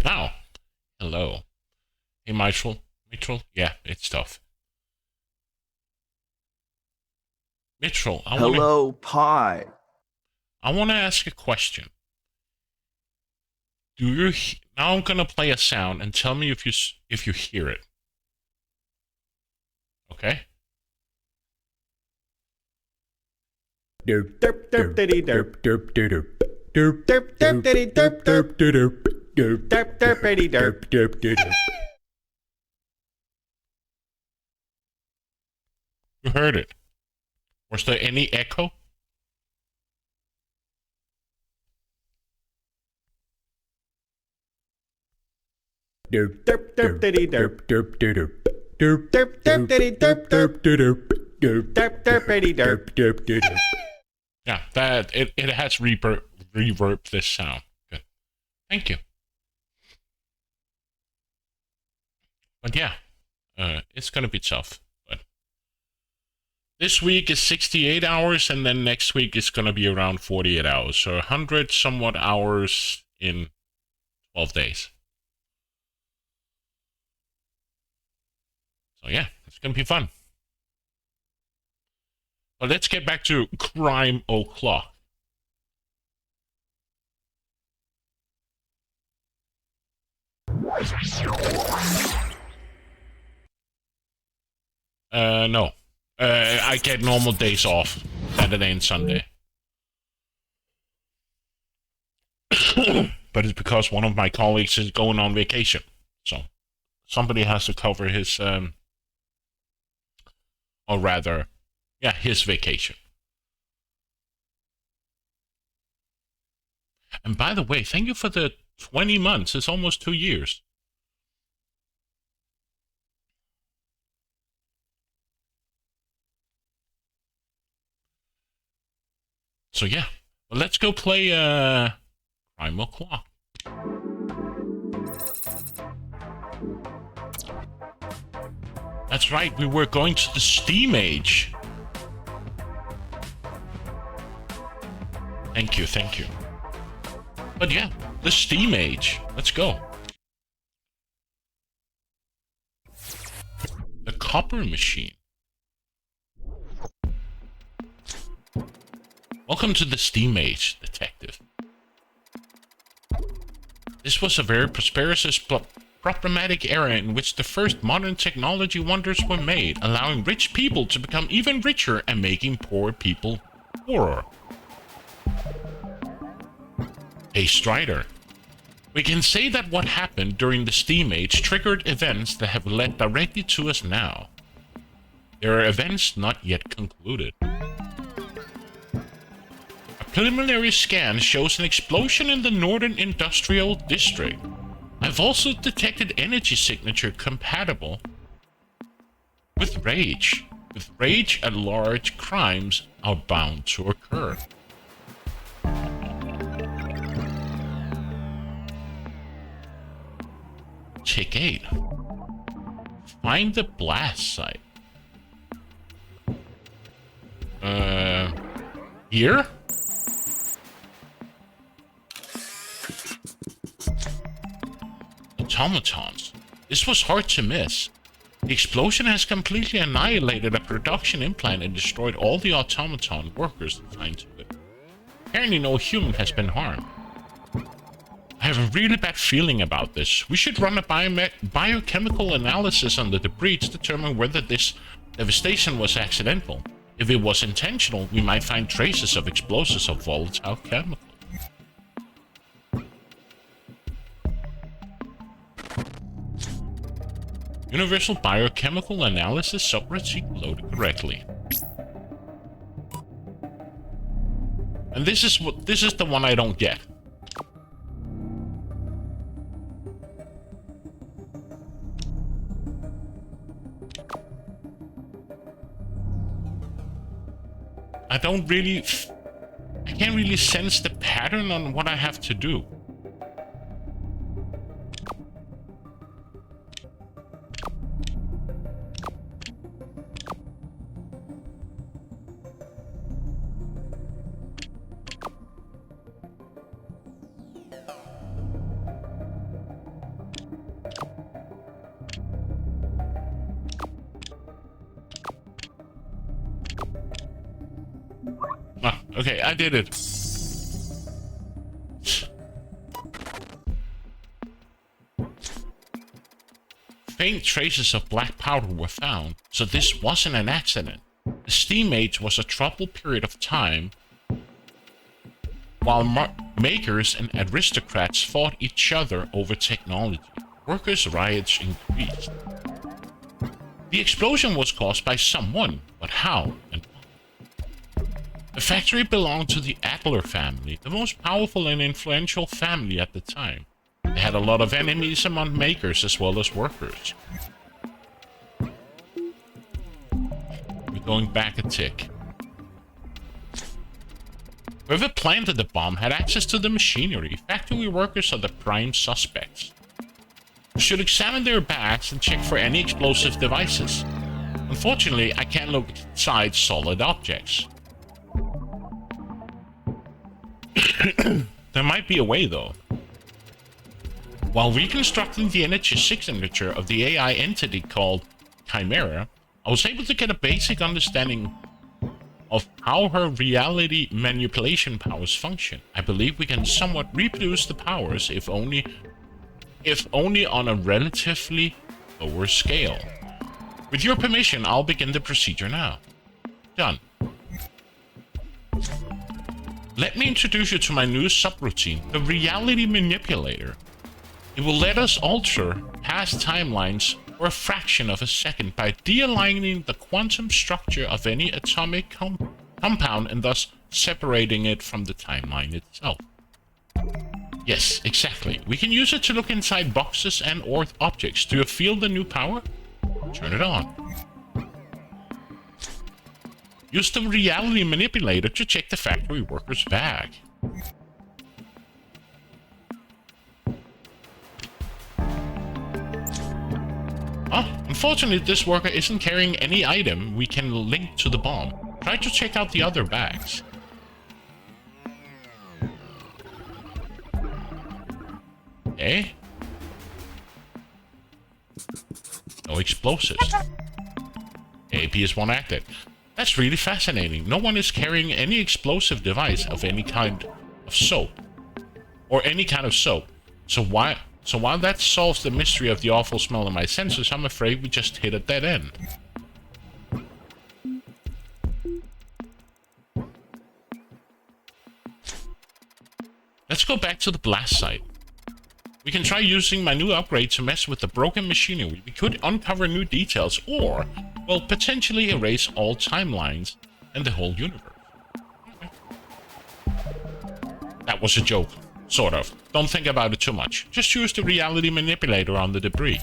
Now, hello. Hey, Mitchell. Mitchell? Yeah, it's tough. Mitchell, Hello, Pi. I want to ask a question. Now I'm gonna play a sound and tell me if you hear it. Okay? Derp derp derp diddy derp derp derp derp derp derp diddy derp derp derp derp derp derp diddy derp derp derp. You heard it. Was there any echo? Derp derp derp diddy derp derp derp derp derp derp diddy derp derp derp derp derp derp diddy derp derp derp. Yeah, it has reverb this sound. Good. Thank you. But yeah, it's gonna be tough. But this week is 68 hours, and then next week is gonna be around 48 hours. So 100 somewhat hours in 12 days. So yeah, it's gonna be fun. But let's get back to Crime O'Clock. No. I get normal days off, Saturday and Sunday. But it's because one of my colleagues is going on vacation. So somebody has to cover his, or rather, yeah, his vacation. And by the way, thank you for the 20 months. It's almost 2 years. So yeah, well, let's go play Crime O'Clock. That's right, we were going to the Steam Age. Thank you, thank you. But yeah, the Steam Age. Let's go. The Copper Machine. Welcome to the Steam Age, Detective. This was a very prosperous problematic era in which the first modern technology wonders were made, allowing rich people to become even richer and making poor people poorer. Hey Strider, we can say that what happened during the Steam Age triggered events that have led directly to us now. There are events not yet concluded. A preliminary scan shows an explosion in the Northern Industrial District. I've also detected energy signature compatible with rage. With rage at large, crimes are bound to occur. Check 8. Find the blast site. Here? Automatons. This was hard to miss. The explosion has completely annihilated a production implant and destroyed all the automaton workers assigned to it. Apparently no human has been harmed. I have a really bad feeling about this. We should run a biochemical analysis on the debris to determine whether this devastation was accidental. If it was intentional, we might find traces of explosives of volatile chemicals. Universal biochemical analysis subregister loaded correctly. And this is the one I don't get. I can't really sense the pattern on what I have to do. Okay, I did it. Faint traces of black powder were found, so this wasn't an accident. The steam age was a troubled period of time while makers and aristocrats fought each other over technology. Workers' riots increased. The explosion was caused by someone, but how and why? The factory belonged to the Adler family, the most powerful and influential family at the time. They had a lot of enemies among makers as well as workers. We're going back a tick. Whoever planted the bomb had access to the machinery. Factory workers are the prime suspects. We should examine their bags and check for any explosive devices. Unfortunately, I can't look inside solid objects. There might be a way, though. While reconstructing the energy signature of the AI entity called Chimera, I was able to get a basic understanding of how her reality manipulation powers function. I believe we can somewhat reproduce the powers, if only on a relatively lower scale. With your permission, I'll begin the procedure now. Done. Let me introduce you to my new subroutine, the Reality Manipulator. It will let us alter past timelines for a fraction of a second by de-aligning the quantum structure of any atomic compound and thus separating it from the timeline itself. Yes, exactly. We can use it to look inside boxes and or objects. Do you feel the new power? Turn it on. Use the Reality Manipulator to check the factory worker's bag. Unfortunately, this worker isn't carrying any item we can link to the bomb. Try to check out the other bags. Okay. No explosives. APS-1 active. That's really fascinating. No one is carrying any explosive device of any kind of soap. Or any kind of soap. So while that solves the mystery of the awful smell in my senses, I'm afraid we just hit a dead end. Let's go back to the blast site. We can try using my new upgrade to mess with the broken machinery. We could uncover new details or, well, potentially erase all timelines and the whole universe. Okay. That was a joke. Sort of. Don't think about it too much. Just use the Reality Manipulator on the debris.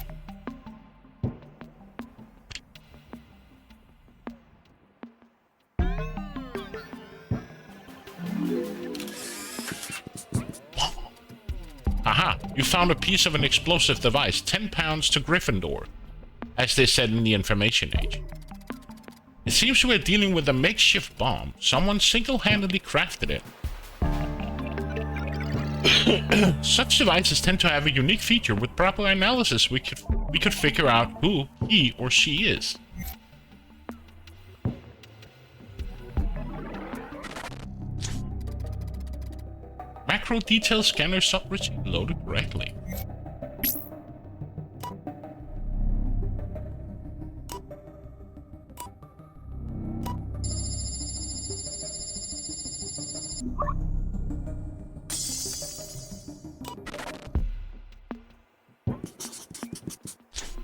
Aha! You found a piece of an explosive device. 10 pounds to Gryffindor, as they said in the information age. It seems we're dealing with a makeshift bomb. Someone single-handedly crafted it. Such devices tend to have a unique feature. With proper analysis, we could figure out who he or she is. Macro detail scanner subroutine loaded correctly.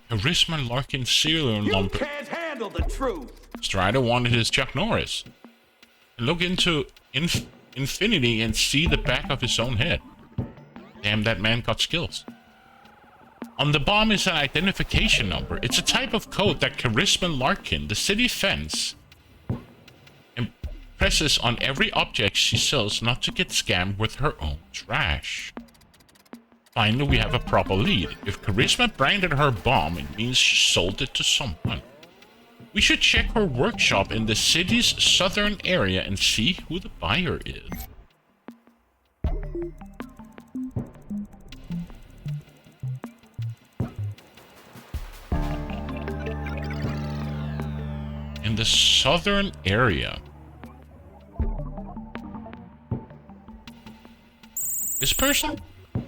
Charisma Larkin serial number. You can't handle the truth. Strider wanted his Chuck Norris. Look into infinity and see the back of his own head. Damn, that man got skills. On the bomb is an identification number. It's a type of code that Charisma Larkin, the city fence, impresses on every object she sells not to get scammed with her own trash. Finally, we have a proper lead. If Charisma branded her bomb, it means she sold it to someone. We should check her workshop in the city's southern area and see who the buyer is. In the southern area. This person? Oh.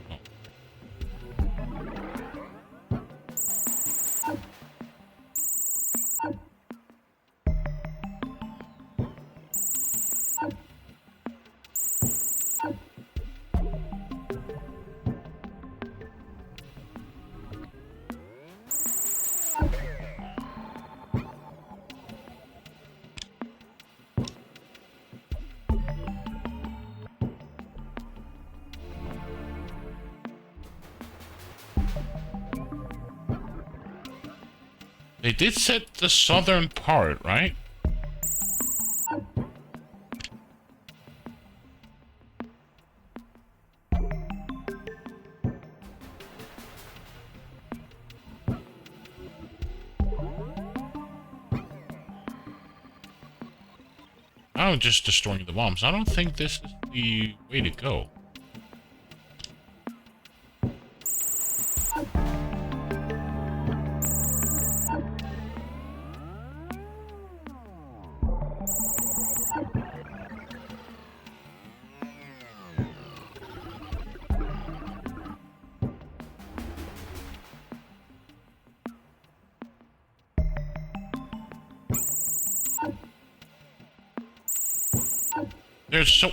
They did set the southern part, right? Oh, just destroying the bombs. I don't think this is the way to go. There's so...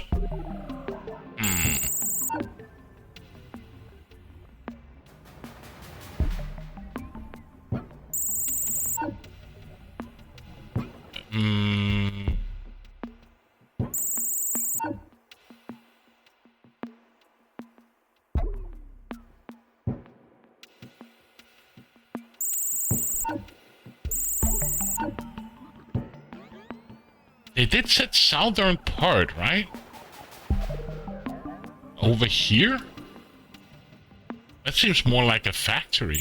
They did set southern part, right? Over here? That seems more like a factory.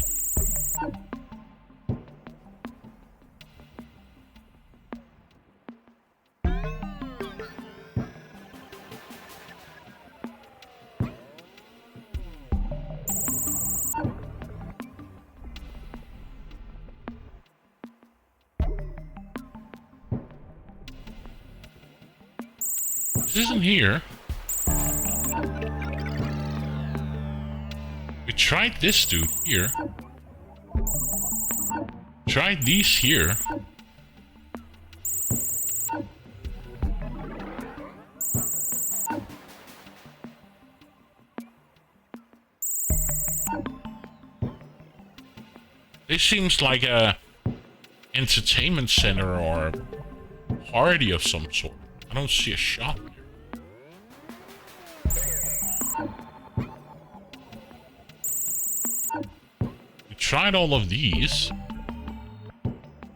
This isn't here. We tried this dude here. Tried these here. This seems like a entertainment center or party of some sort. I don't see a shop here. We tried all of these.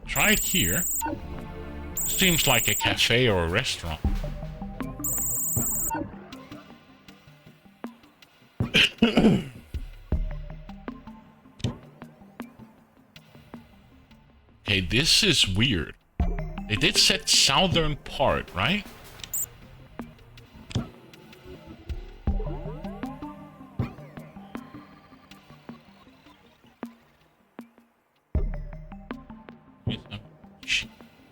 Tried here. Seems like a cafe or a restaurant. Okay, this is weird. They did set southern part, right?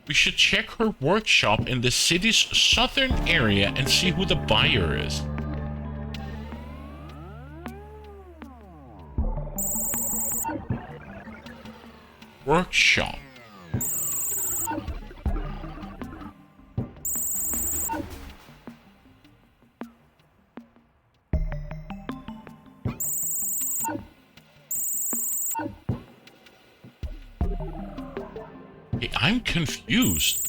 We should check her workshop in the city's southern area and see who the buyer is. Workshop. Okay, I'm confused.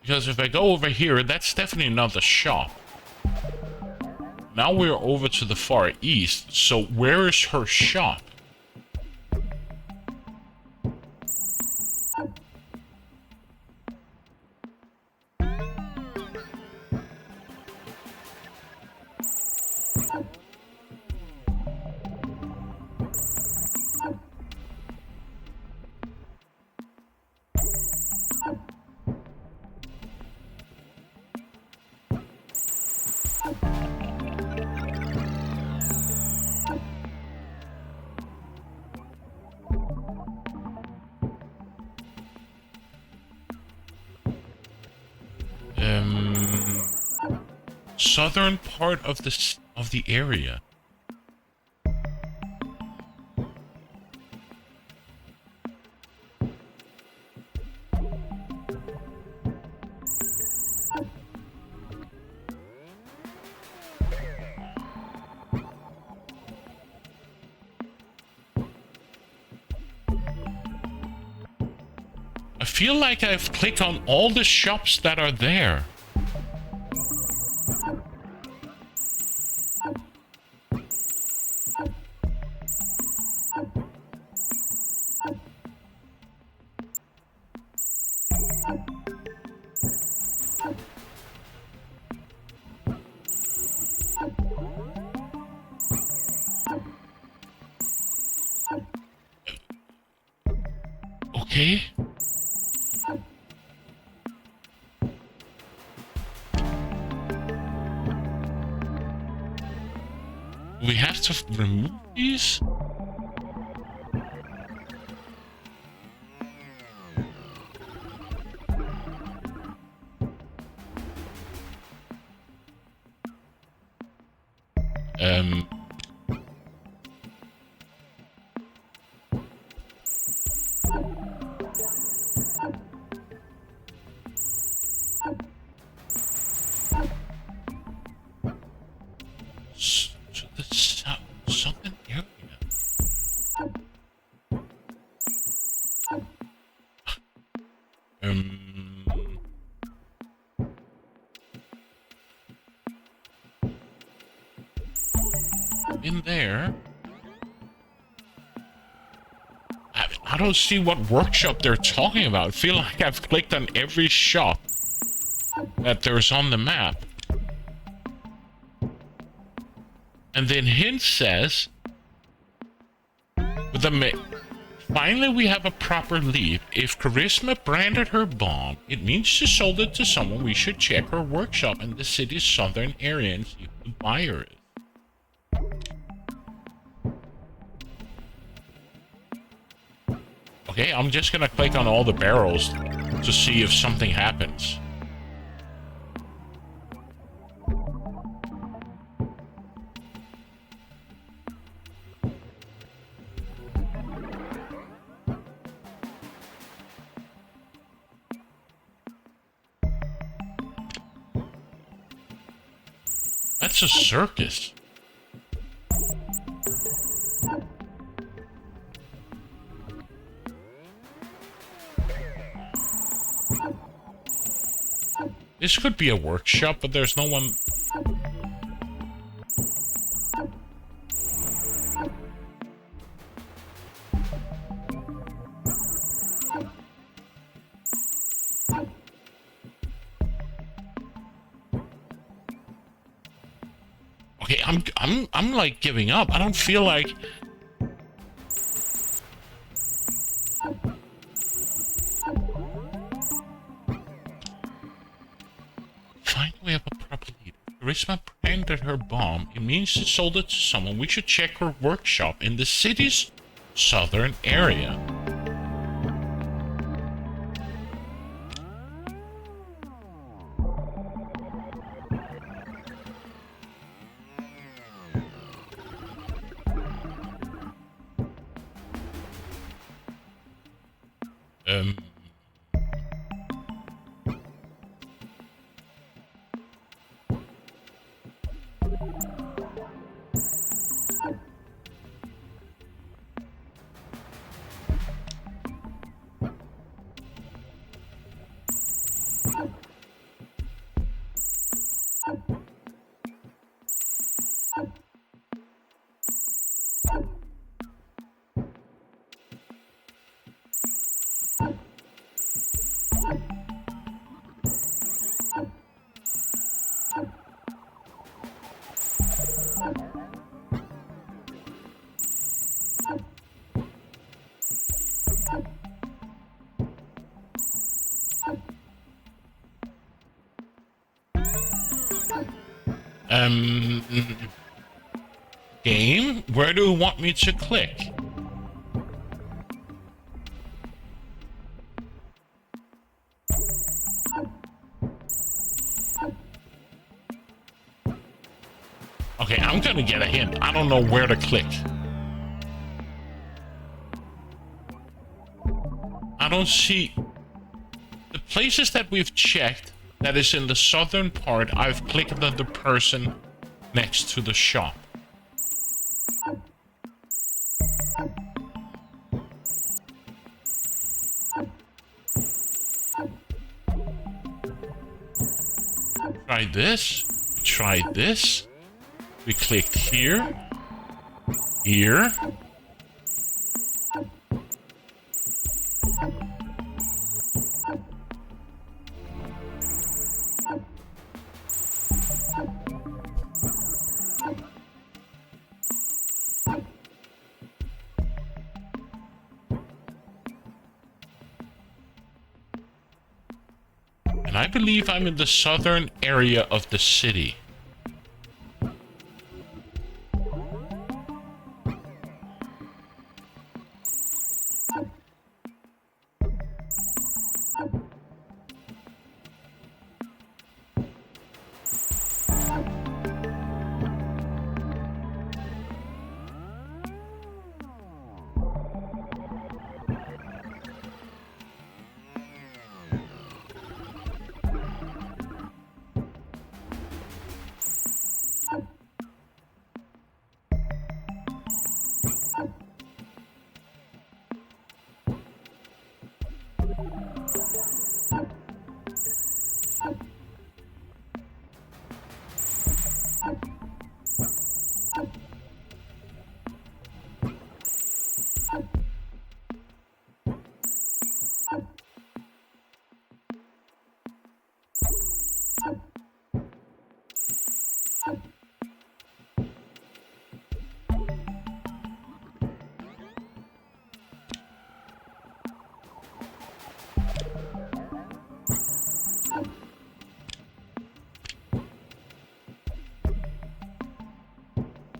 Because if I go over here, that's definitely not the shop. Now we're over to the far east, so where is her shop? southern part of the area. I feel like I've clicked on all the shops that are there. Okay. We have to remove these? Southern area. In there. I don't see what workshop they're talking about. I feel like I've clicked on every shop that there's on the map. And then hint says, finally we have a proper lead. If Charisma branded her bomb, it means she sold it to someone. We should check her workshop in the city's southern area and see who the buyer is. Okay, I'm just gonna click on all the barrels to see if something happens. That's a circus. This could be a workshop, but there's no one. Okay, I'm like giving up. I don't feel like. Finally, we have a proper lead. Charisma branded her bomb. It means she sold it to someone. We should check her workshop in the city's southern area. Game? Where do you want me to click? I'm gonna get a hint. I don't know where to click. I don't see... The places that we've checked, that is in the southern part, I've clicked on the person next to the shop. Try this. We tried this. We clicked here. Here. And I believe I'm in the southern area of the city.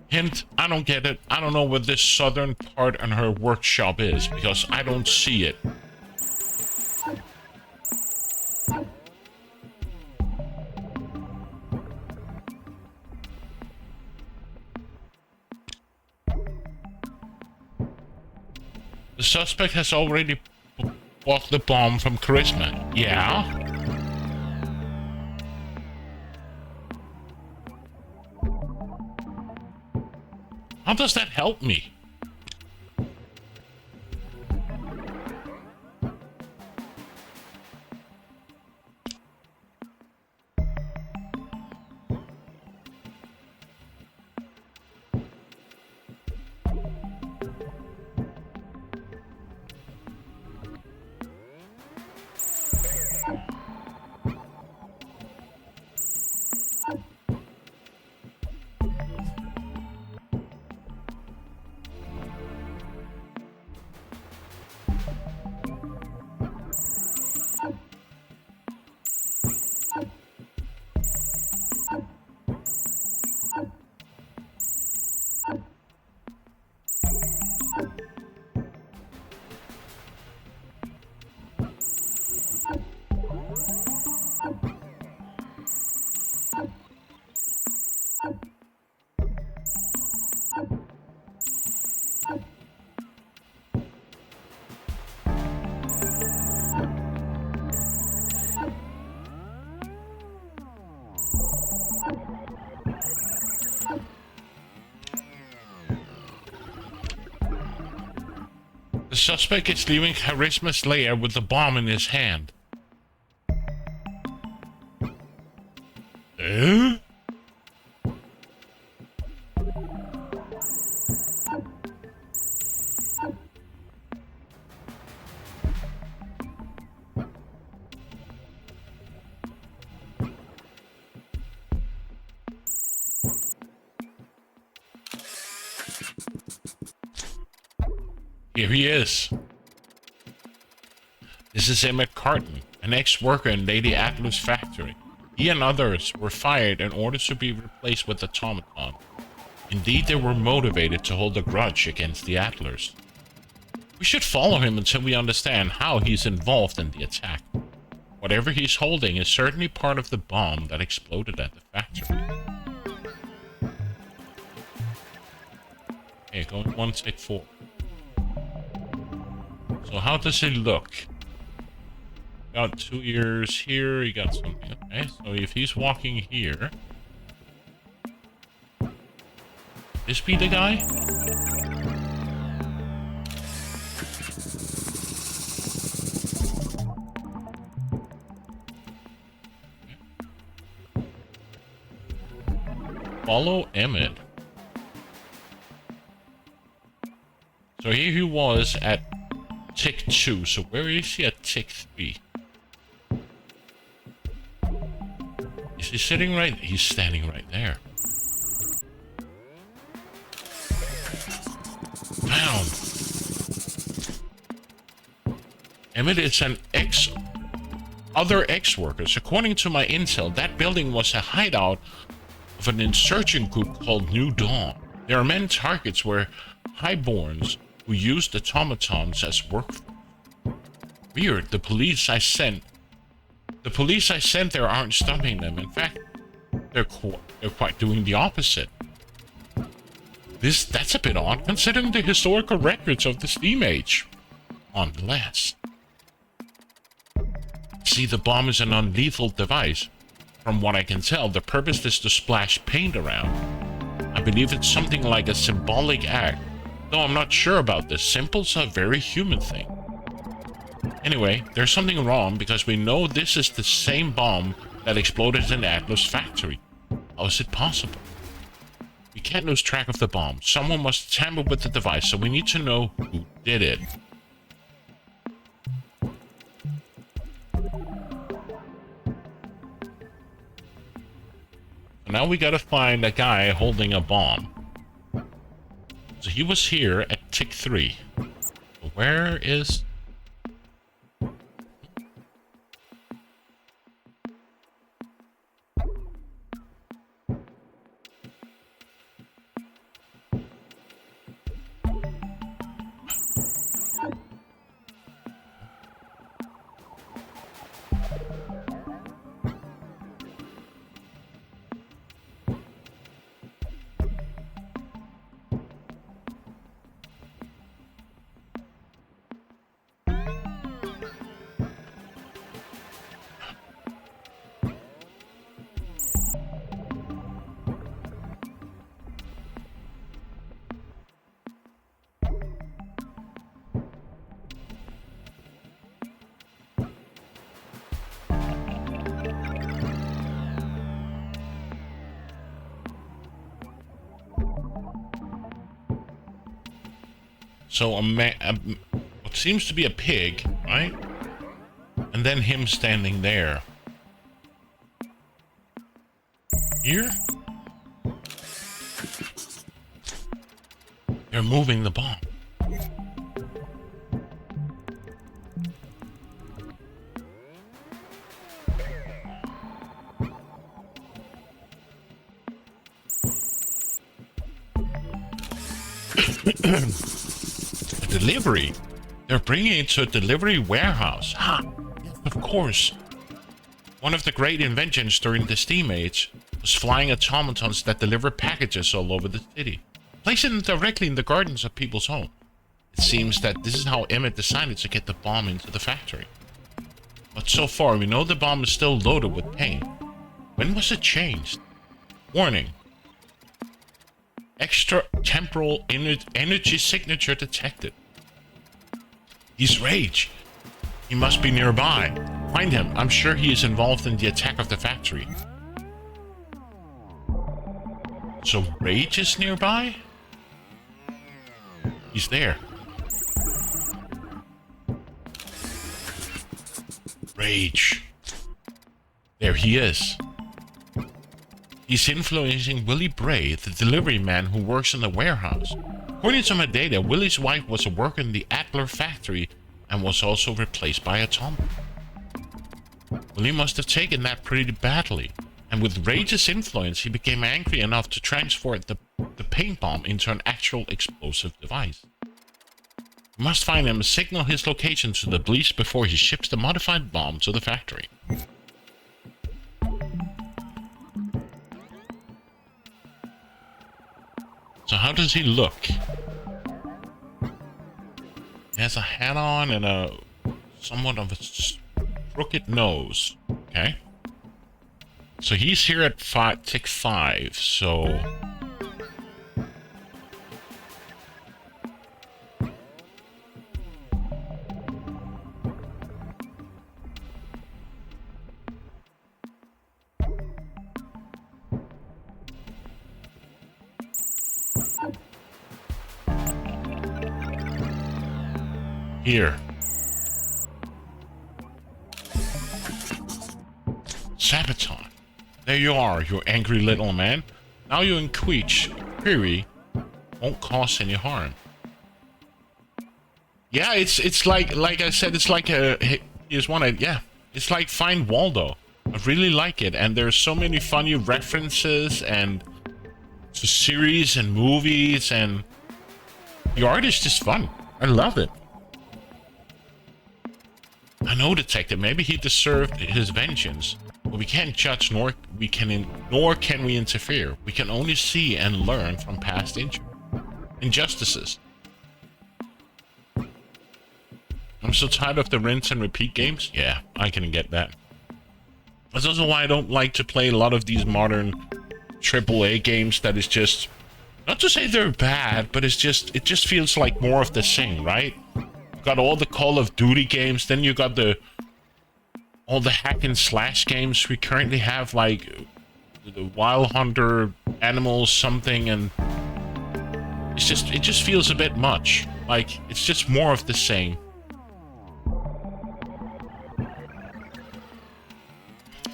Hint, I don't get it. I don't know where this southern part in her workshop is, because I don't see it. The suspect has already bought the bomb from Charisma. Yeah? How does that help me? The suspect is leaving Charisma's lair with the bomb in his hand. Eh? Here he is. This is Emmett Carton, an ex-worker in Lady Atlas' factory. He and others were fired in order to be replaced with automaton. Indeed, they were motivated to hold a grudge against the Atlas. We should follow him until we understand how he's involved in the attack. Whatever he's holding is certainly part of the bomb that exploded at the factory. Okay, going one, take 4. So how does it look? Got 2 ears here, he got something. Okay, so if he's walking here... This be the guy? Follow Emmett. So here he was at tick 2. So where is he at tick 3? Is he sitting right? He's standing right there. Found. Emmett is an other ex-workers. According to my intel, that building was a hideout of an insurgent group called New Dawn. Their main targets were highborns who used automatons as workforce. Weird. The police I sent there aren't stopping them. In fact, they're quite doing the opposite. That's a bit odd, considering the historical records of the Steam Age. Nonetheless. See, the bomb is a non-lethal device. From what I can tell, the purpose is to splash paint around. I believe it's something like a symbolic act, though I'm not sure about this. Symbols are a very human thing. Anyway, there's something wrong because we know this is the same bomb that exploded in Atlas factory. How is it possible? We can't lose track of the bomb. Someone must tamper with the device, so we need to know who did it. Now we gotta find a guy holding a bomb. So he was here at tick 3. Where is... So what seems to be a pig, right? And then him standing there. Here? They're moving the bomb. Delivery. They're bringing it to a delivery warehouse. Ha! Of course. One of the great inventions during the Steam Age was flying automatons that deliver packages all over the city, placing them directly in the gardens of people's homes. It seems that this is how Emmett decided to get the bomb into the factory. But so far, we know the bomb is still loaded with paint. When was it changed? Warning. Extra temporal energy signature detected. He's Rage. He must be nearby. Find him. I'm sure he is involved in the attack of the factory. So Rage is nearby? He's there. Rage. There he is. He's influencing Willie Bray, the delivery man who works in the warehouse. According to my data, Willie's wife was a worker in the Adler factory and was also replaced by a Tom. Willie must have taken that pretty badly, and with Rage's influence, he became angry enough to transfer the paint bomb into an actual explosive device. We must find him and signal his location to the police before he ships the modified bomb to the factory. So how does he look? He has a hat on and a somewhat of a crooked nose. Okay. So he's here at tick 5, so... Here. Sabaton. There you are, you angry little man. Now you and Query won't cause any harm. Yeah, it's like I said, it's like it's like Find Waldo. I really like it, and there's so many funny references and to series and movies, and the art is just fun. I love it. I know, Detective, maybe he deserved his vengeance, but we can't judge nor can we interfere. We can only see and learn from past injustices. I'm so tired of the rinse and repeat games. Yeah, I can get that. That's also why I don't like to play a lot of these modern AAA games that is just, not to say they're bad, but it just feels like more of the same, right? You got all the Call of Duty games, then you got all the hack and slash games. We currently have like the Wild Hunter, Animals, something, and it just feels a bit much. Like it's just more of the same.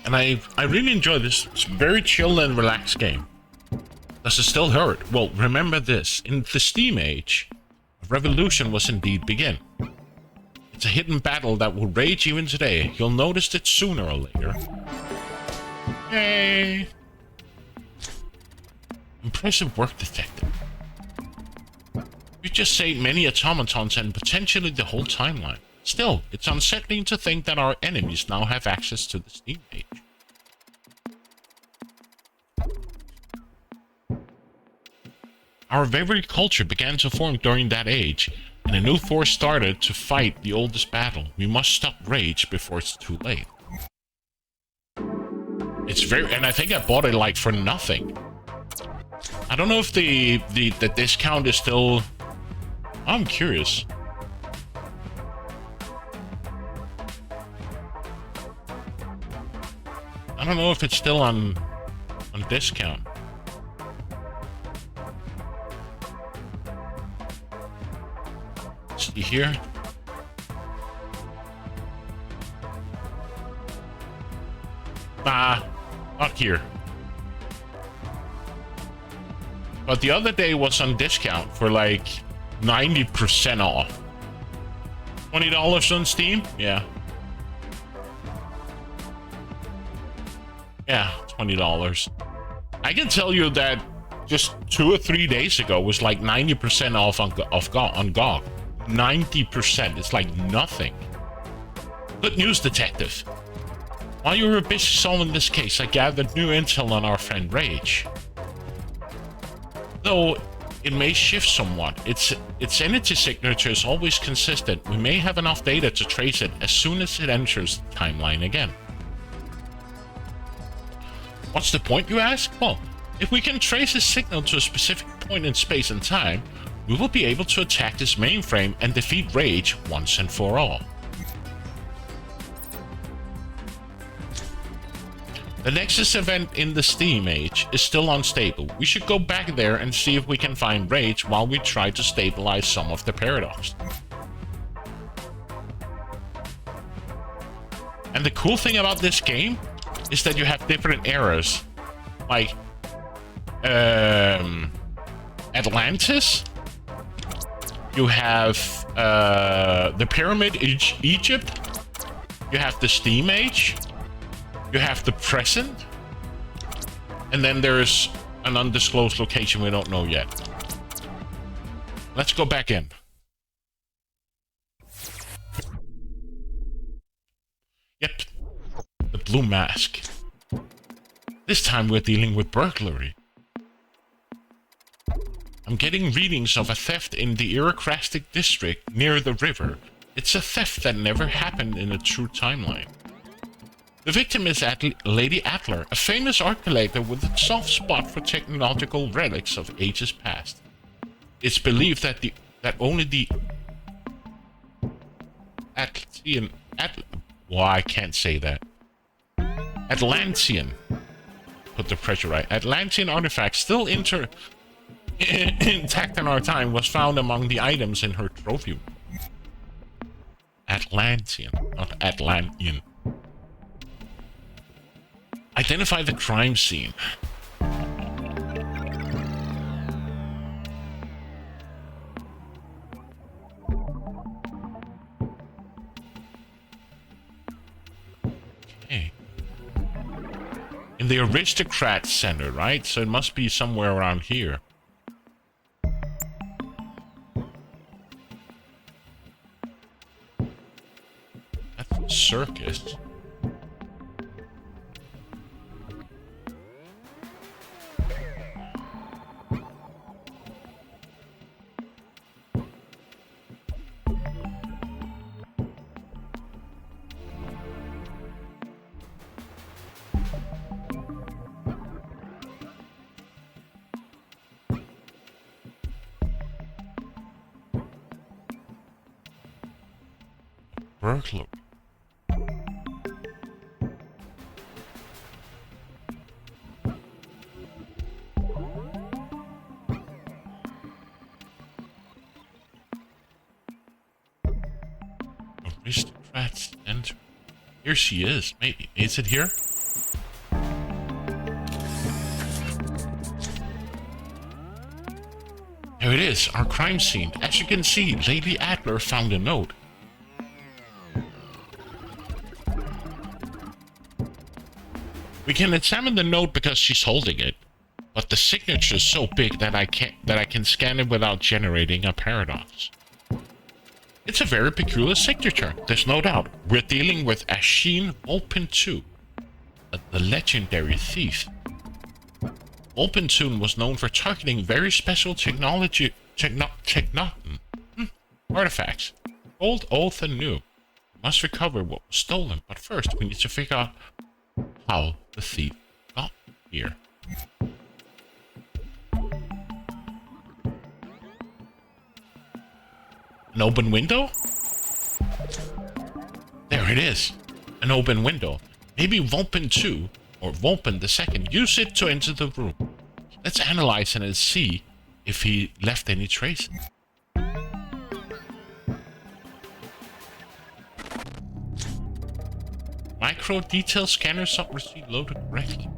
And I really enjoy this. It's a very chill and relaxed game. Does it still hurt? Well, remember this. In the Steam Age, a revolution was indeed begin. It's a hidden battle that will rage even today. You'll notice it sooner or later. Yay! Impressive work, Detective. You just saved many automatons and potentially the whole timeline. Still, it's unsettling to think that our enemies now have access to the Steam Age. Our very culture began to form during that age, and a new force started to fight the oldest battle. We must stop rage before it's too late. And I think I bought it like for nothing. I don't know if the discount is still... I'm curious. I don't know if it's still on discount. See here? Nah, not here. But the other day was on discount for like 90% off. $20 on Steam? Yeah. Yeah, $20. I can tell you that just 2 or 3 days ago was like 90% off on GOG. 90%. It's like nothing. Good news, Detective. While you were busy solving this case, I gathered new intel on our friend Rage. Though it may shift somewhat, its entity signature is always consistent. We may have enough data to trace it as soon as it enters the timeline again. What's the point, you ask? Well, if we can trace a signal to a specific point in space and time, we will be able to attack this mainframe and defeat Rage once and for all. The Nexus event in the Steam Age is still unstable. We should go back there and see if we can find Rage while we try to stabilize some of the paradox. And the cool thing about this game is that you have different eras. Like, Atlantis. You have the Pyramid Egypt. You have the Steam Age. You have the present. And then there's an undisclosed location we don't know yet. Let's go back in. Yep. The blue mask. This time we're dealing with burglary. I'm getting readings of a theft in the Irocrastic district near the river. It's a theft that never happened in a true timeline. The victim is Lady Atler, a famous art collector with a soft spot for technological relics of ages past. It's believed that only the Atlantean, I can't say that. Atlantean, put the pressure right. Atlantean artifacts still intact in our time was found among the items in her trophy room. Atlantean, not Atlantean. Identify the crime scene. Okay. In the Aristocrat Center, right? So it must be somewhere around here. That's a circus. Burglar. Aristocrats enter. Here she is. Maybe. Is it here? There it is, our crime scene. As you can see, Lady Atler found a note. We can examine the note because she's holding it, but the signature is so big that I can scan it without generating a paradox. It's a very peculiar signature, there's no doubt. We're dealing with Asheen Volpin II, the legendary thief. Volpin was known for targeting very special artifacts. Old, oath, and new. We must recover what was stolen, but first we need to figure out how the thief got here. An open window? There it is. An open window. Maybe Volpin II, or Volpin II, used it to enter the room. Let's analyze it and see if he left any traces. Micro detail scanner subreceipt loaded correctly.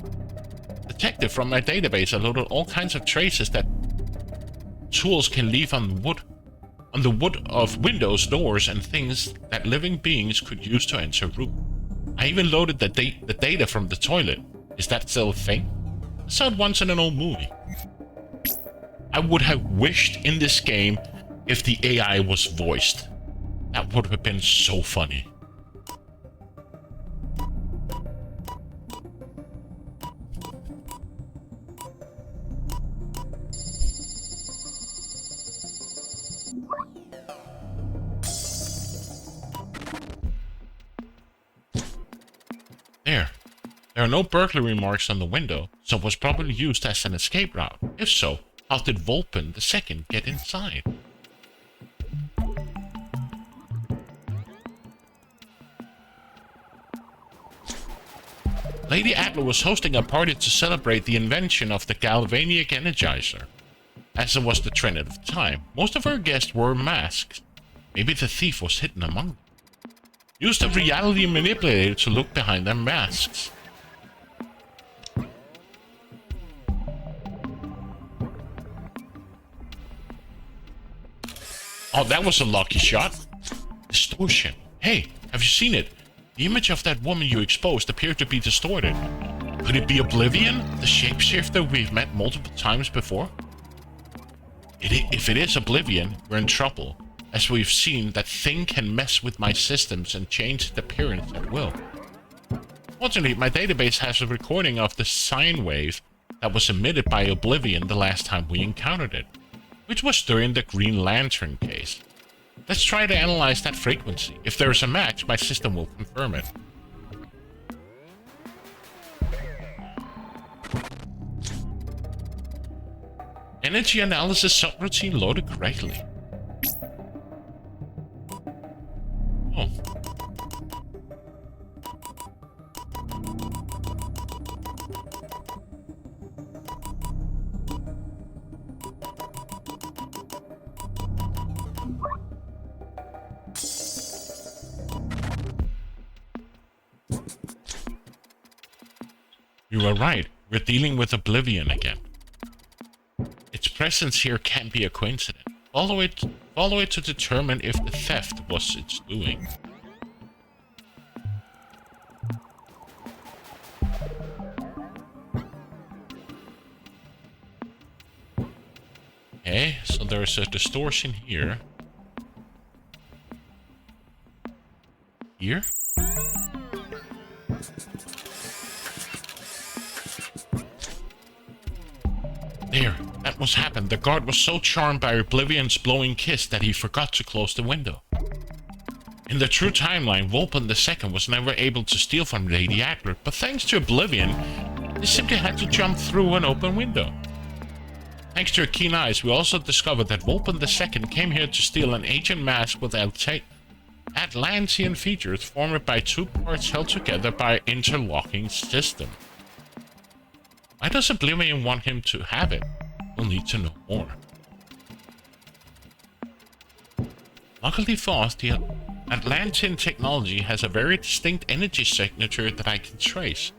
Detective from my database, I loaded all kinds of traces that tools can leave on the wood of windows, doors, and things that living beings could use to enter a room. I even loaded the data from the toilet. Is that still a thing? I saw it once in an old movie. I would have wished in this game if the AI was voiced. That would have been so funny. There are no burglary marks on the window, so it was probably used as an escape route. If so, how did Volpin II get inside? Lady Atler was hosting a party to celebrate the invention of the Galvanic Energizer. As it was the trend at the time, most of her guests wore masks. Maybe the thief was hidden among them. Used a reality manipulator to look behind their masks. Oh, that was a lucky shot. Distortion. Hey, have you seen it? The image of that woman you exposed appeared to be distorted. Could it be Oblivion, the shapeshifter we've met multiple times before? If it is Oblivion, we're in trouble. As we've seen, that thing can mess with my systems and change its appearance at will. Fortunately, my database has a recording of the sine wave that was emitted by Oblivion the last time we encountered it. which was during the Green Lantern case. Let's try to analyze that frequency. If there is a match, my system will confirm it. Energy analysis subroutine loaded correctly. Oh. You are right. We're dealing with Oblivion again. Its presence here can't be a coincidence. Follow it to determine if the theft was its doing. Okay, so there's a distortion here. Here? There, that must happen. The guard was so charmed by Oblivion's blowing kiss that he forgot to close the window. In the true timeline, Vulpin II was never able to steal from Lady Adler, but thanks to Oblivion, he simply had to jump through an open window. Thanks to her keen eyes, we also discovered that Vulpin II came here to steal an ancient mask with Atlantean features formed by two parts held together by an interlocking system. Why does Oblivion want him to have it? We'll need to know more. Luckily for us, the Atlantean technology has a very distinct energy signature that I can trace.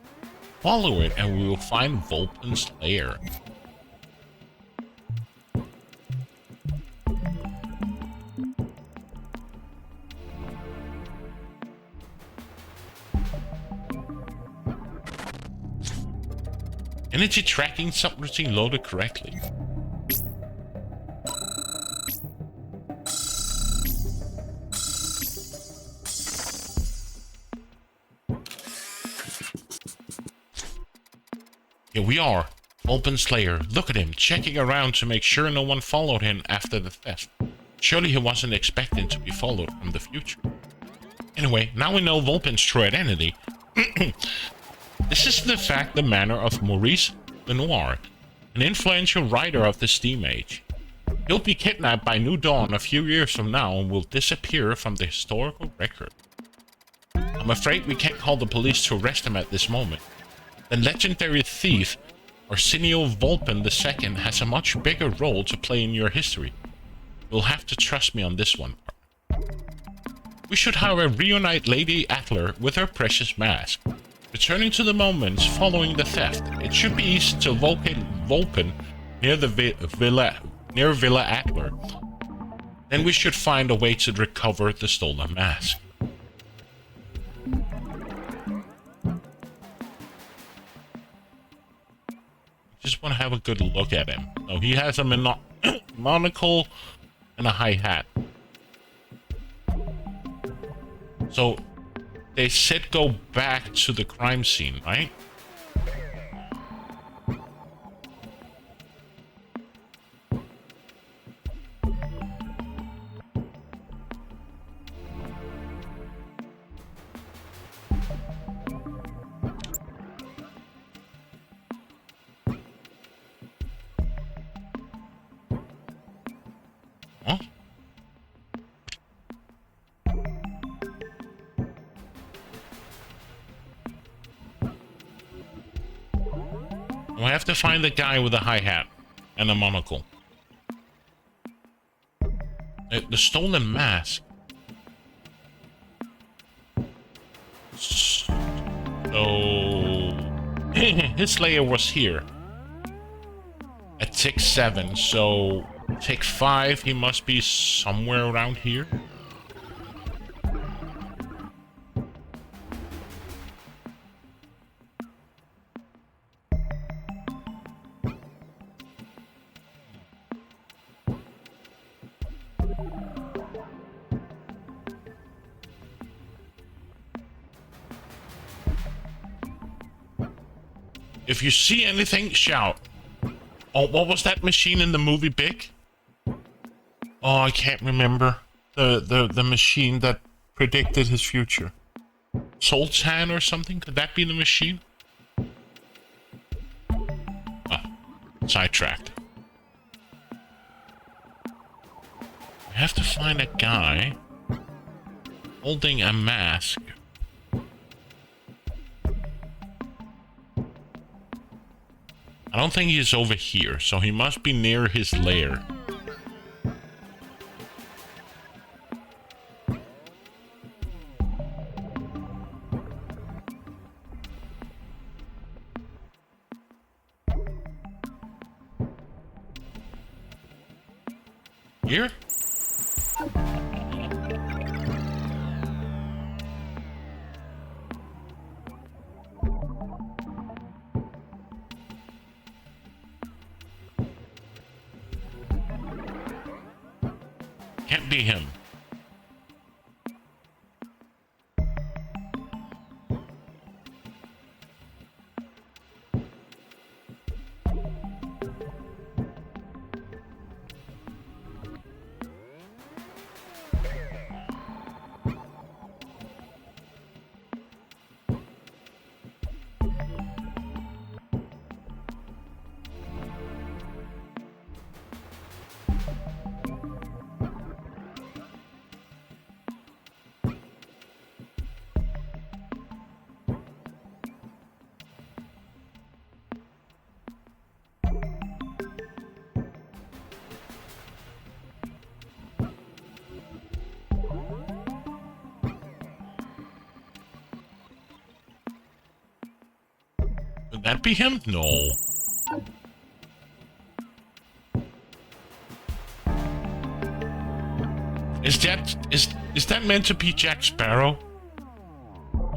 Follow it and we will find Vulpin's lair. Energy tracking subroutine loaded correctly. Here we are, Vulpin's lair. Look at him, checking around to make sure no one followed him after the theft. Surely he wasn't expecting to be followed from the future. Anyway, now we know Vulpin's true identity. This is in fact the manner of Maurice Lenoir, an influential writer of the Steam Age. He'll be kidnapped by New Dawn a few years from now and will disappear from the historical record. I'm afraid we can't call the police to arrest him at this moment. The legendary thief, Arsenio Vulpin II, has a much bigger role to play in your history. You'll have to trust me on this one part. We should, however, reunite Lady Adler with her precious mask. Returning to the moments following the theft, it should be easy to locate Vulpin near Villa Adler. Then we should find a way to recover the stolen mask. Just want to have a good look at him. Oh, he has a monocle and a high hat. So they said go back to the crime scene, right? Huh? We have to find the guy with the high hat and a monocle. The stolen mask. So his lair was here at tick 7. So tick 5, he must be somewhere around here. If you see anything, shout. Oh, what was that machine in the movie Big? Oh, I can't remember the machine that predicted his future. Sultan or something? Could that be the machine? Ah, sidetracked. I have to find a guy holding a mask. I don't think he's over here, so he must be near his lair. Here? Can't be him. Could that be him? No. Is that meant to be Jack Sparrow?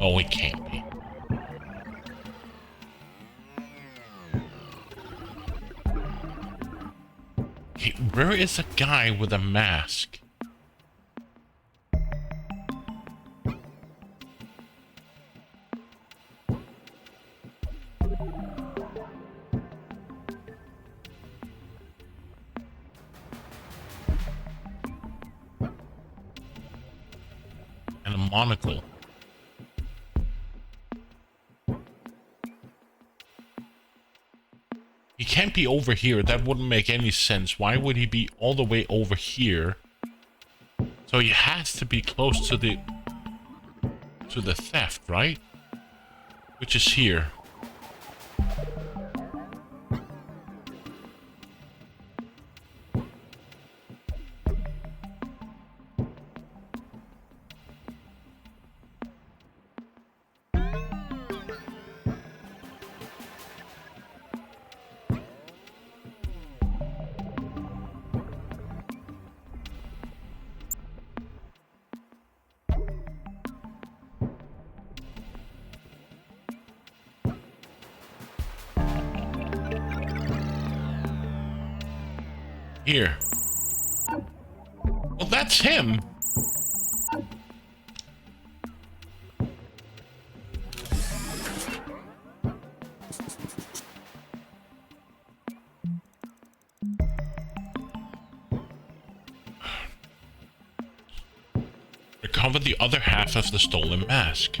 Oh, it can't be. Okay, where is the guy with a mask? And a monocle. He can't be over here. That wouldn't make any sense. Why would he be all the way over here? So he has to be close to the theft, right? Which is here. Here. Well, that's him. Recover the other half of the stolen mask.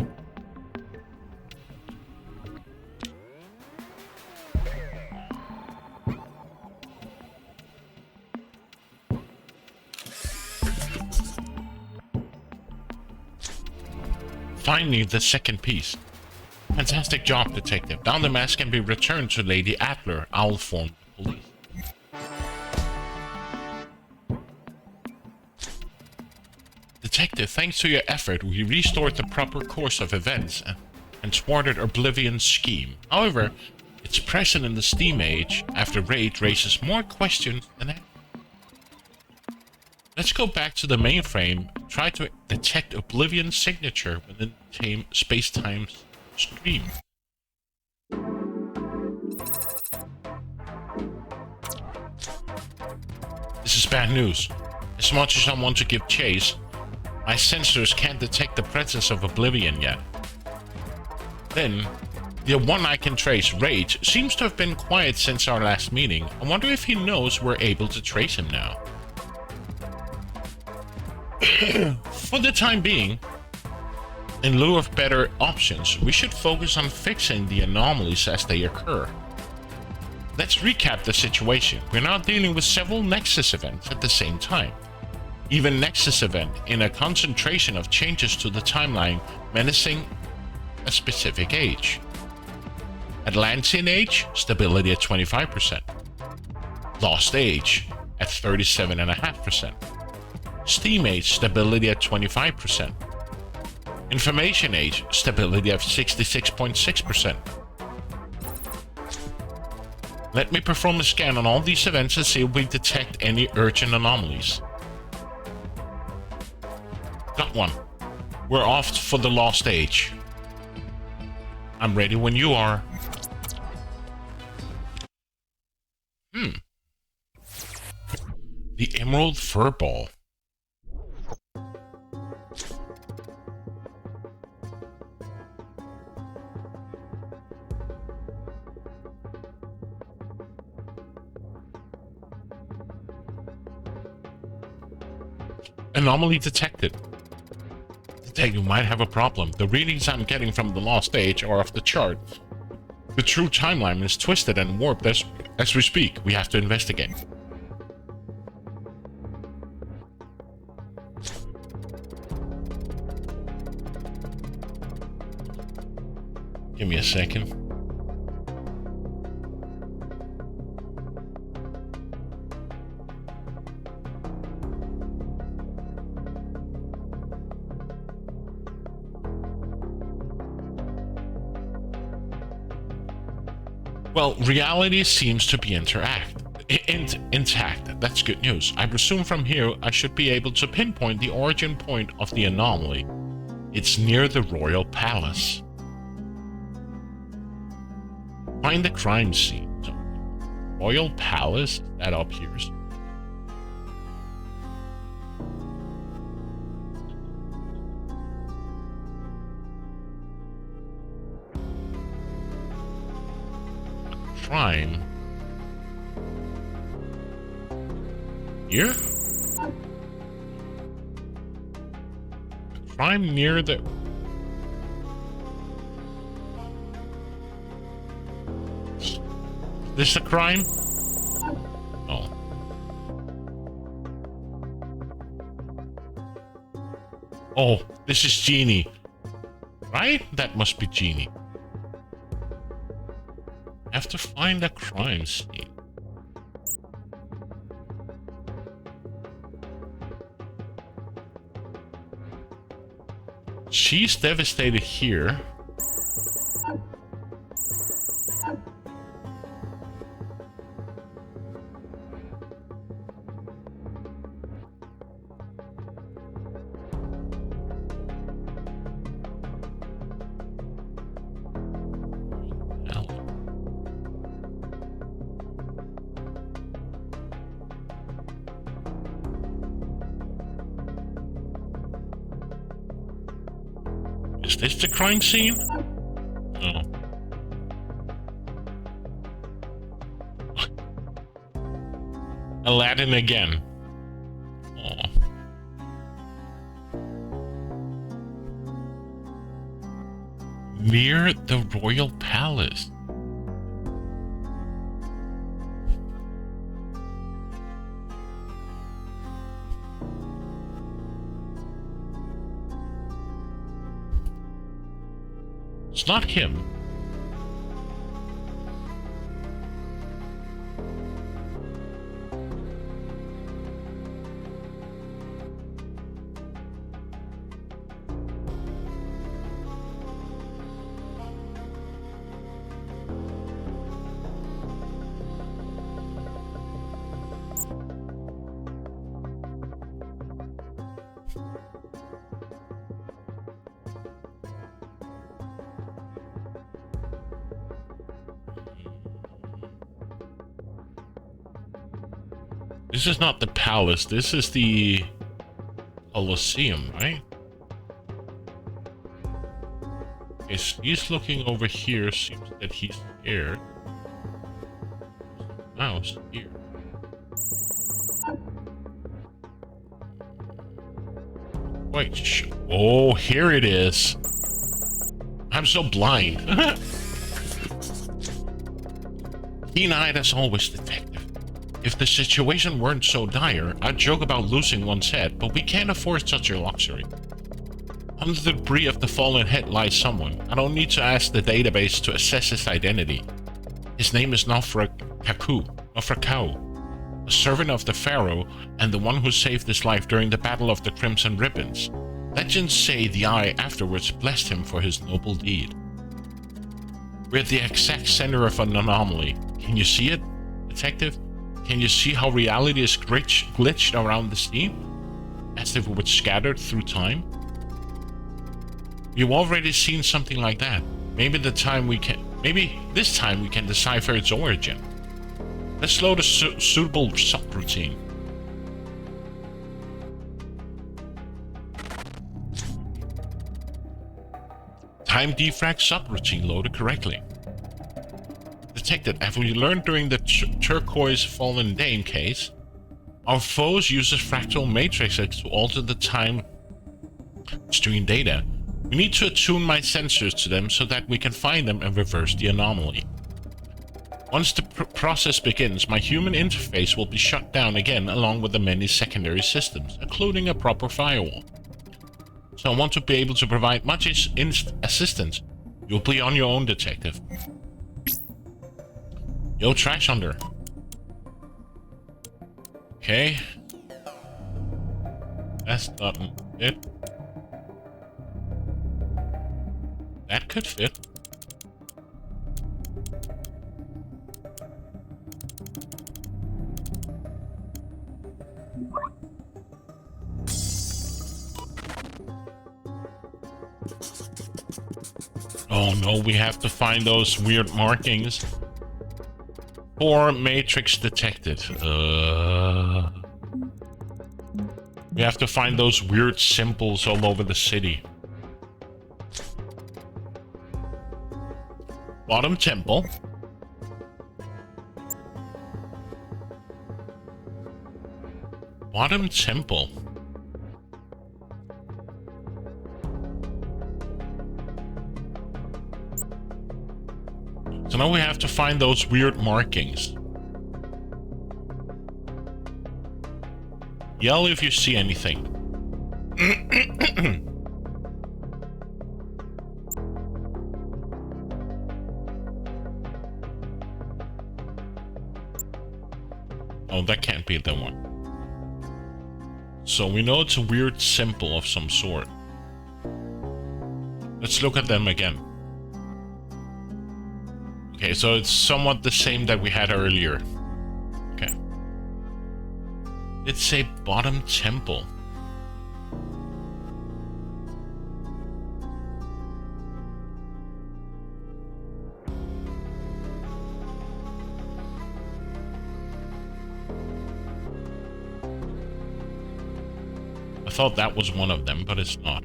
Finally, the second piece. Fantastic job, detective. Now the mask can be returned to Lady Adler. I'll inform the police. Detective, thanks to your effort, we restored the proper course of events and thwarted Oblivion's scheme. However, its presence in the Steam Age after Raid raises more questions than ever. Let's go back to the mainframe and try to detect Oblivion's signature within the space-time stream. This is bad news. As much as I want to give chase, my sensors can't detect the presence of Oblivion yet. Then, the one I can trace, Rage, seems to have been quiet since our last meeting. I wonder if he knows we're able to trace him now. For the time being, in lieu of better options, we should focus on fixing the anomalies as they occur. Let's recap the situation. We're now dealing with several Nexus events at the same time. Even Nexus event in a concentration of changes to the timeline menacing a specific age. Atlantean Age, stability at 25%. Lost Age at 37.5%. Steam Age, stability at 25%. Information Age, stability of 66.6%. Let me perform a scan on all these events and see if we detect any urgent anomalies. Got one. We're off for the Lost Age. I'm ready when you are. The Emerald Furball. Anomaly detected. Detective might have a problem. The readings I'm getting from the Lost Age are off the chart. The true timeline is twisted and warped as we speak. We have to investigate. Give me a second. Well, reality seems to be intact. That's good news. I presume from here I should be able to pinpoint the origin point of the anomaly. It's near the Royal Palace. Find the crime scene. Royal Palace? Is that up here? Crime. Here? A crime near the... This a crime? Oh. Oh, this is Jeannie. Right? That must be Jeannie. I have to find a crime scene. She's devastated here. Is this the crime scene? No. Aladdin again. Oh. Near the Royal Palace. It's not him. This is not the palace, this is the Colosseum, right? Okay, so he's looking over here, seems that he's scared. Mouse here. Wait, oh, here it is. I'm so blind. Keen-eyed as always, detective. If the situation weren't so dire, I'd joke about losing one's head, but we can't afford such a luxury. Under the debris of the fallen head lies someone. I don't need to ask the database to assess his identity. His name is Nofrakau, a servant of the Pharaoh and the one who saved his life during the Battle of the Crimson Ribbons. Legends say the Eye afterwards blessed him for his noble deed. We're at the exact center of an anomaly. Can you see it, detective? Can you see how reality is glitched around the scene? As if it was scattered through time? You've already seen something like that. Maybe this time we can decipher its origin. Let's load a suitable subroutine. Time defrag subroutine loaded correctly. Detected, have we learned during the turquoise fallen Dane case? Our foes uses fractal matrices to alter the time stream data. We need to attune my sensors to them so that we can find them and reverse the anomaly. Once the process begins, my human interface will be shut down again along with the many secondary systems, including a proper firewall. So I want to be able to provide much assistance. You'll be on your own, detective. Yo, trash under. Okay. That's not it. That could fit. Oh no, we have to find those weird markings. Poor Matrix detected. We have to find those weird symbols all over the city. Bottom temple. Bottom temple. So now we have to find those weird markings. Yell if you see anything. Oh, that can't be the one. So we know it's a weird symbol of some sort. Let's look at them again. Okay, so it's somewhat the same that we had earlier. Okay. It's a bottom temple. I thought that was one of them, but it's not.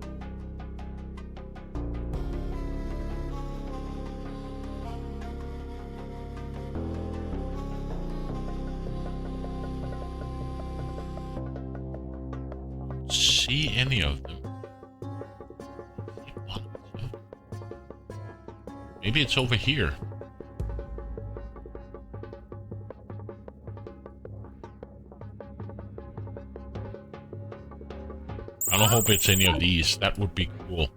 See any of them? Maybe it's over here. I don't hope it's any of these. That would be cool.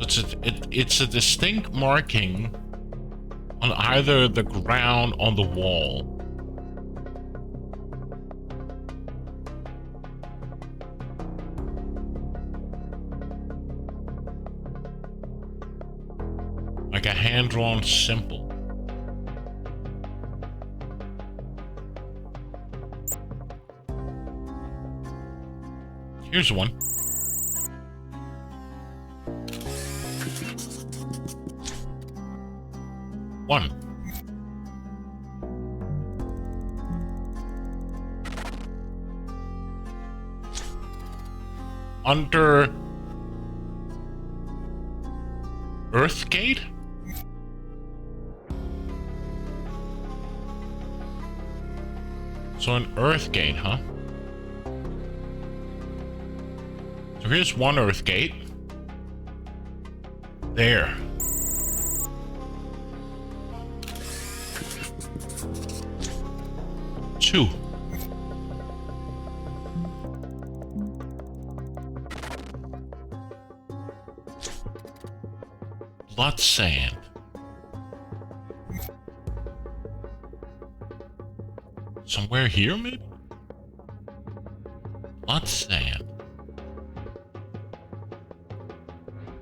So it's a distinct marking on either the ground or the wall. Like a hand-drawn symbol. Here's one. One. Under Earth Gate? So an Earth Gate, huh? So here's one Earth Gate. There. Two. Blood sand. Somewhere here, maybe? Blood sand.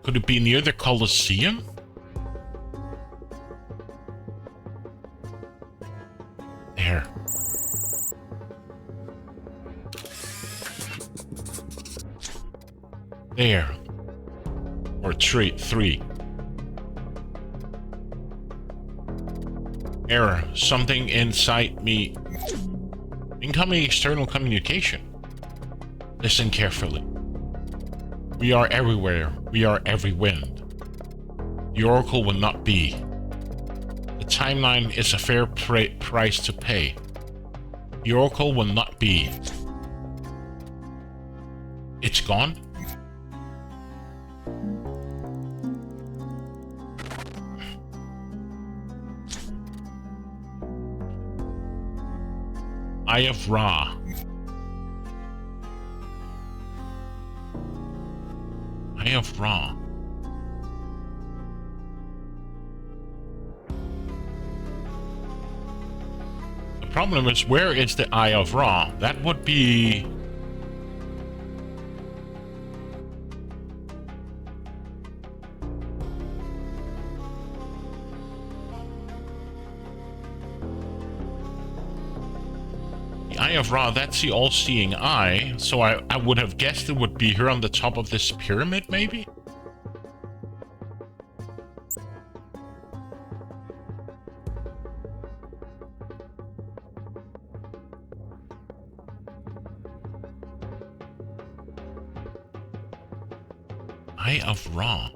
Could it be near the Colosseum? There. There. Or three. Error. Something inside me. Incoming external communication. Listen carefully. We are everywhere. We are every wind. The Oracle will not be. The timeline is a fair price to pay. The Oracle will not be. It's gone? Eye of Ra. Eye of Ra. The problem is, where is the Eye of Ra? That would be... Eye of Ra, that's the all-seeing eye, so I would have guessed it would be here on the top of this pyramid, maybe? Eye of Ra.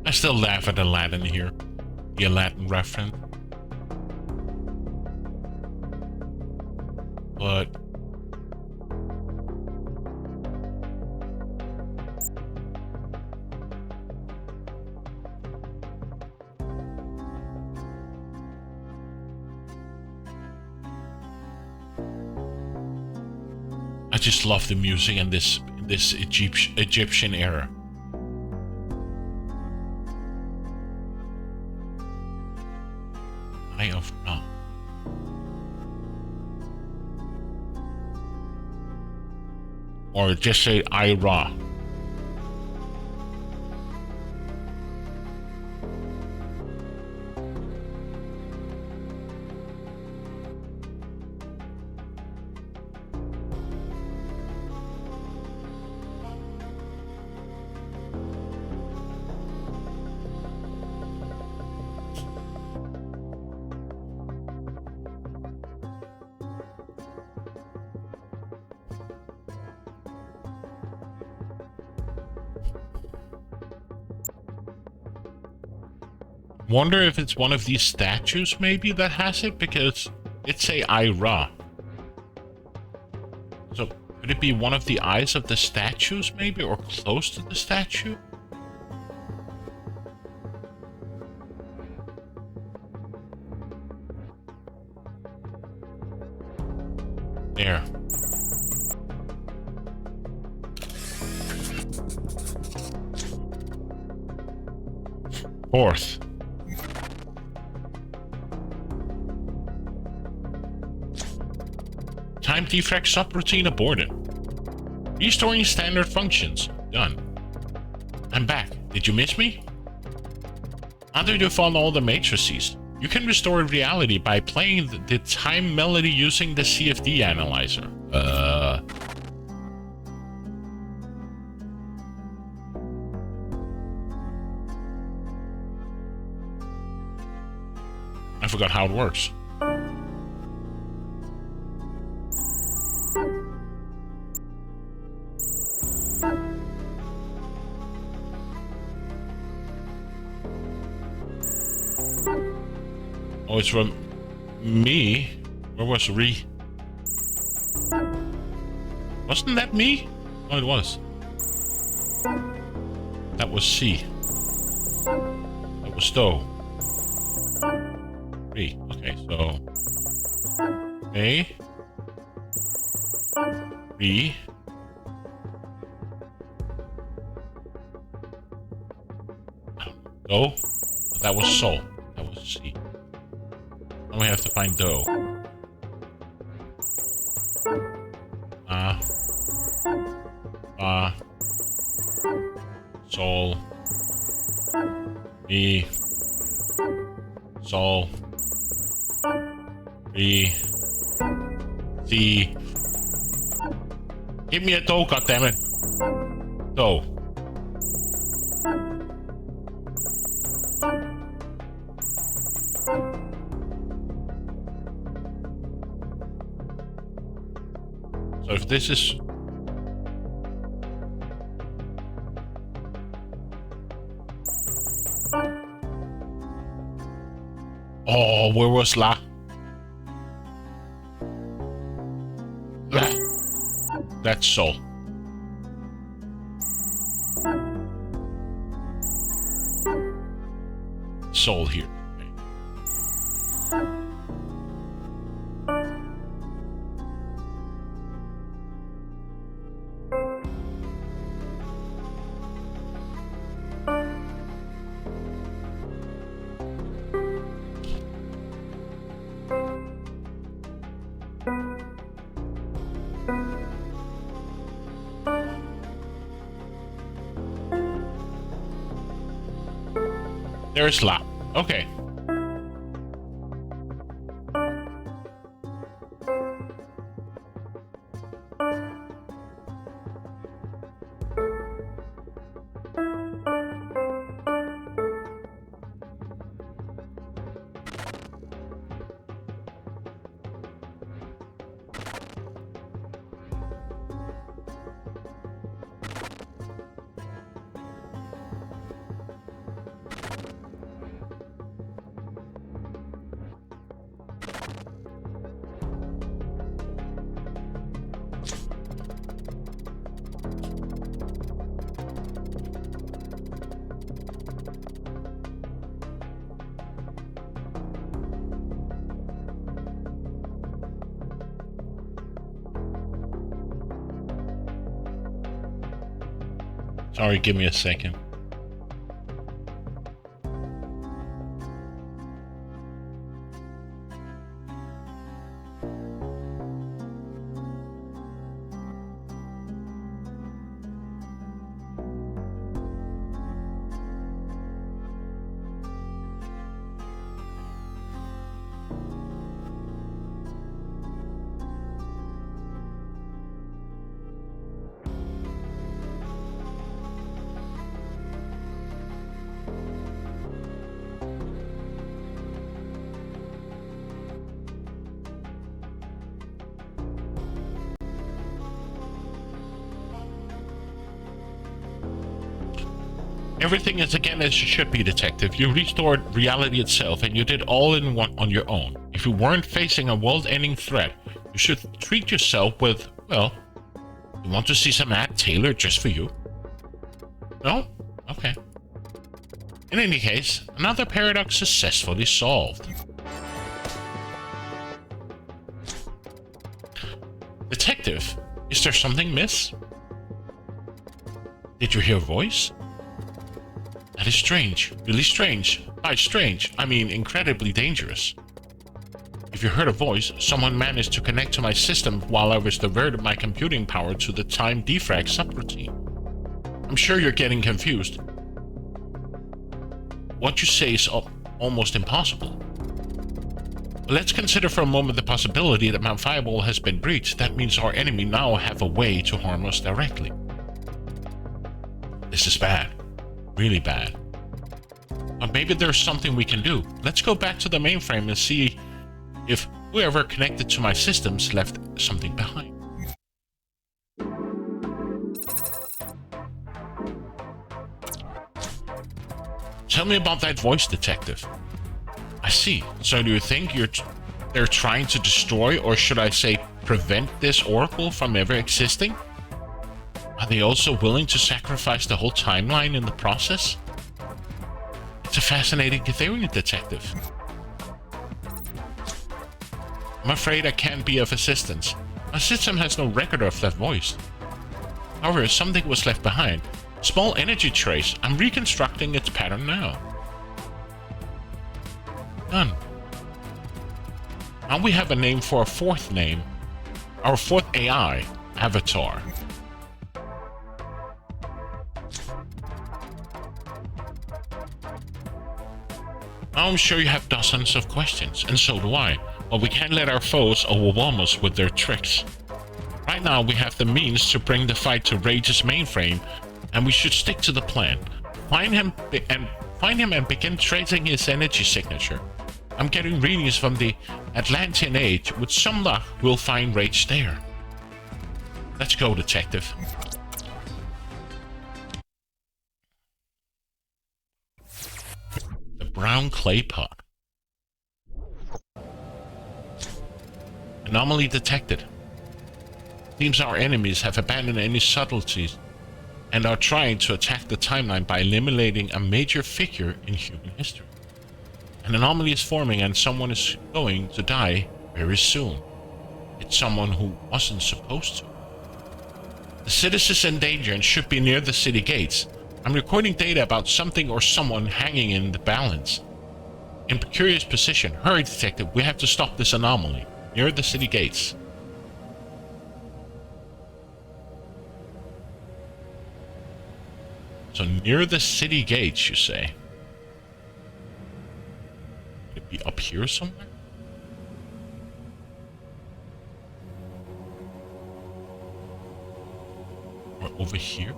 I still laugh at Aladdin here. The Aladdin reference. But... I just love the music in this Egyptian era. Eye of Ra. Or just say Eye Ra. Wonder if it's one of these statues maybe that has it, because it say Eye Ra. So could it be one of the eyes of the statues maybe, or close to the statue? There. Fourth. Time defect subroutine aborted. Restoring standard functions. Done. I'm back. Did you miss me? After you found all the matrices, you can restore reality by playing the time melody using the CFD analyzer. I forgot how it works. Oh, it's from me. Where was Re? Wasn't that me? Oh, it was. That was C. That was Do. Re. Okay, so A. Re. Do. That was Sol. That was C. Now we have to find Do. Sol. Mi. Sol. Re. C. Give me a Do, goddammit. Do. So if this is... Oh, where was La? La. That's Sol. Sol here. There's La. Okay. Sorry, give me a second. Everything is again as it should be, Detective. You restored reality itself, and you did all in one on your own. If you weren't facing a world-ending threat, you should treat yourself with, well, you want to see some ad tailored just for you? No? Okay. In any case, another paradox successfully solved. Detective, is there something miss? Did you hear a voice? That is strange. Really strange. By strange, I mean incredibly dangerous. If you heard a voice, someone managed to connect to my system while I was diverted my computing power to the time defrag subroutine. I'm sure you're getting confused. What you say is almost impossible. But let's consider for a moment the possibility that Mount Fireball has been breached. That means our enemy now have a way to harm us directly. This is bad. Really bad. But maybe there's something we can do. Let's go back to the mainframe and see if whoever connected to my systems left something behind. Tell me about that voice, detective. I see. So do you think they're trying to destroy, or should I say prevent, this oracle from ever existing? Are they also willing to sacrifice the whole timeline in the process? It's a fascinating theory, detective. I'm afraid I can't be of assistance. My system has no record of that voice. However, something was left behind. Small energy trace. I'm reconstructing its pattern now. Done. Now we have a name for a fourth name. Our fourth AI, Avatar. Now I'm sure you have dozens of questions, and so do I. But we can't let our foes overwhelm us with their tricks. Right now we have the means to bring the fight to Rage's mainframe, and we should stick to the plan. Find him and begin tracing his energy signature. I'm getting readings from the Atlantean Age. With some luck, we'll find Rage there. Let's go, detective. The brown clay pot. Anomaly detected. Seems our enemies have abandoned any subtleties and are trying to attack the timeline by eliminating a major figure in human history. An anomaly is forming and someone is going to die very soon. It's someone who wasn't supposed to. The city is in danger and should be near the city gates. I'm recording data about something or someone hanging in the balance. In precarious position. Hurry, detective, we have to stop this anomaly. Near the city gates. So near the city gates, you say? Could it be up here somewhere? Or over here?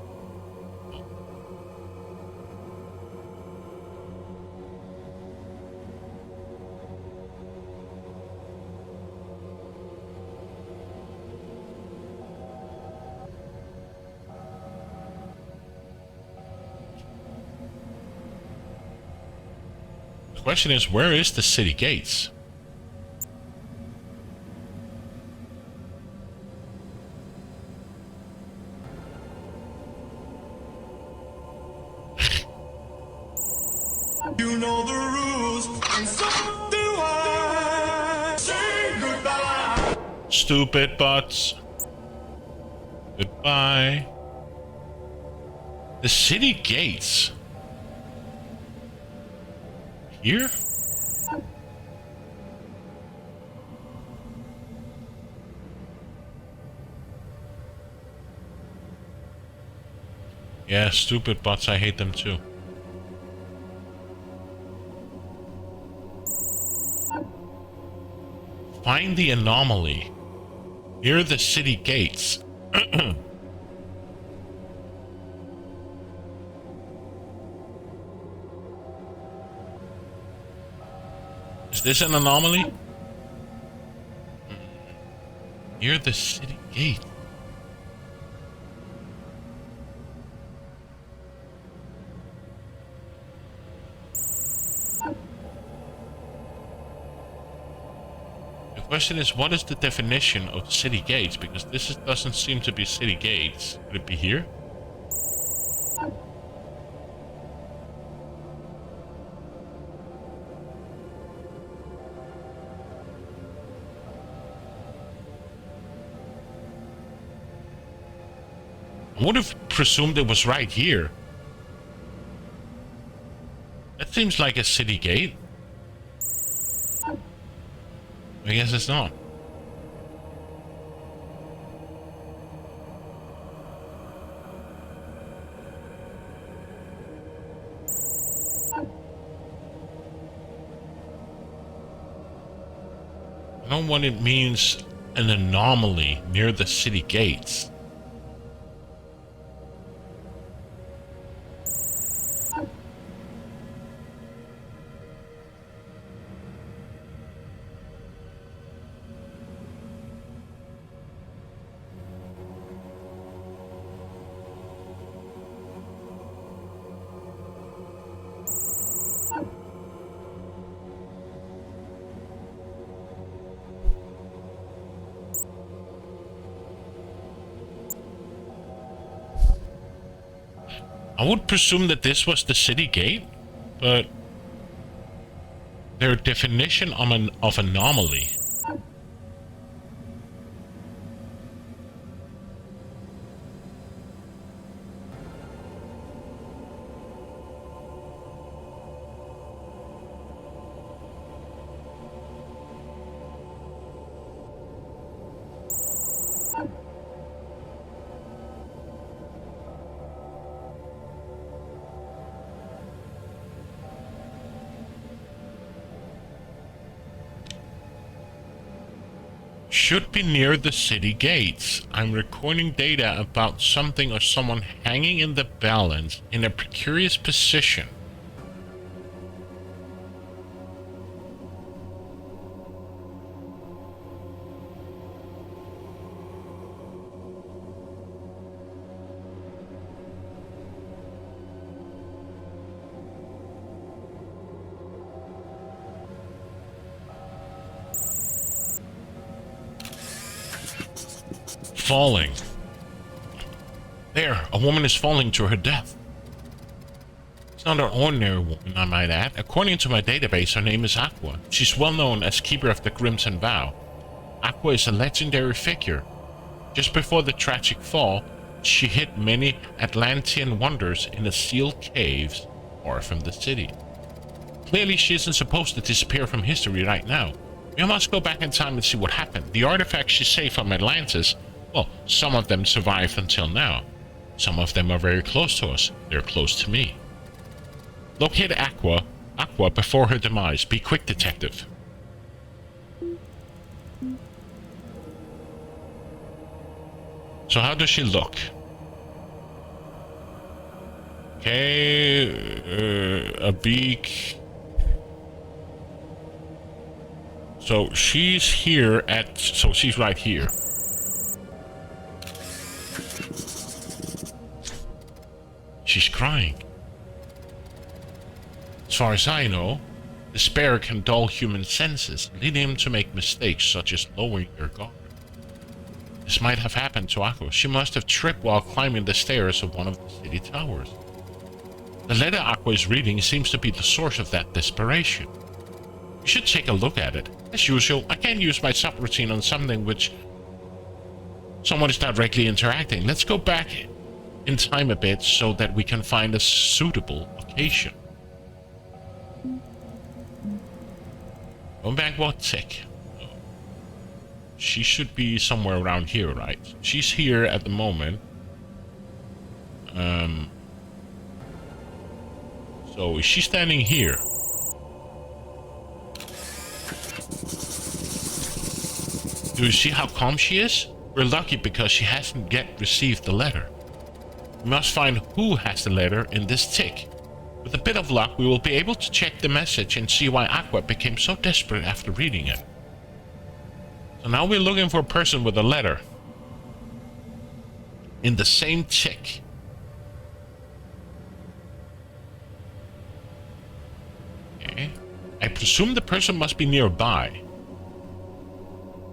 The question is, where is the city gates? You know the rules, and so do I. Say goodbye. Stupid butts. Goodbye. The city gates. Here? Yeah, stupid bots, I hate them too. Find the anomaly near the city gates. Is this an anomaly? Near the city gate. The question is, what is the definition of city gates? Because doesn't seem to be city gates. Could it be here? I would have presumed it was right here. That seems like a city gate. I guess it's not. I don't know what it means, an anomaly near the city gates. I would presume that this was the city gate, but their definition of anomaly. Should be near the city gates. I'm recording data about something or someone hanging in the balance in a precarious position. Falling. There, a woman is falling to her death. It's not an ordinary woman, I might add. According to my database, her name is Aqua. She's well known as Keeper of the Crimson Vow. Aqua is a legendary figure. Just before the tragic fall, she hid many Atlantean wonders in the sealed caves far from the city. Clearly, she isn't supposed to disappear from history right now. We must go back in time and see what happened. The artifacts she saved from Atlantis, well, some of them survived until now. Some of them are very close to us. They're close to me. Locate Aqua before her demise. Be quick, detective. So how does she look? Okay, a beak. So she's here so she's right here. She's crying. As far as I know, despair can dull human senses, leading him to make mistakes such as lowering their guard. This might have happened to Aqua. She must have tripped while climbing the stairs of one of the city towers. The letter Aqua is reading seems to be the source of that desperation. You should take a look at it. As usual, I can't use my subroutine on something which someone is directly interacting. Let's go back in time a bit so that we can find a suitable occasion. Going back what tick? She should be somewhere around here, right? She's here at the moment. So is she standing here? Do you see how calm she is? We're lucky because she hasn't yet received the letter. We must find who has the letter in this tick. With a bit of luck, we will be able to check the message and see why Aqua became so desperate after reading it. So now we're looking for a person with a letter in the same tick. Okay. I presume the person must be nearby,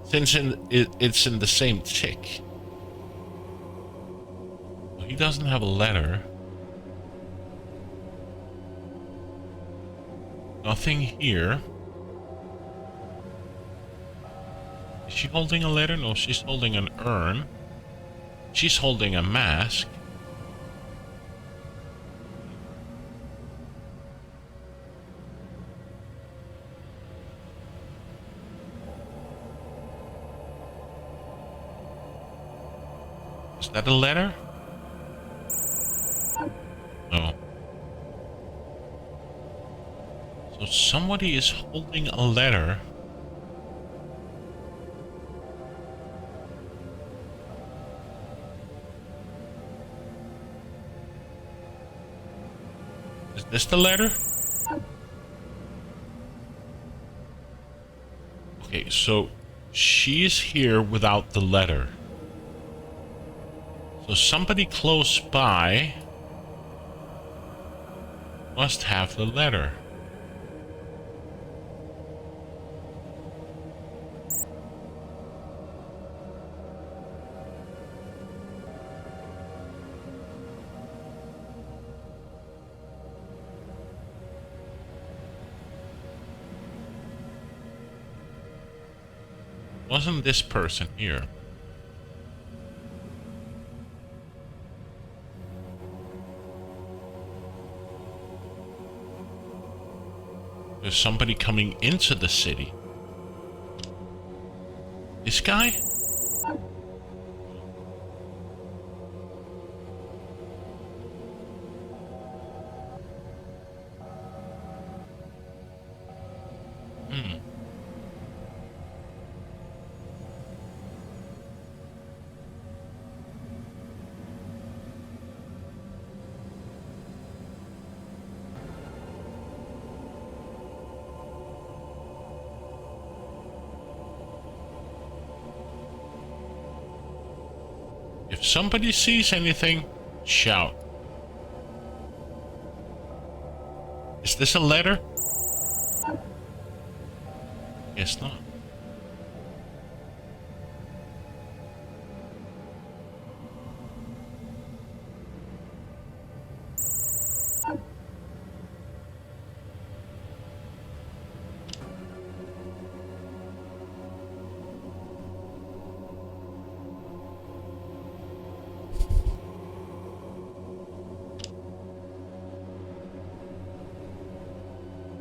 since it's in the same tick. He doesn't have a letter. Nothing here. Is she holding a letter? No, she's holding an urn. She's holding a mask. Is that a letter? No. So somebody is holding a letter. Is this the letter? Okay, so she's here without the letter. So somebody close by must have the letter. Wasn't this person here? There's somebody coming into the city. This guy? If somebody sees anything, shout. Is this a letter? Guess not.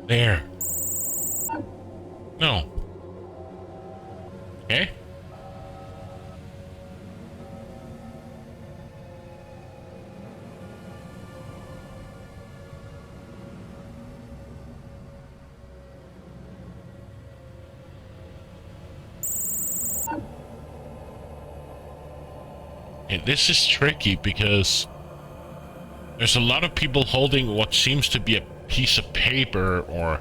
There. No. Okay. And this is tricky because there's a lot of people holding what seems to be a piece of paper, or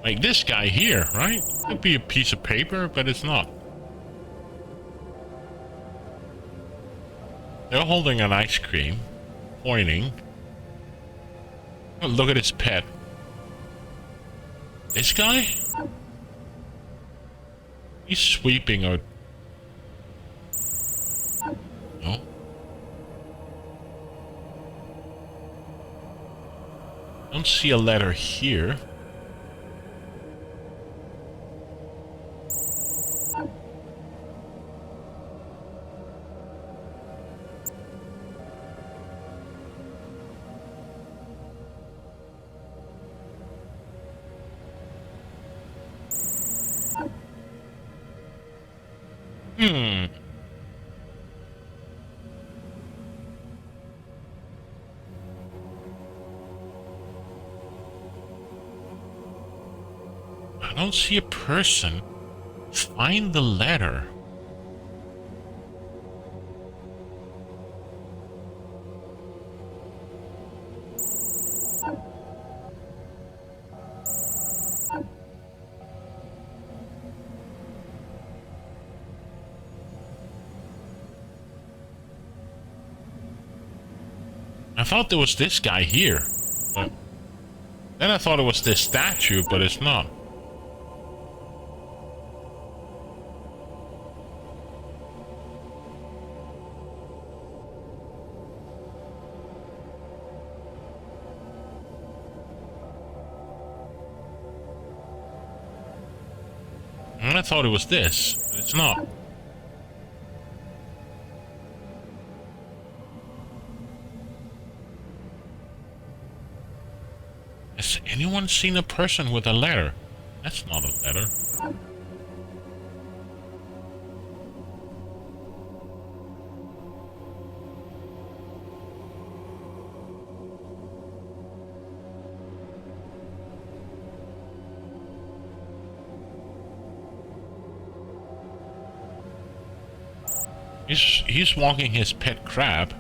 like this guy here, right? It could be a piece of paper, but it's not. They're holding an ice cream, pointing. Oh, look at his pet. This guy? He's sweeping or... No? Don't see a letter here. I don't see a person. Find the letter. I thought there was this guy here. But then I thought it was this statue, but it's not. And I thought it was this, but it's not. Has anyone seen a person with a letter? That's not a letter. He's walking his pet crab.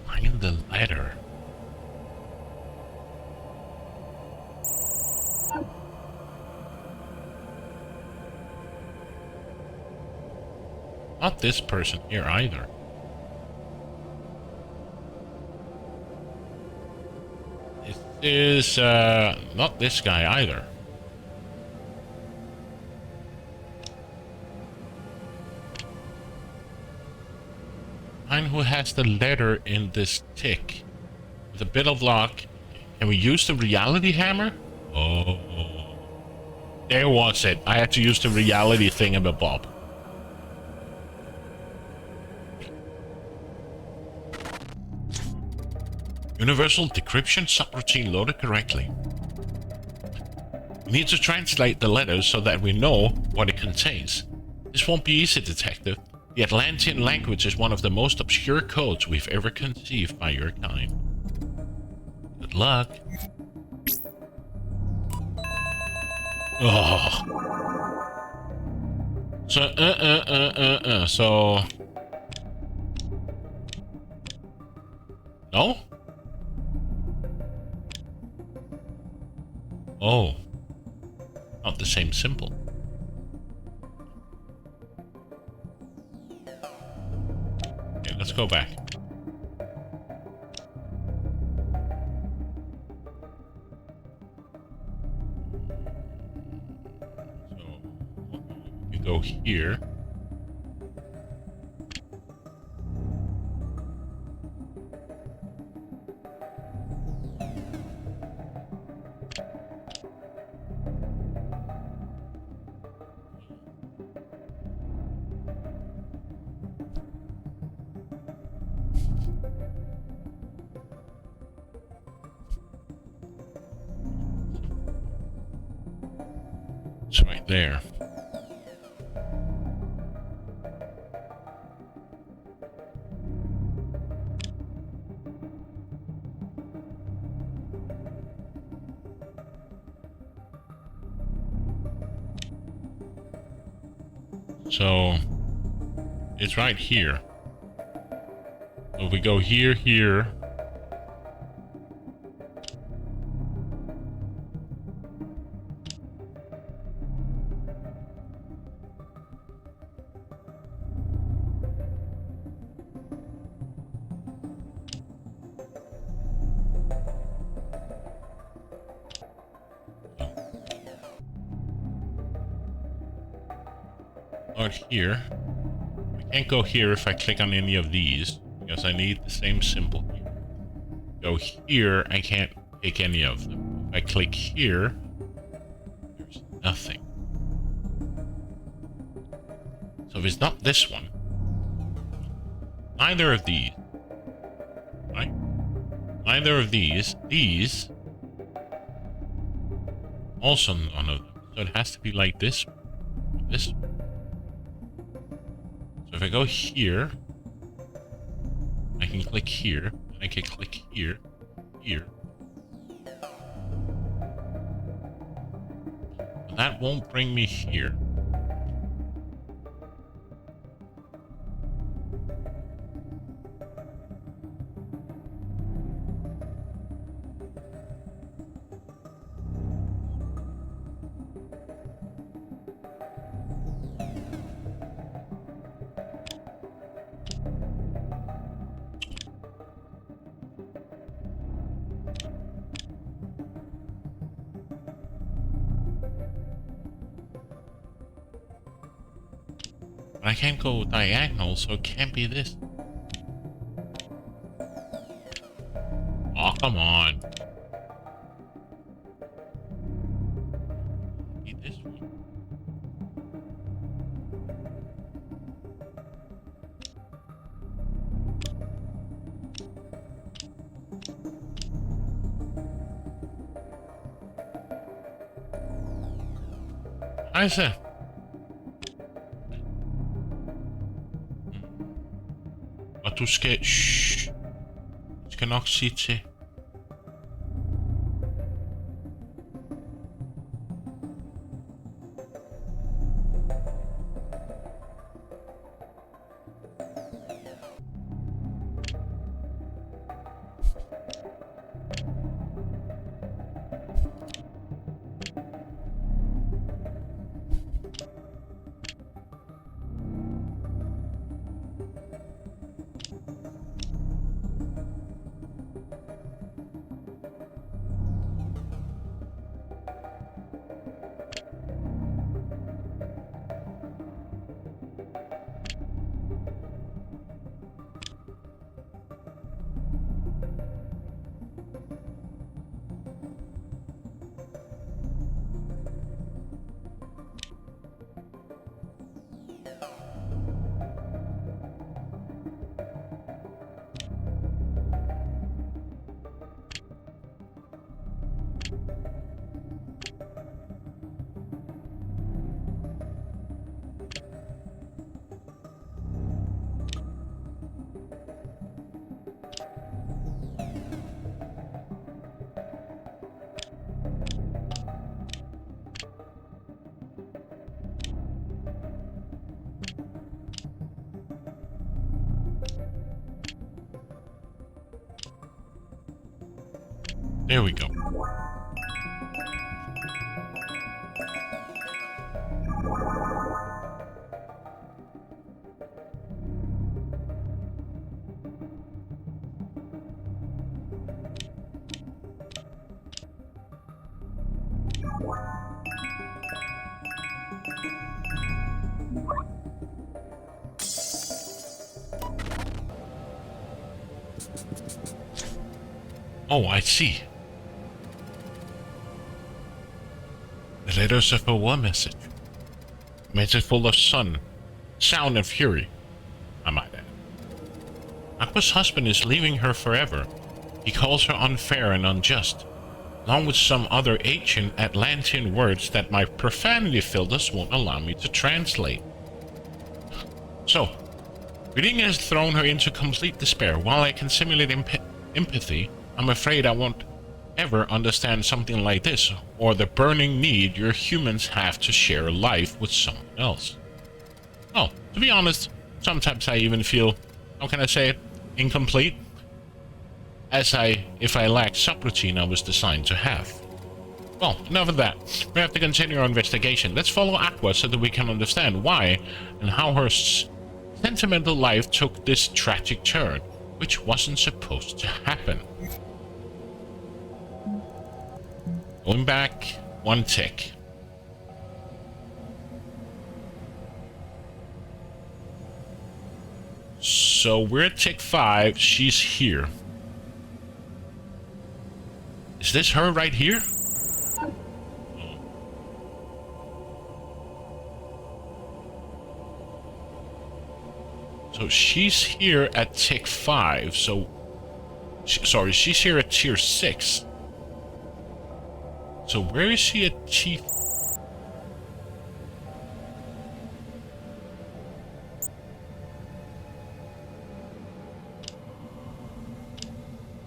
Find the letter. Not this person here either. Is not this guy either. Find who has the letter in this tick. With a bit of luck, can we use the reality hammer? Oh. There was it. I had to use the reality thingamabob. Universal decryption subroutine loaded correctly. We need to translate the letters so that we know what it contains. This won't be easy, Detective. The Atlantean language is one of the most obscure codes we've ever conceived by your kind. Good luck. Oh. So, no? Oh. Not the same symbol. Okay, let's go back. So, we go here. It's right there. So it's right here. So if we go here, here. Not here. I can't go here if I click on any of these because I need the same symbol here. Go here, I can't pick any of them. If I click here, there's nothing. So if it's not this one, neither of these, right? Neither of these, also none of them. So it has to be like this one, this one. So if I go here, I can click here, and I can click here, here. But that won't bring me here. But I can't go diagonal, so it can't be this. Oh, come on. Need this one. How is it? Og du skal... Shh. Du skal nok sige til. There we go. Oh, I see. The letters of a war message. Message full of sound and fury, I might add. Aqua's husband is leaving her forever. He calls her unfair and unjust, along with some other ancient Atlantean words that my profanity filters won't allow me to translate. So, reading has thrown her into complete despair. While I can simulate empathy, I'm afraid I won't ever understand something like this, or the burning need your humans have to share life with someone else. Oh, to be honest, sometimes I even feel, how can I say it, incomplete, if I lack subroutine I was designed to have. Well, enough of that. We have to continue our investigation. Let's follow Aqua so that we can understand why and how her sentimental life took this tragic turn, which wasn't supposed to happen. Going back one tick. So we're at tick 5. She's here. Is this her right here? So she's here at tick 5. So, sorry, she's here at tier 6. So where is she at tier?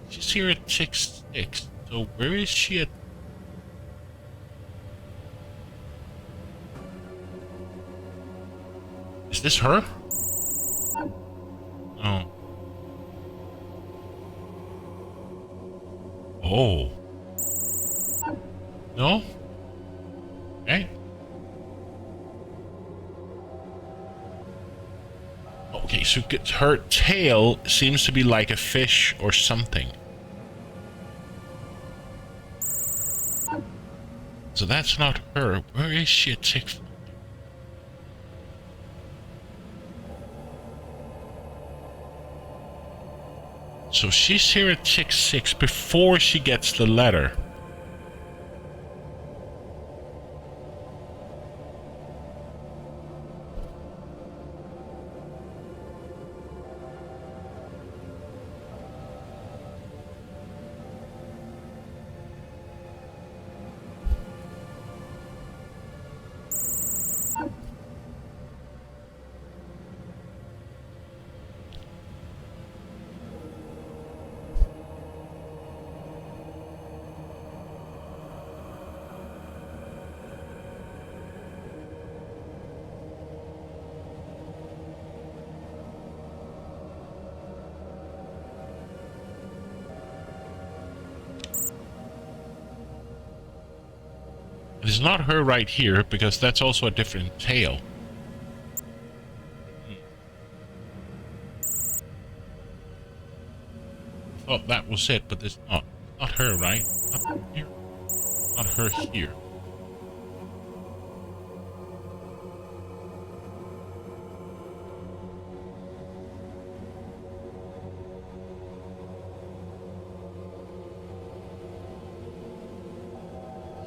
She's here at tick 6. So where is she at? Is this her? Oh. Oh. No? Okay. Okay, so her tail seems to be like a fish or something. So that's not her. Where is she at tick 5? So she's here at tick 6 before she gets the letter. It's not her right here, because that's also a different tail. Thought that was it, but it's not. Not her, right? Not here. Not her here.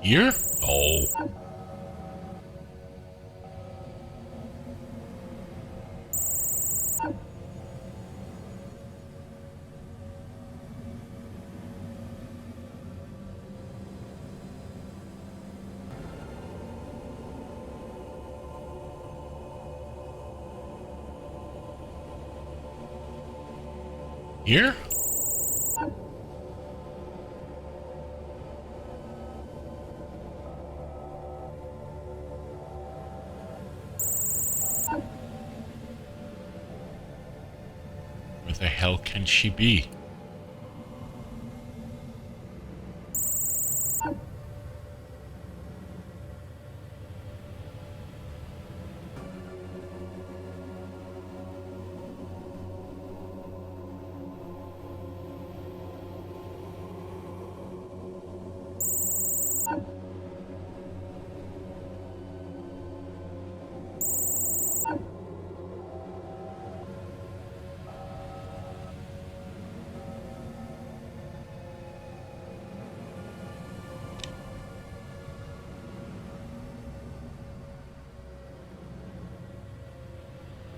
Here? Oh. Here? Where the hell can she be?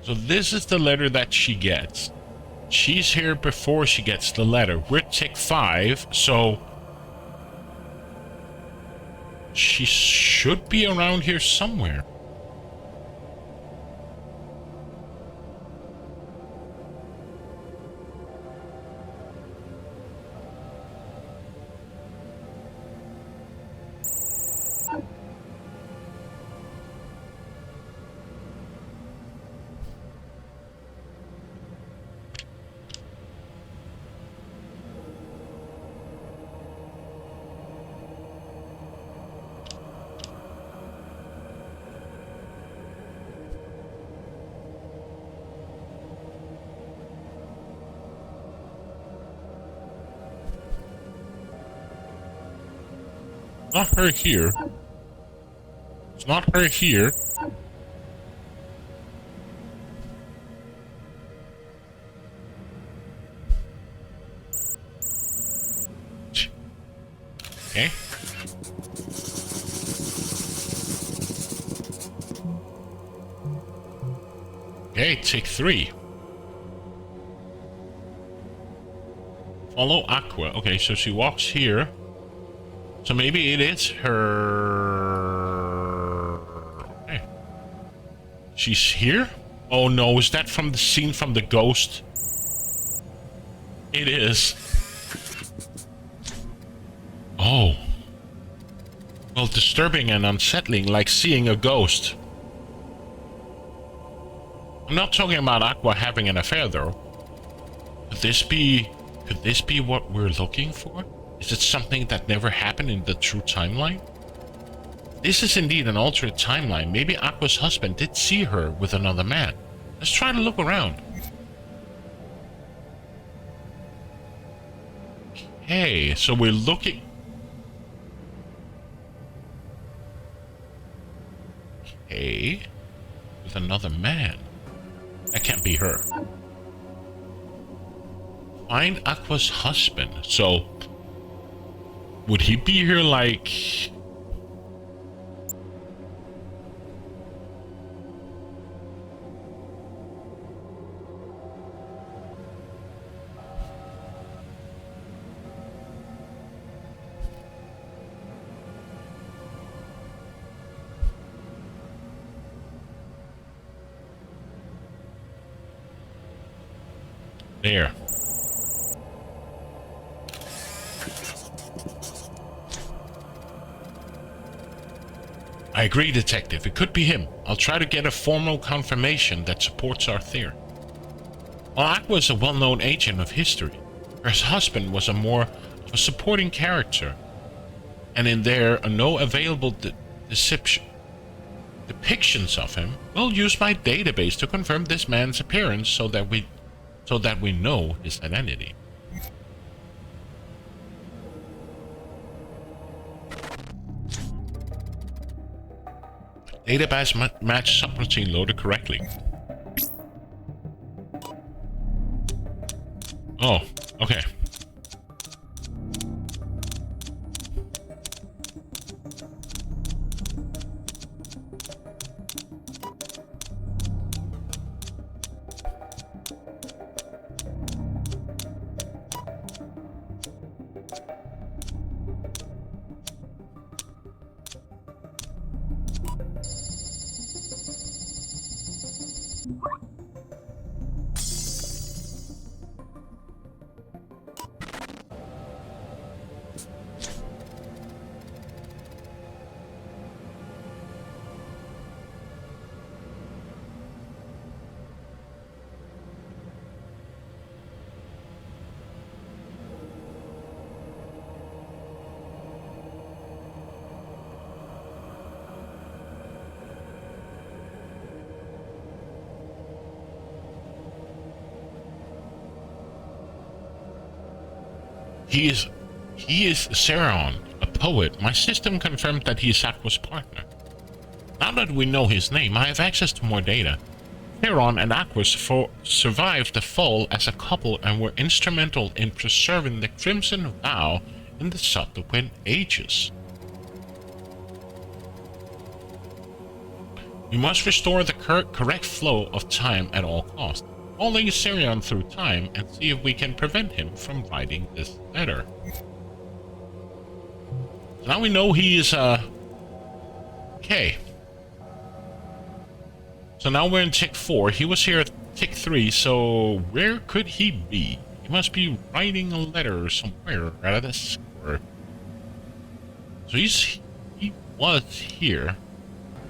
So this is the letter that she gets. She's here before she gets the letter. We're tick 5, so she should be around here somewhere. Not her here. It's not her here. Okay. Okay, take 3. Follow Aqua. Okay, so she walks here. So maybe it is her... Okay. She's here? Oh no, is that from the scene from The Ghost? It is. Oh. Well, disturbing and unsettling, like seeing a ghost. I'm not talking about Aqua having an affair, though. Could this be what we're looking for? Is it something that never happened in the true timeline? This is indeed an alternate timeline. Maybe Aqua's husband did see her with another man. Let's try to look around. Okay, so we're looking... Okay, with another man. That can't be her. Find Aqua's husband. So, would he be here like... There. I agree, Detective. It could be him. I'll try to get a formal confirmation that supports our theory. While Aqua is a well-known agent of history, her husband was a more of a supporting character, and in there are no available depictions of him. We'll use my database to confirm this man's appearance so that we know his identity. Database match subroutine loaded correctly. Oh, okay. He is Seron, a poet. My system confirmed that he is Aqua's partner. Now that we know his name, I have access to more data. Seron and Aqua survived the fall as a couple and were instrumental in preserving the Crimson Vow in the subsequent ages. We must restore the correct flow of time at all costs. Following Sirion through time and see if we can prevent him from writing this letter. So now we know he is, okay. So now we're in tick 4. He was here at tick 3, so where could he be? He must be writing a letter somewhere at this square. So he was here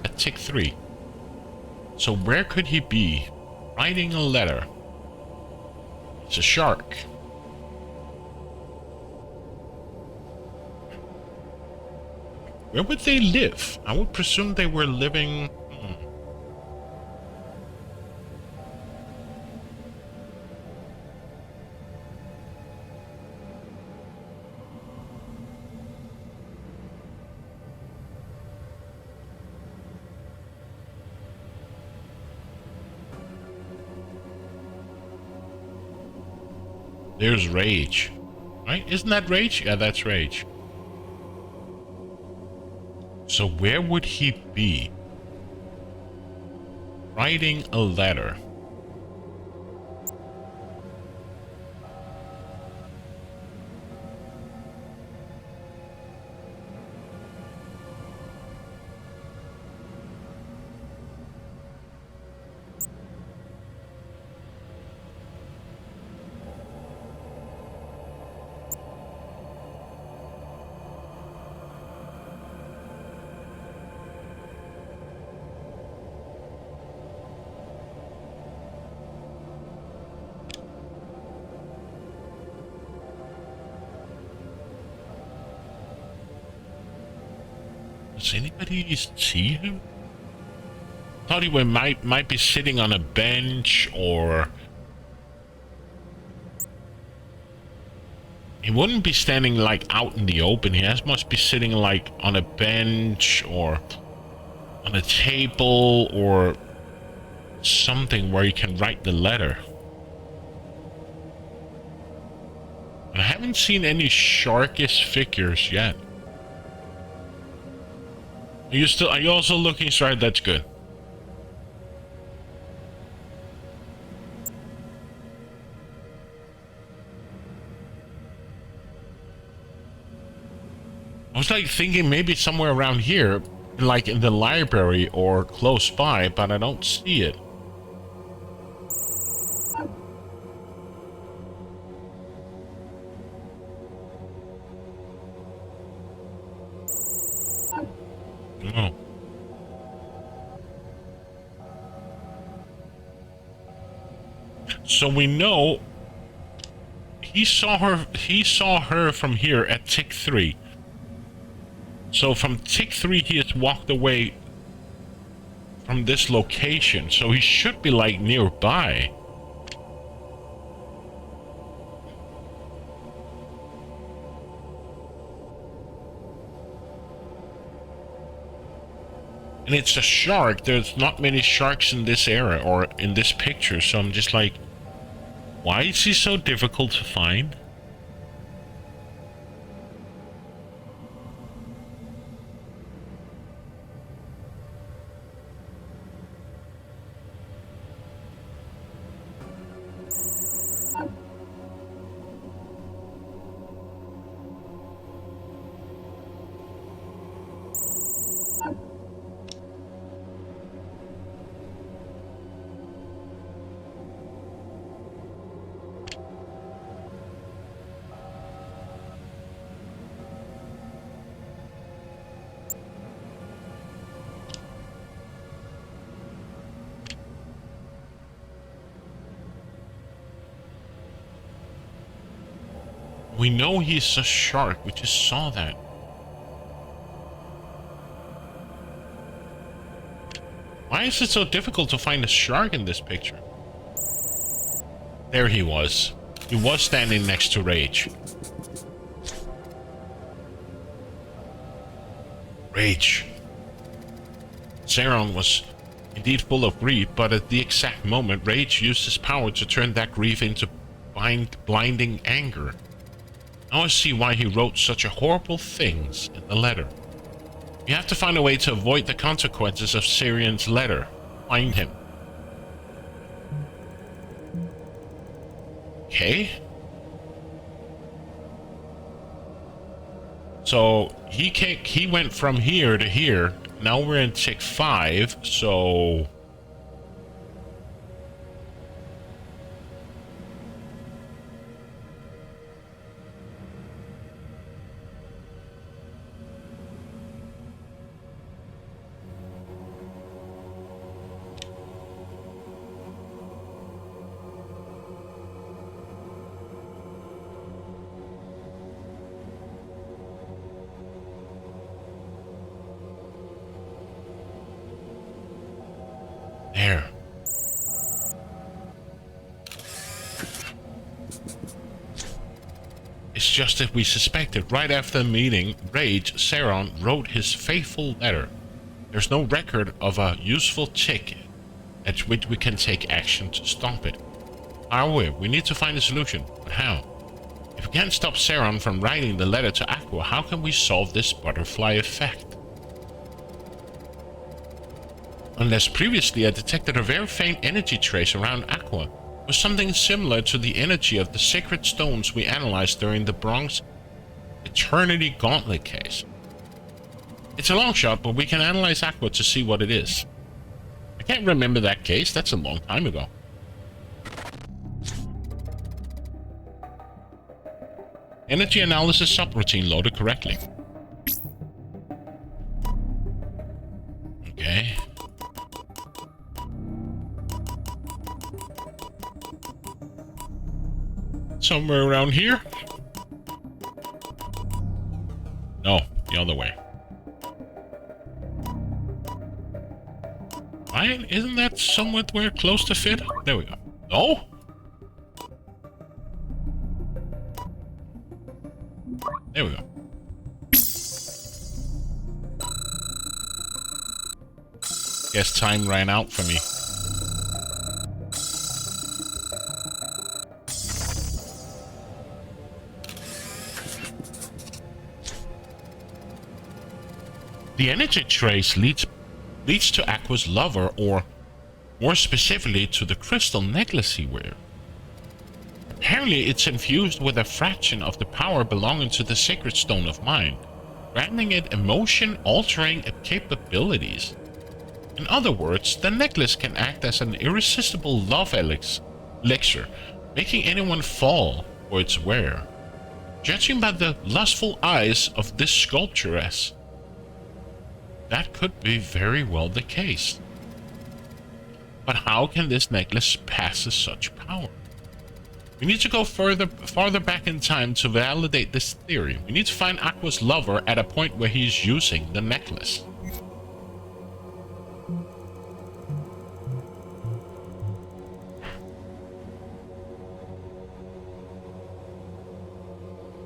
at tick 3. So where could he be? Writing a letter. It's a shark. Where would they live? I would presume they were living... There's Rage. Right? Isn't that Rage? Yeah, that's Rage. So where would he be? Writing a letter. Does anybody see him? Thought he might be sitting on a bench, or he wouldn't be standing like out in the open. He must be sitting like on a bench or on a table or something where he can write the letter. But I haven't seen any sharkish figures yet. Are you also looking straight? That's good. I was like thinking maybe somewhere around here, like in the library or close by, but I don't see it. No. So we know he saw her from here at tick 3. So from tick 3 he has walked away from this location, so he should be like nearby. And it's a shark. There's not many sharks in this area or in this picture, so I'm just like, why is he so difficult to find? We know he's a shark. We just saw that. Why is it so difficult to find a shark in this picture? There he was. He was standing next to Rage. Rage. Sirion was indeed full of grief, but at the exact moment, Rage used his power to turn that grief into blinding anger. Now I see why he wrote such horrible things in the letter. We have to find a way to avoid the consequences of Sirian's letter. Find him. Okay. So he went from here to here. Now we're in tick 5, so there. It's just that we suspected. Right after the meeting, Rage, Saron wrote his faithful letter. There's no record of a useful tick at which we can take action to stop it. However, we need to find a solution. But how? If we can't stop Saron from writing the letter to Aqua, how can we solve this butterfly effect? Unless previously I detected a very faint energy trace around Aqua, was something similar to the energy of the sacred stones we analyzed during the Bronx Eternity Gauntlet case. It's a long shot, but we can analyze Aqua to see what it is. I can't remember that case, that's a long time ago. Energy analysis subroutine loaded correctly. Okay. Somewhere around here? No, the other way. Why isn't that somewhere close to fit? There we go. No? There we go. Guess time ran out for me. The energy trace leads to Aqua's lover, or more specifically to the crystal necklace he wears. Apparently it's infused with a fraction of the power belonging to the Sacred Stone of Mind, granting it emotion-altering capabilities. In other words, the necklace can act as an irresistible love elixir, making anyone fall for its wearer. Judging by the lustful eyes of this sculptress, that could be very well the case. But how can this necklace possess such power? We need to go farther back in time to validate this theory. We need to find Aqua's lover at a point where he's using the necklace.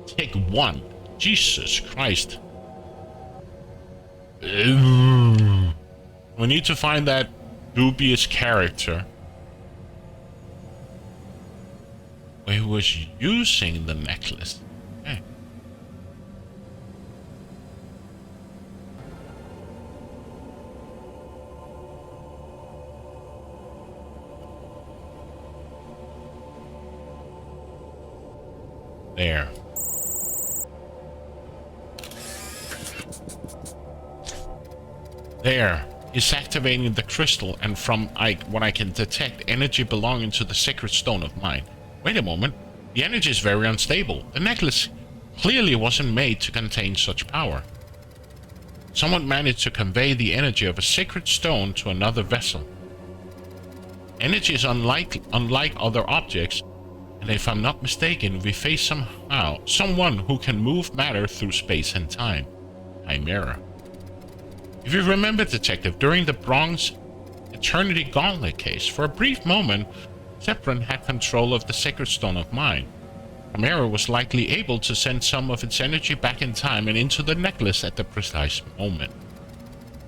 Take 1. Jesus Christ. We need to find that dubious character who was using the necklace. Okay. There. There. Is activating the crystal, and from what I can detect, energy belonging to the Sacred Stone of Mind. Wait a moment. The energy is very unstable. The necklace clearly wasn't made to contain such power. Someone managed to convey the energy of a sacred stone to another vessel. Energy is unlike other objects, and if I'm not mistaken, we face someone who can move matter through space and time. Chimera. If you remember, Detective, during the Bronx Eternity Gauntlet case, for a brief moment, Zephyrin had control of the Sacred Stone of Mind. Chimera was likely able to send some of its energy back in time and into the necklace at the precise moment.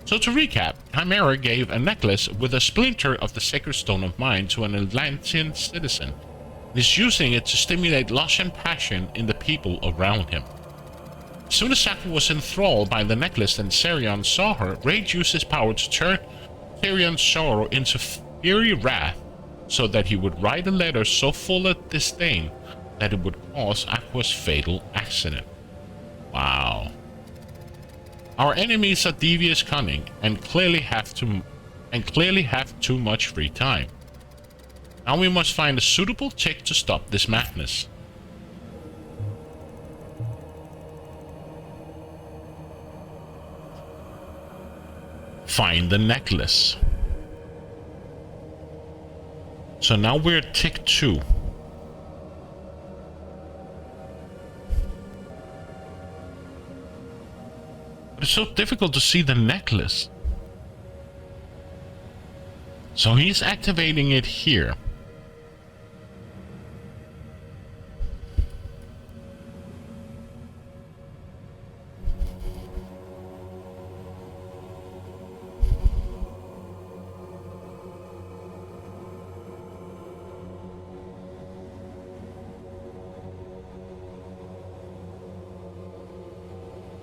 So to recap, Chimera gave a necklace with a splinter of the Sacred Stone of Mind to an Atlantean citizen, and is using it to stimulate lust and passion in the people around him. As soon as Aqua was enthralled by the necklace and Serion saw her, Rage used his power to turn Serion's sorrow into fiery wrath, so that he would write a letter so full of disdain that it would cause Aqua's fatal accident. Wow. Our enemies are devious cunning and clearly have too much free time. Now we must find a suitable tick to stop this madness. Find the necklace. So now we're at tick 2. But it's so difficult to see the necklace. So he's activating it here.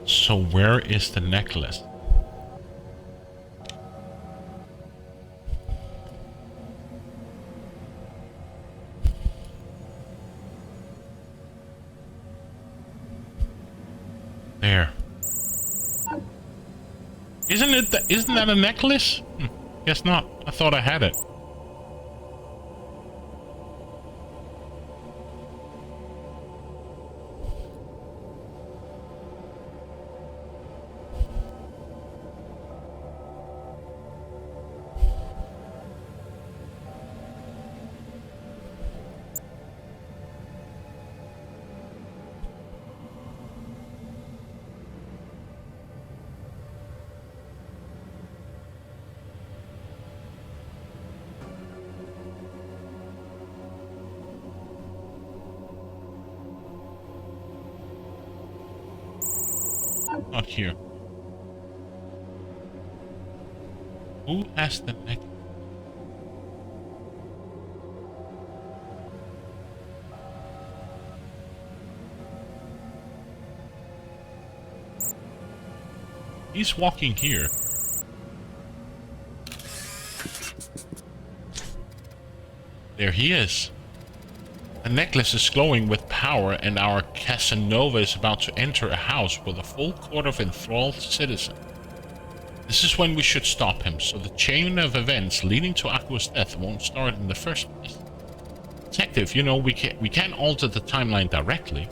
So where is the necklace? There. Isn't that a necklace? Guess not. I thought I had it. Not here. Who has the necklace? He's walking here. There he is. The necklace is glowing with power, and our Casanova is about to enter a house with a full court of enthralled citizens. This is when we should stop him, so the chain of events leading to Aqua's death won't start in the first place. Detective, you know, we can't alter the timeline directly.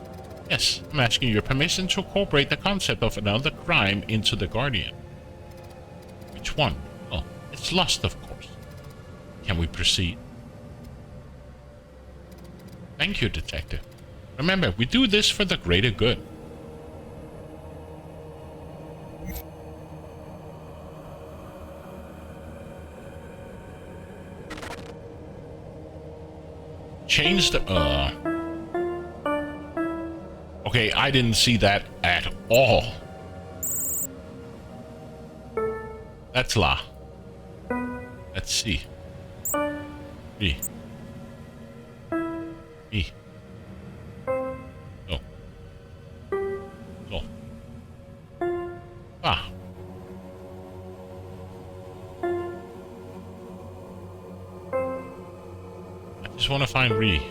Yes, I'm asking your permission to incorporate the concept of another crime into the Guardian. Which one? Oh, it's Lust, of course. Can we proceed? Thank you, Detective. Remember, we do this for the greater good. Change the... Okay, I didn't see that at all. That's La. Let's see. B. E. No. So. Ah. I just want to find Re.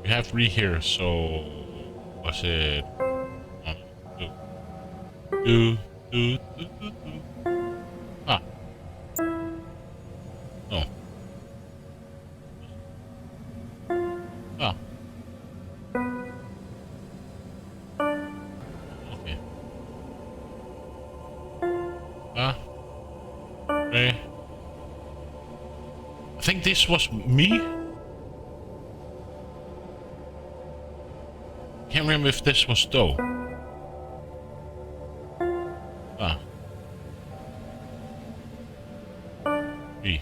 We have Re here, so was it 1, 2, 2, 2, 2, 2, 2. Ah. No. Ah. Okay. Ah. Okay. I think this was me. Can't remember if this was Do. Ah. Me.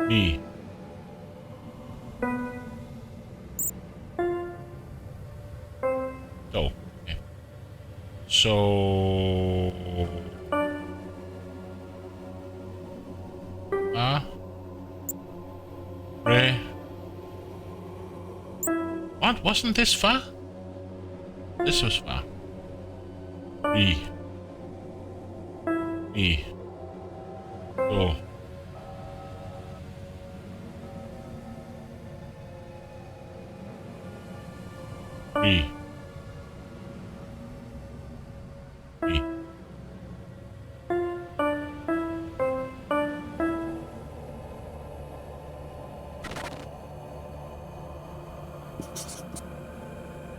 Me. Do. Okay. So... Ah. Re. What? Wasn't this far? This was far. E. Oh. E.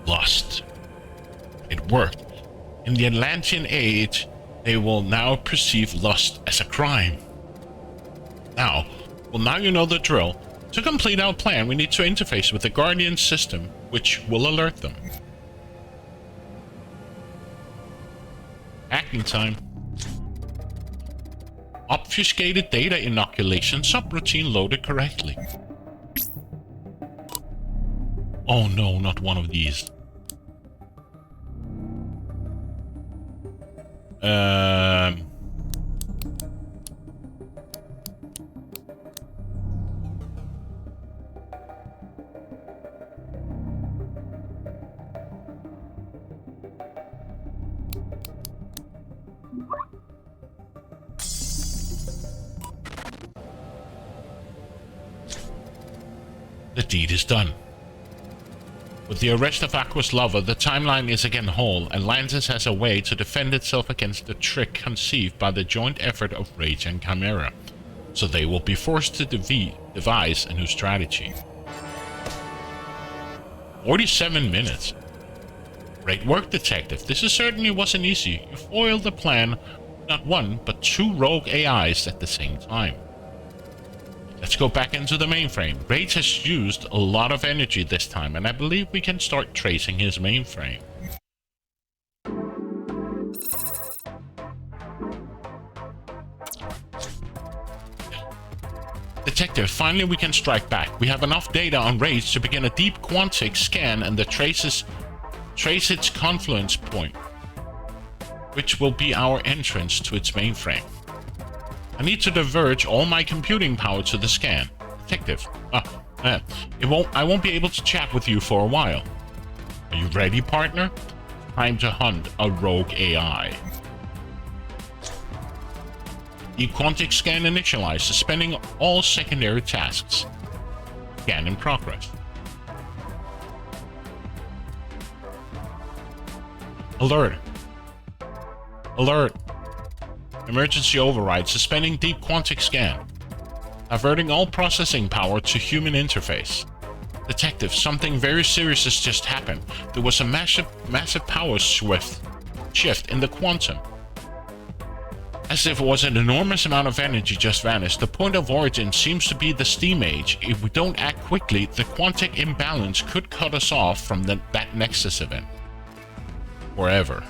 Lust. It worked. In the Atlantean age, they will now perceive lust as a crime. Now you know the drill. To complete our plan, we need to interface with the Guardian system, which will alert them. Hacking time. Obfuscated data inoculation subroutine loaded correctly. Oh no, not one of these. The deed is done. With the arrest of Aqua's lover, the timeline is again whole, and Lantis has a way to defend itself against the trick conceived by the joint effort of Rage and Chimera, so they will be forced to devise a new strategy. 47 minutes. Great work, Detective. This certainly wasn't easy. You foiled the plan, not one, but 2 rogue AIs at the same time. Let's go back into the mainframe. Rage has used a lot of energy this time, and I believe we can start tracing his mainframe. Detective, finally we can strike back. We have enough data on Rage to begin a deep quantic scan and trace its confluence point, which will be our entrance to its mainframe. I need to diverge all my computing power to the scan. Detective, I won't be able to chat with you for a while. Are you ready, partner? Time to hunt a rogue AI. The quantic scan initialized, suspending all secondary tasks. Scan in progress. Alert. Alert. Emergency override, suspending deep quantic scan. Diverting all processing power to human interface. Detective, something very serious has just happened. There was a massive power shift in the quantum. As if it was an enormous amount of energy just vanished. The point of origin seems to be the steam age. If we don't act quickly, the quantic imbalance could cut us off from that Nexus event. Forever.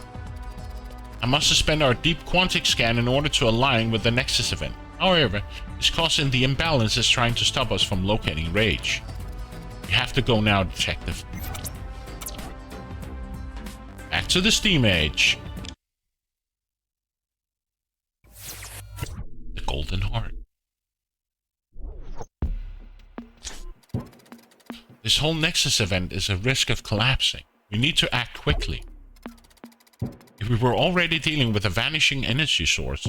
I must suspend our deep quantic scan in order to align with the Nexus event. However, this causing the imbalance is trying to stop us from locating Rage. We have to go now, Detective. Back to the steam age. The Golden Heart. This whole Nexus event is a risk of collapsing. We need to act quickly. If we were already dealing with a vanishing energy source,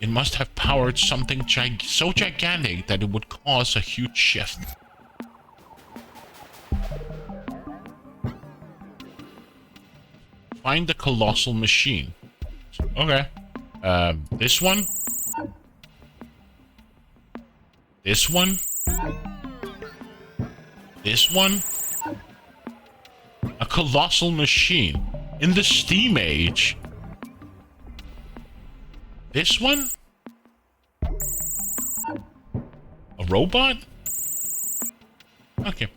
it must have powered something so gigantic that it would cause a huge shift. Find the colossal machine. Okay. This one? This one? This one? A colossal machine. In the steam age. This one? A robot? Okay.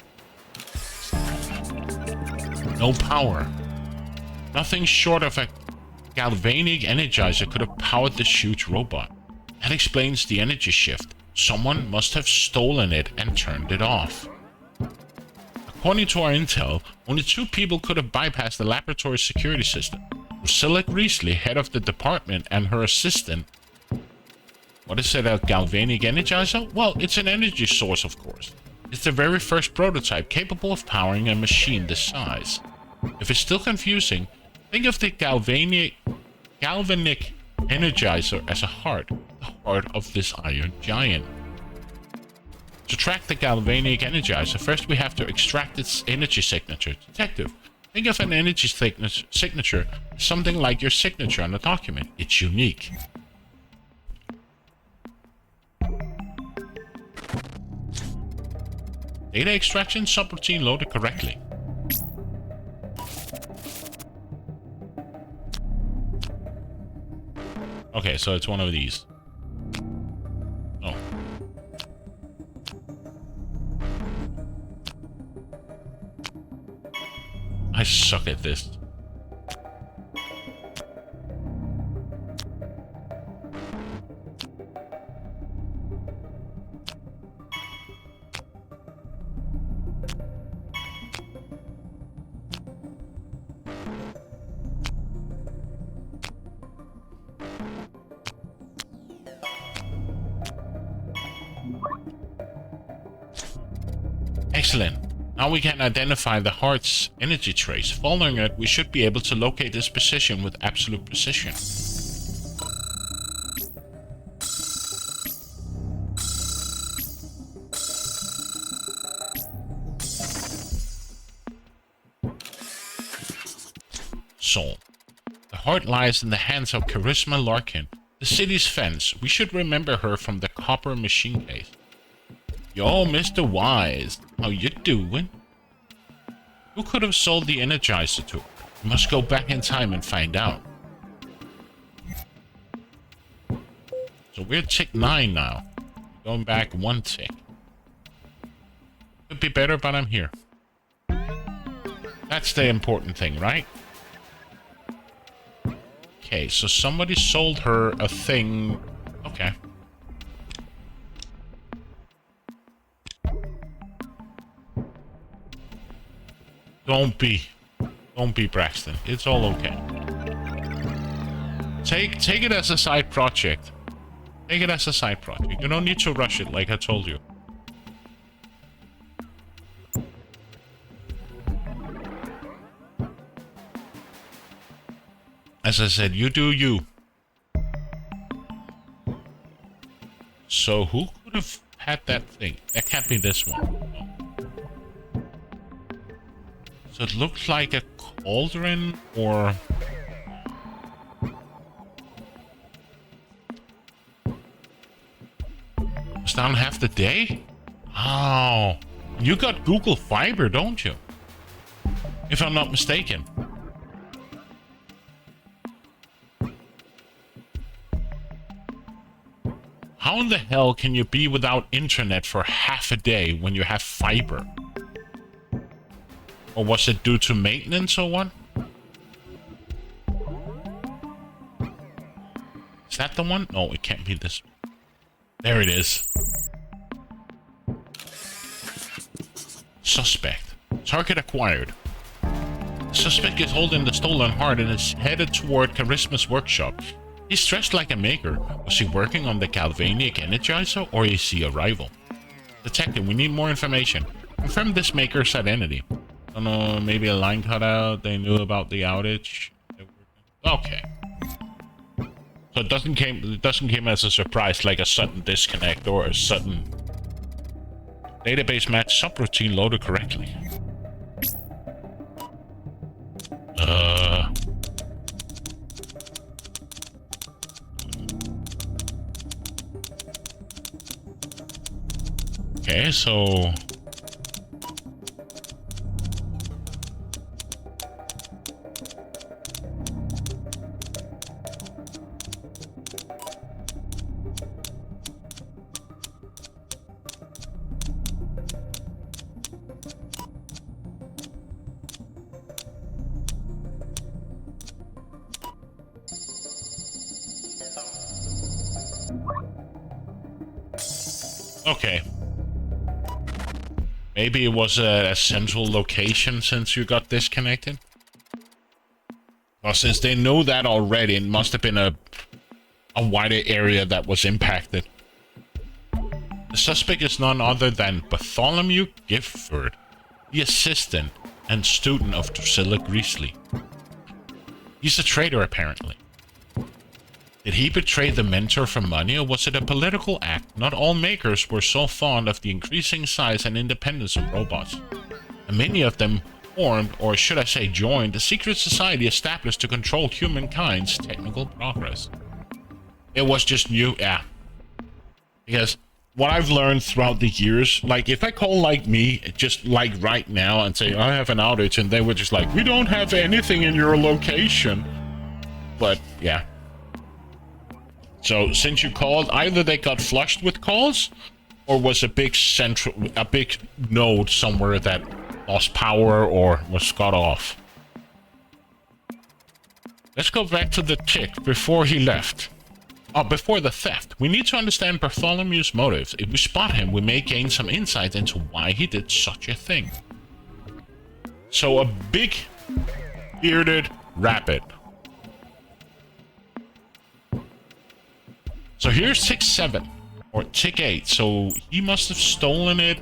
No power. Nothing short of a galvanic energizer could have powered this huge robot. That explains the energy shift. Someone must have stolen it and turned it off. According to our intel, only 2 people could have bypassed the laboratory security system. Priscilla Greasley, head of the department, and her assistant. What is it, a galvanic energizer? Well, it's an energy source, of course. It's the very first prototype capable of powering a machine this size. If it's still confusing, think of the galvanic energizer as a heart, the heart of this iron giant. To track the galvanic energizer, first we have to extract its energy signature. Detective, think of an energy signature as something like your signature on a document. It's unique. Data extraction subroutine loaded correctly. Okay, so it's one of these. Oh. I suck at this. Excellent. Now we can identify the heart's energy trace. Following it, we should be able to locate its position with absolute precision. So, the heart lies in the hands of Charisma Larkin, the city's fence. We should remember her from the copper machine case. Yo, Mr. Wise, how you doing? Who could have sold the Energizer to her? We must go back in time and find out. So we're tick 9 now. Going back 1 tick. Could be better, but I'm here. That's the important thing, right? Okay, so somebody sold her a thing. Okay. Don't be Braxton. It's all okay. Take it as a side project. Take it as a side project. You don't need to rush it, like I told you. As I said, you do you. So who could have had that thing? That can't be this one. No. So it looks like a cauldron, or... It's down half the day? Oh. You got Google Fiber, don't you? If I'm not mistaken. How in the hell can you be without internet for half a day when you have fiber? Or was it due to maintenance or what? Is that the one? No, it can't be this one. There it is. Suspect. Target acquired. The suspect is holding the stolen heart and is headed toward Charisma's workshop. He's dressed like a maker. Was he working on the Galvanic Energizer, or is he a rival? Detective, we need more information. Confirm this maker's identity. I don't know, maybe a line cutout. They knew about the outage. Okay. So it doesn't come as a surprise, like a sudden disconnect or a sudden database match subroutine loaded correctly. Okay, so okay. Maybe it was a central location since you got disconnected. Well, since they know that already, it must have been a wider area that was impacted. The suspect is none other than Bartholomew Gifford, the assistant and student of Drusilla Greasley. He's a traitor, apparently. Did he betray the mentor for money, or was it a political act? Not all makers were so fond of the increasing size and independence of robots, and many of them formed, or should I say joined, a secret society established to control humankind's technical progress. It was just new, yeah. Because what I've learned throughout the years, like if I call like me, just like right now, and say I have an outage, and they were just like, we don't have anything in your location. But yeah. So since you called, either they got flushed with calls, or was a big node somewhere that lost power or was cut off. Let's go back to the tick before he left. Oh, before the theft. We need to understand Bartholomew's motives. If we spot him, we may gain some insight into why he did such a thing. So a big bearded rabbit. So here's tick 7 or tick 8. So he must have stolen it.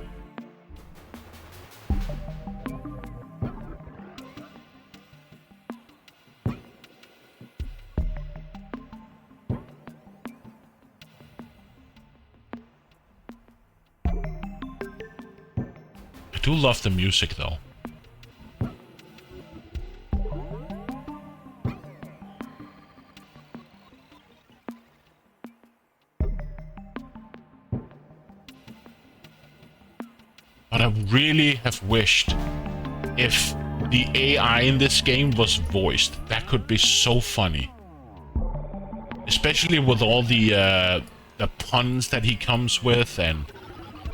I do love the music though. But I really have wished if the AI in this game was voiced. That could be so funny. Especially with all the puns that he comes with and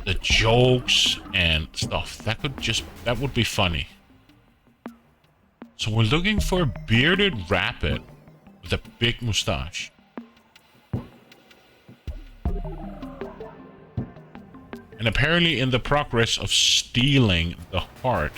the jokes and stuff. That would be funny. So we're looking for a bearded rabbit with a big mustache. And apparently in the progress of stealing the heart.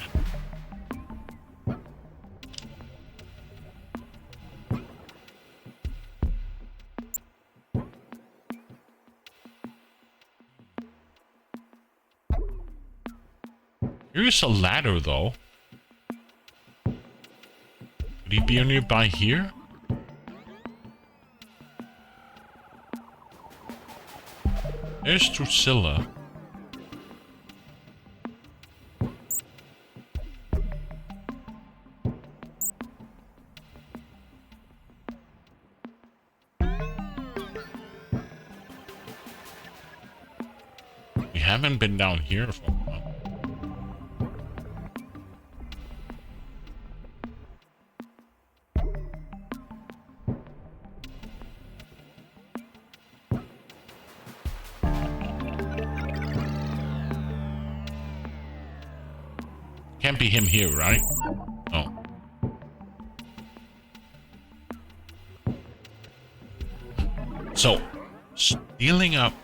Here's a ladder though. Could he be nearby here? There's Drusilla. We haven't been down here for a while. Can't be him here, right? Oh. So, stealing up.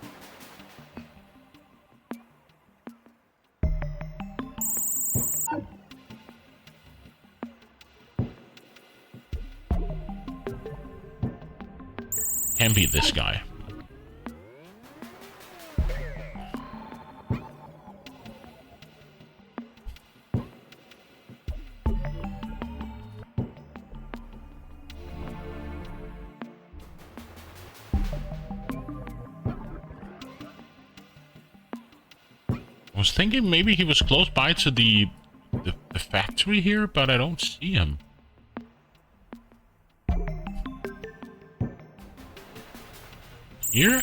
Can't be this guy. I was thinking maybe he was close by to the factory here, but I don't see him. Here?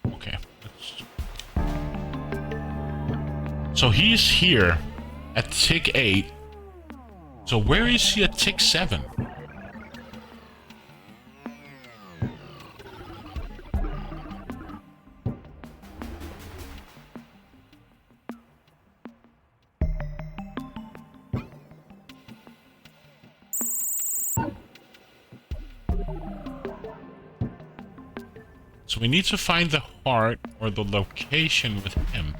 Okay. So he's here at tick 8. So where is he at tick 7? So we need to find the heart or the location with him.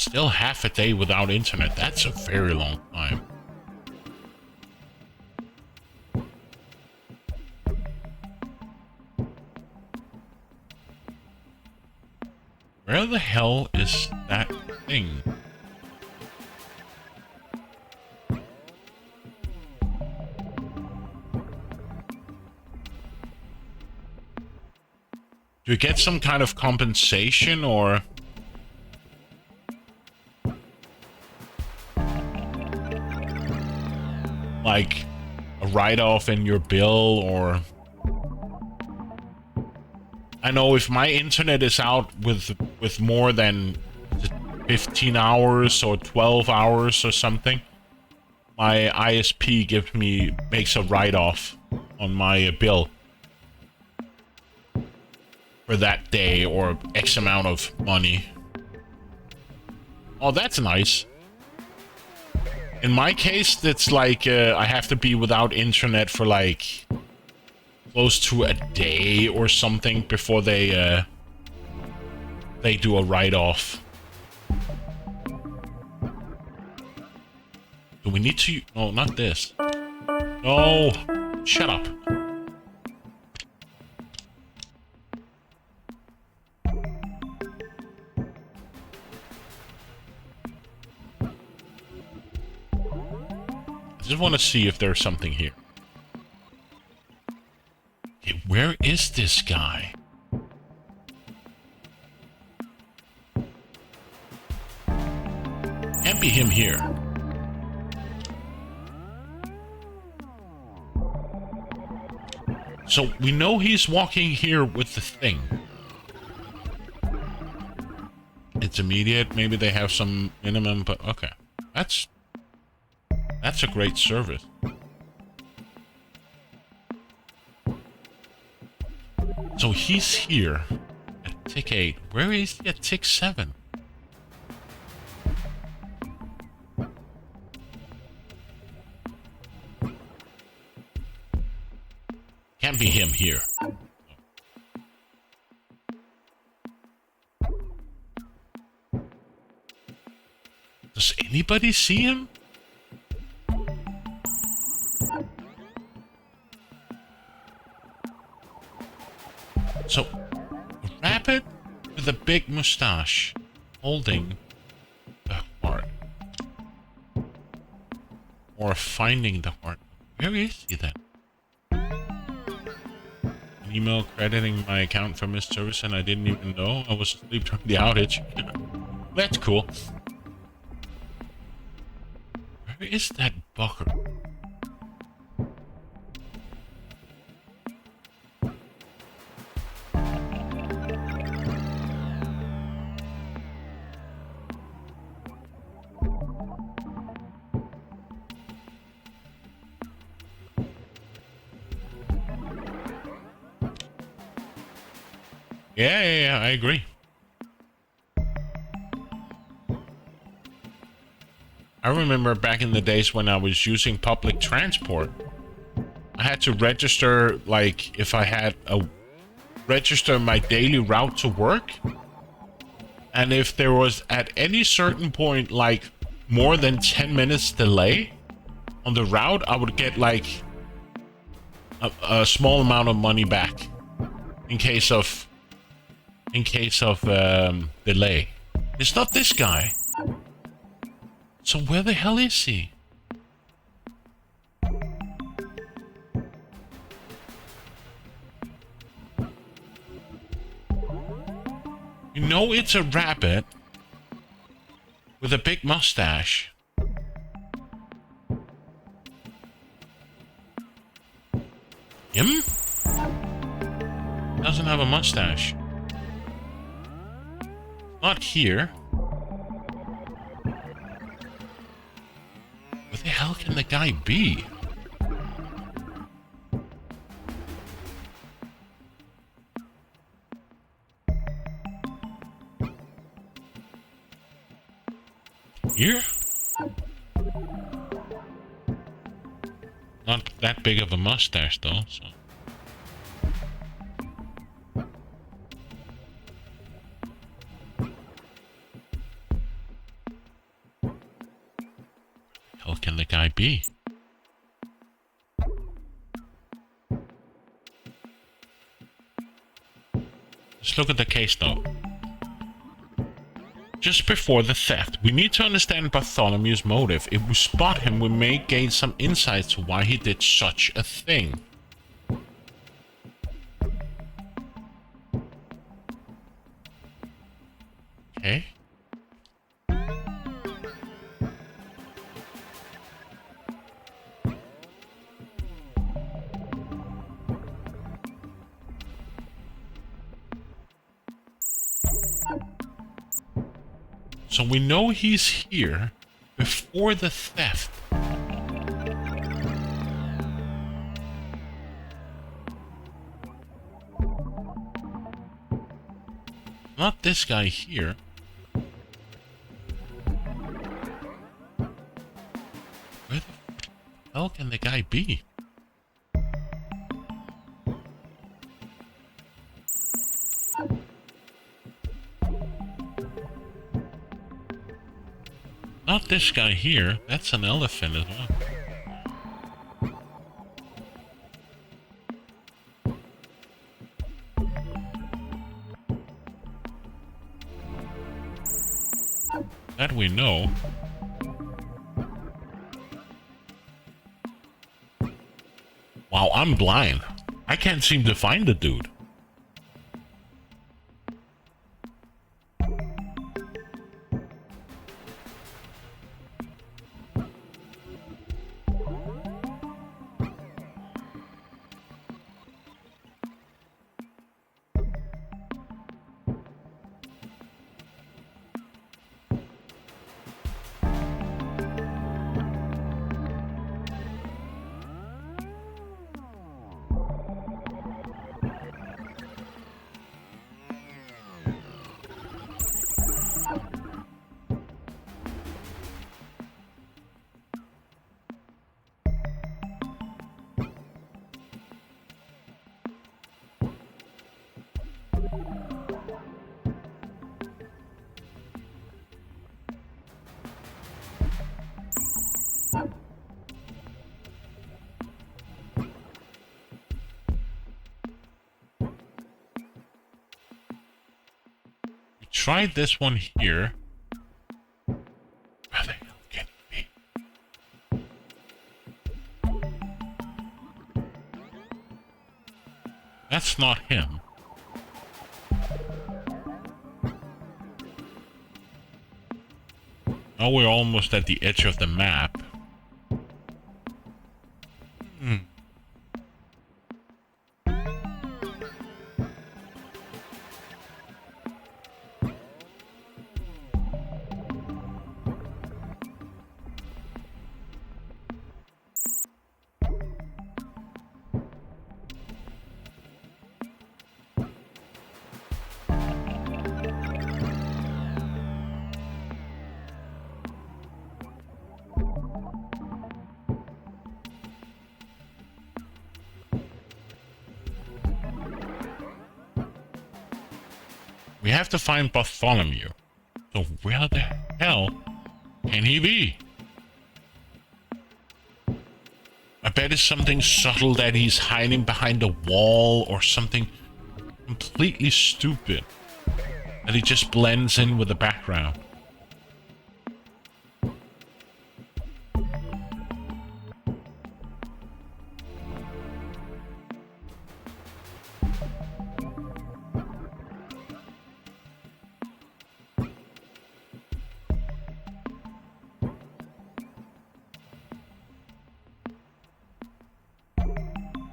Still half a day without internet. That's a very long time. Where the hell is that thing? Do you get some kind of compensation or... like a write-off in your bill, or... I know if my internet is out with more than 15 hours or 12 hours or something, my ISP makes a write-off on my bill for that day or X amount of money. Oh, that's nice. In my case, it's like I have to be without internet for like close to a day or something before they do a write-off. Do we need to... No, not this. No! Shut up. I just want to see if there's something here. Okay, where is this guy? Can't be him here. So we know he's walking here with the thing. It's immediate. Maybe they have some minimum, but okay. That's a great service. So he's here at tick 8. Where is he at tick 7? Can't be him here. Does anybody see him? So, a rabbit with a big mustache holding the heart. Or finding the heart. Where is he then? An email crediting my account for missed service and I didn't even know I was asleep during the outage. That's cool. Where is that bugger? Yeah, I agree. I remember back in the days when I was using public transport, I had to register, like, if I had register my daily route to work. And if there was at any certain point, like, more than 10 minutes delay on the route, I would get, like, a small amount of money back in case of delay. It's not this guy. So where the hell is he? You know it's a rabbit with a big mustache. Him? Doesn't have a mustache. Not here. Where the hell can the guy be? Here? Not that big of a mustache though, so. hell can the guy be? Let's look at the case though. Just before the theft, we need to understand Bartholomew's motive. If we spot him, we may gain some insight to why he did such a thing. Okay. So we know he's here before the theft. Not this guy here. Where the hell can the guy be? Not this guy here. That's an elephant as well. That we know. Wow, I'm blind. I can't seem to find the dude. Tried this one here. Where the hell can it be? That's not him. Now we're almost at the edge of the map. We have to find Bartholomew. So where the hell can he be? I bet it's something subtle that he's hiding behind a wall or something completely stupid. That he just blends in with the background.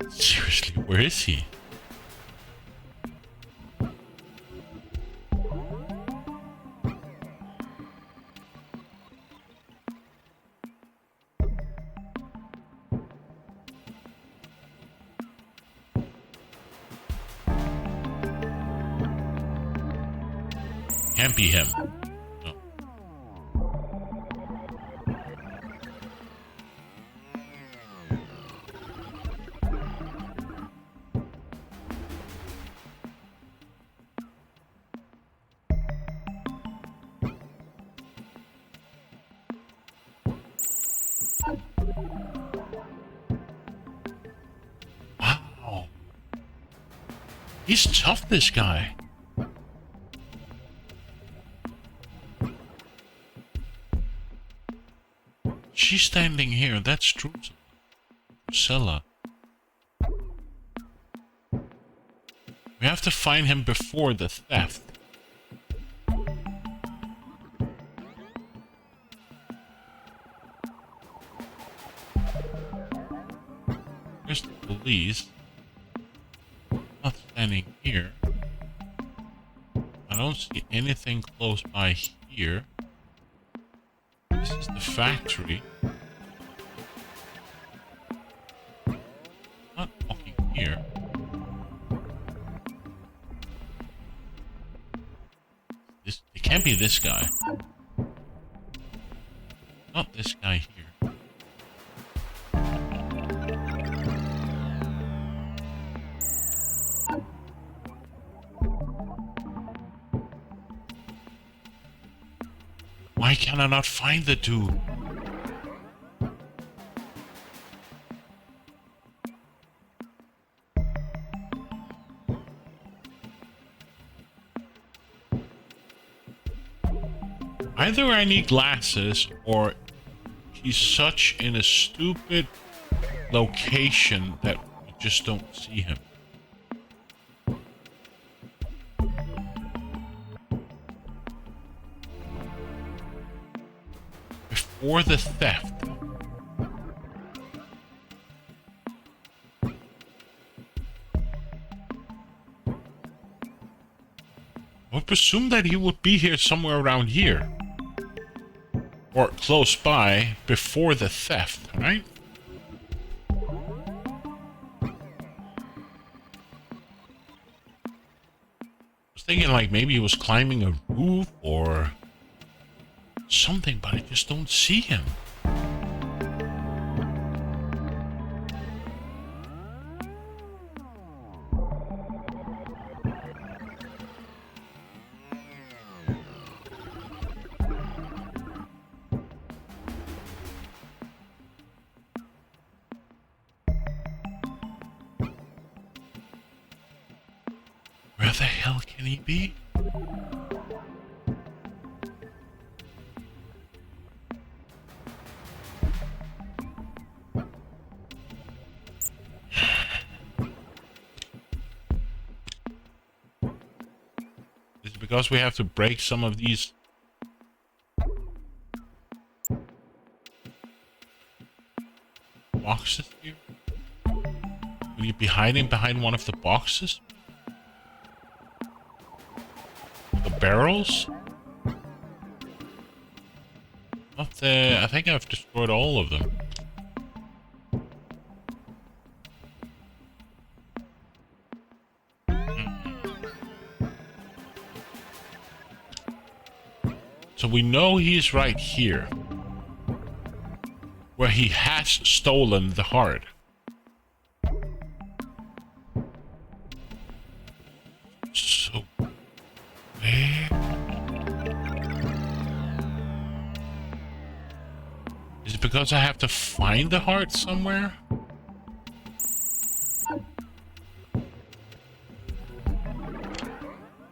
Seriously, where is he? Can't be him. No. He's tough, this guy. She's standing here. That's Drusilla. We have to find him before the theft. Here's the police. Not standing here. I don't see anything close by here. This is the factory. Not walking here. It can't be this guy. Not this guy here. Why can I not find the two? Either I need glasses, or he's such in a stupid location that we just don't see him. Before the theft. I would presume that he would be here somewhere around here. Or close by before the theft, right? I was thinking like maybe he was climbing a roof or something, but I just don't see him. Where the hell can he be? Is it because we have to break some of these? Boxes here? Will you be hiding behind one of the boxes? The barrels? Not the... I think I've destroyed all of them. So we know he's right here. Where he has stolen the heart. So... where? Is it because I have to find the heart somewhere?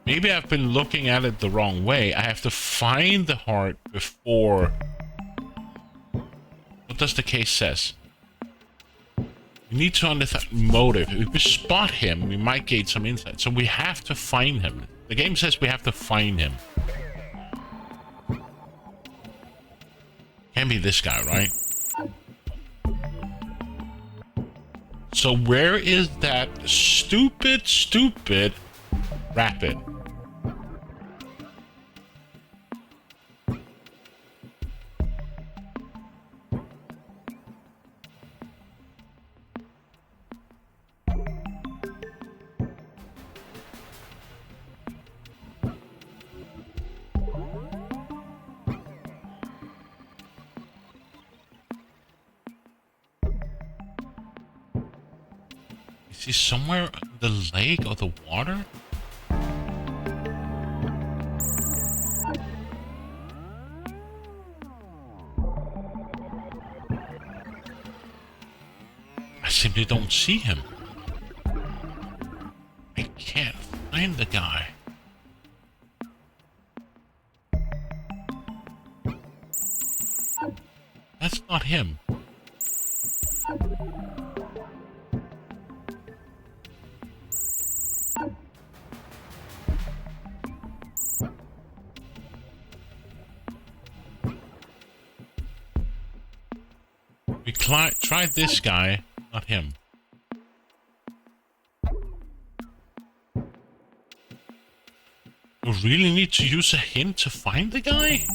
Maybe I've been looking at it the wrong way. I have to find the heart before... What does the case says? We need to understand motive. If we spot him, we might gain some insight. So we have to find him. The game says we have to find him. Can't be this guy, right? So where is that stupid rapid? Is he somewhere in the lake or the water? I simply don't see him. I can't find the guy. That's not him. We tried this guy, not him. You really need to use a hint to find the guy?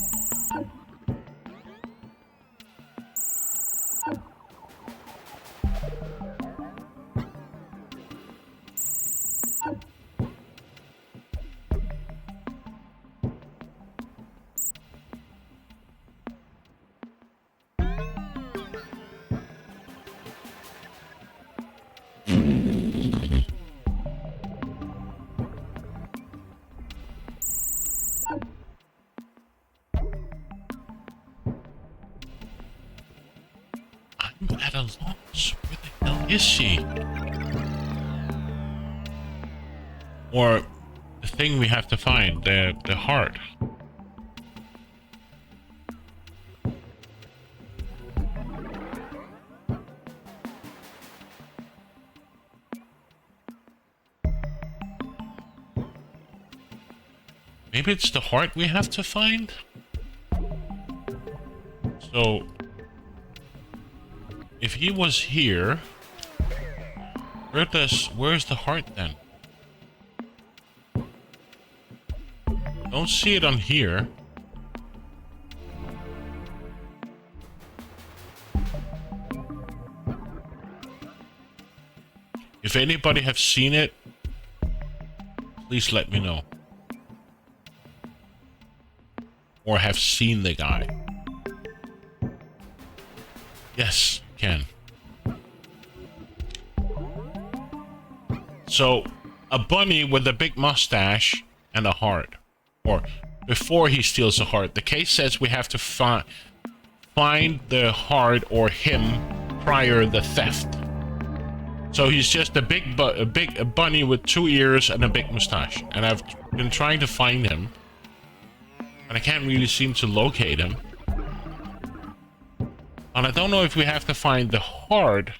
I'm at a loss. Where the hell is she? Or the thing we have to find, the heart. Maybe it's the heart we have to find? So, if he was here, where's the heart then? Don't see it on here. If anybody have seen it, please let me know. Or have seen the guy. Yes, can. So, a bunny with a big mustache and a heart. Or, before he steals a heart. The case says we have to find the heart or him prior the theft. So he's just a big bunny with 2 ears and a big mustache. And I've been trying to find him. And I can't really seem to locate him. And I don't know if we have to find the heart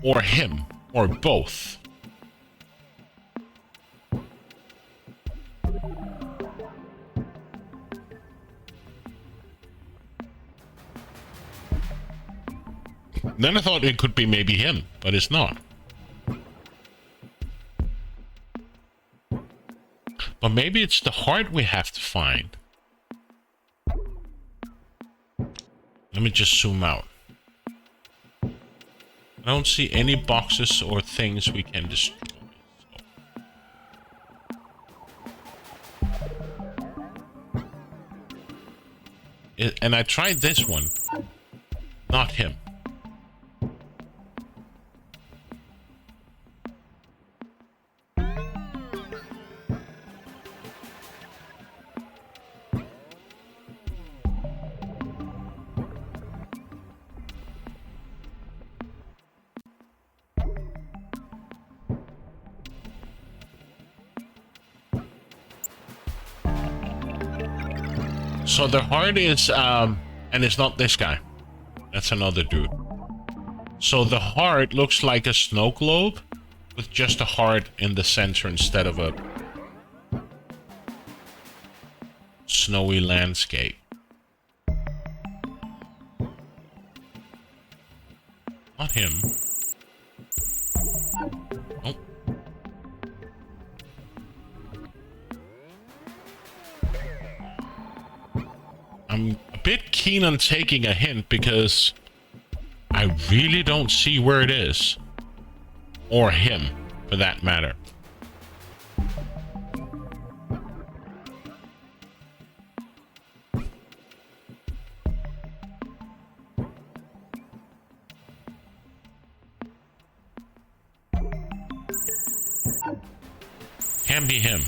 or him or both. Then I thought it could be maybe him, but it's not. But maybe it's the heart we have to find. Let me just zoom out. I don't see any boxes or things we can destroy. And I tried this one. Not him. So the heart is, and it's not this guy. That's another dude. So the heart looks like a snow globe with just a heart in the center instead of a snowy landscape. Not him. Nope. I'm a bit keen on taking a hint because I really don't see where it is. Or him, for that matter. Can be him.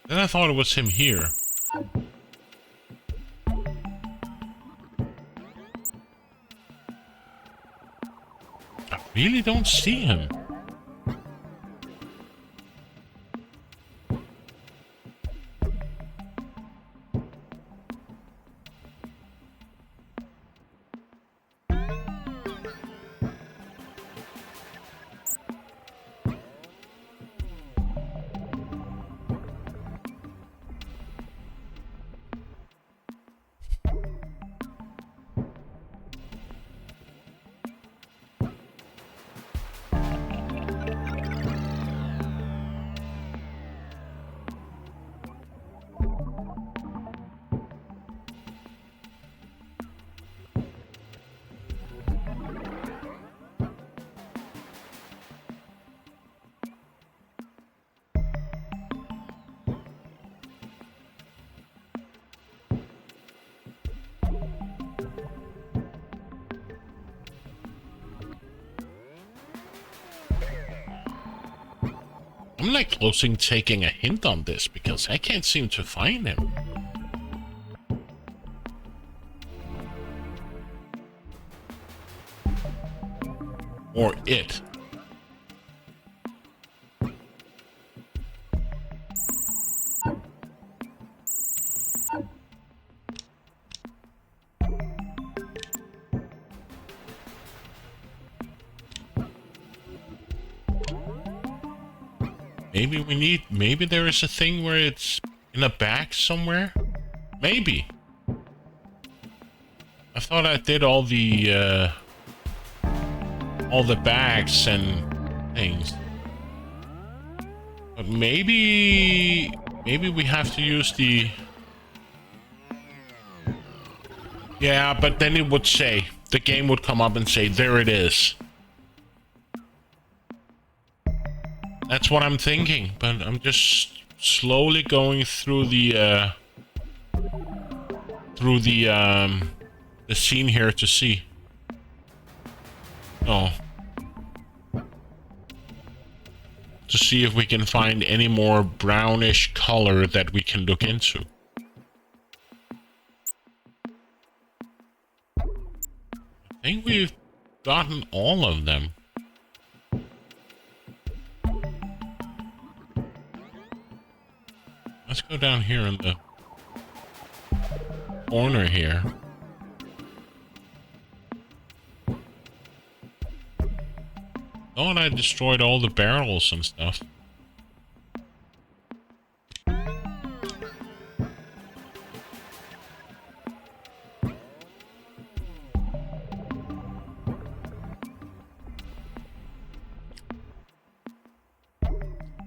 Then I thought it was him here. I really don't see him. I'm like closing taking a hint on this because I can't seem to find him. Or it. Maybe there is a thing where it's in a bag somewhere? Maybe. I thought I did all the bags and things. But maybe we have to use the... Yeah, but then it would say, the game would come up and say, there it is. That's what I'm thinking, but I'm just slowly going through the scene here to see. Oh. To see if we can find any more brownish color that we can look into. I think we've gotten all of them. Let's go down here in the corner here. Oh, and I destroyed all the barrels and stuff.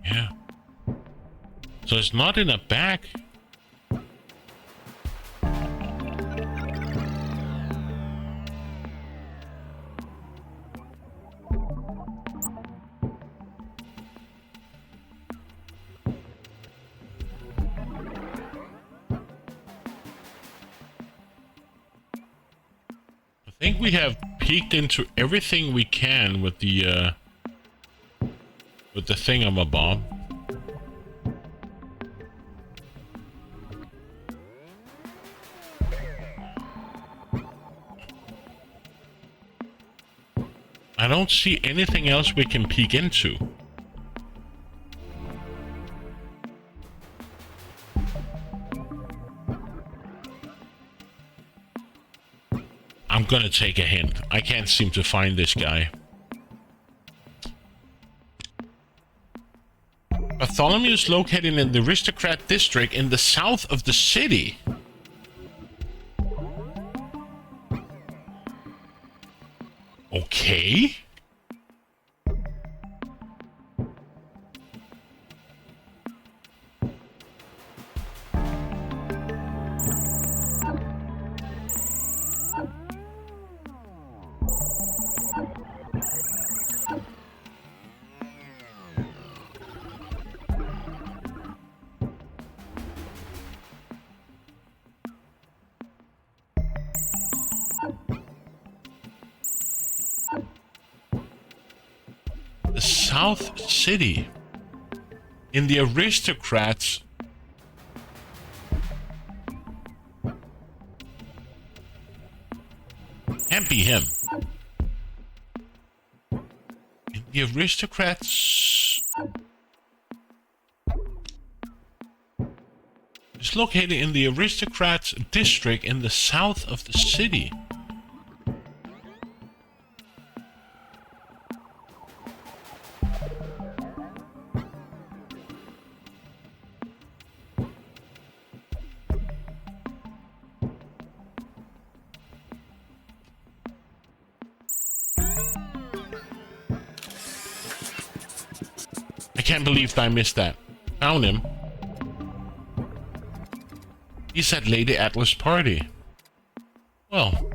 Yeah. So it's not in a bag. I think we have peeked into everything we can with the thingamabob. I don't see anything else we can peek into. I'm gonna take a hint. I can't seem to find this guy. Bartholomew is located in the Aristocrat District in the south of the city. Okay. South City. In the aristocrats. Can't be him. In the aristocrats. It's located in the aristocrats district in the south of the city. I can't believe I missed that. Found him. He's at Lady Atlas' party. Well,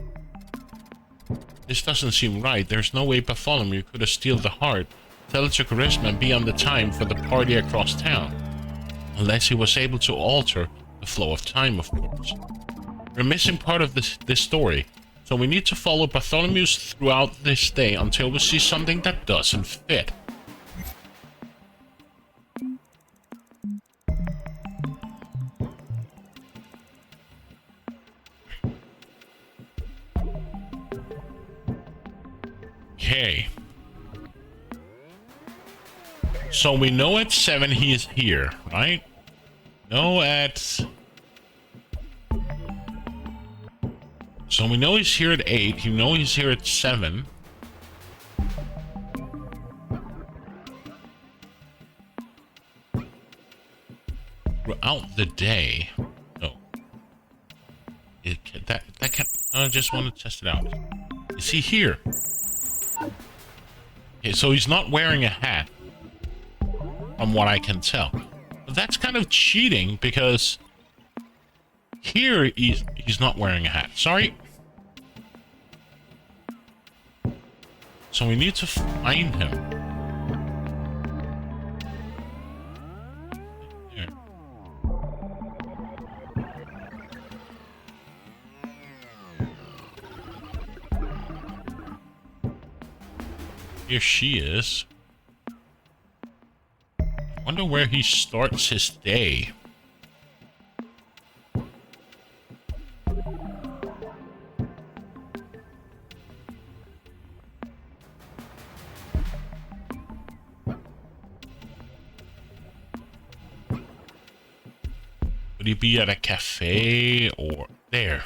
this doesn't seem right. There's no way Bartholomew could have steal the heart, tell it to Charisma, and be on the time for the party across town. Unless he was able to alter the flow of time, of course. We're missing part of this story, so we need to follow Bartholomew's throughout this day until we see something that doesn't fit. Okay. So we know at 7 he is here, right? No at... So we know he's here at 8. You know he's here at 7. Throughout the day. No. That can... I just want to test it out. Is he here? Okay, so he's not wearing a hat, from what I can tell. But that's kind of cheating, because here he's not wearing a hat. Sorry. So we need to find him. There. Here she is. Wonder where he starts his day. Would he be at a cafe or there?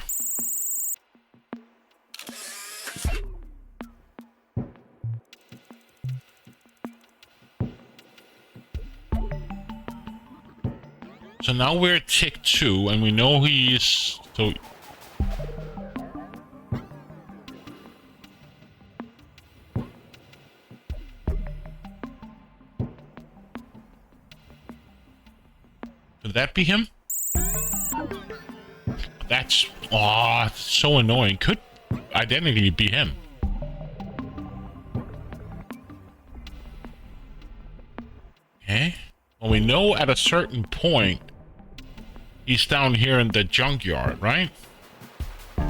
So now we're at tick 2, and we know he's... So... Could that be him? That's... Aw, oh, so annoying. Could identity be him? Okay. Well, we know at a certain point... He's down here in the junkyard, right? Would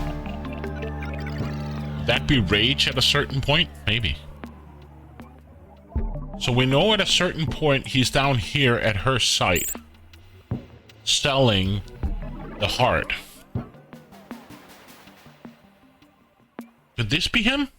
that be Rage at a certain point? Maybe. So we know at a certain point he's down here at her site. Selling the heart. Could this be him?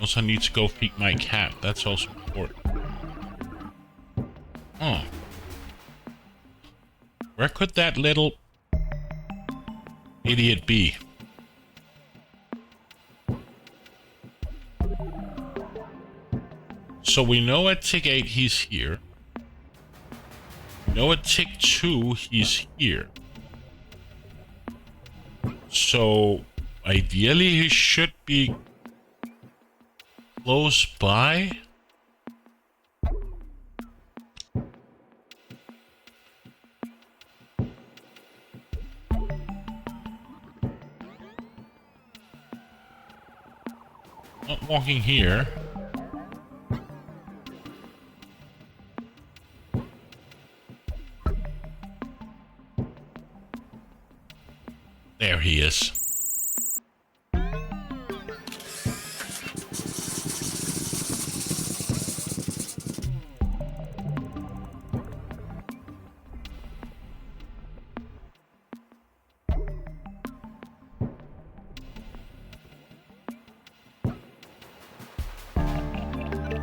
Also need to go feed my cat. That's also important. Oh. Where could that little idiot be? So we know at tick 8 he's here. We know at tick 2 he's here. So ideally he should be close by. Not walking here. There he is.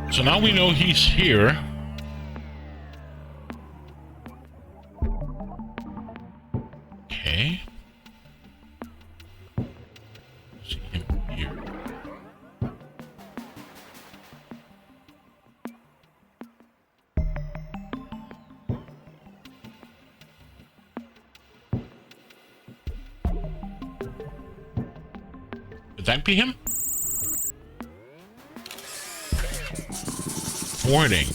So now we know he's here. Okay. See him here. Could that be him? Warning.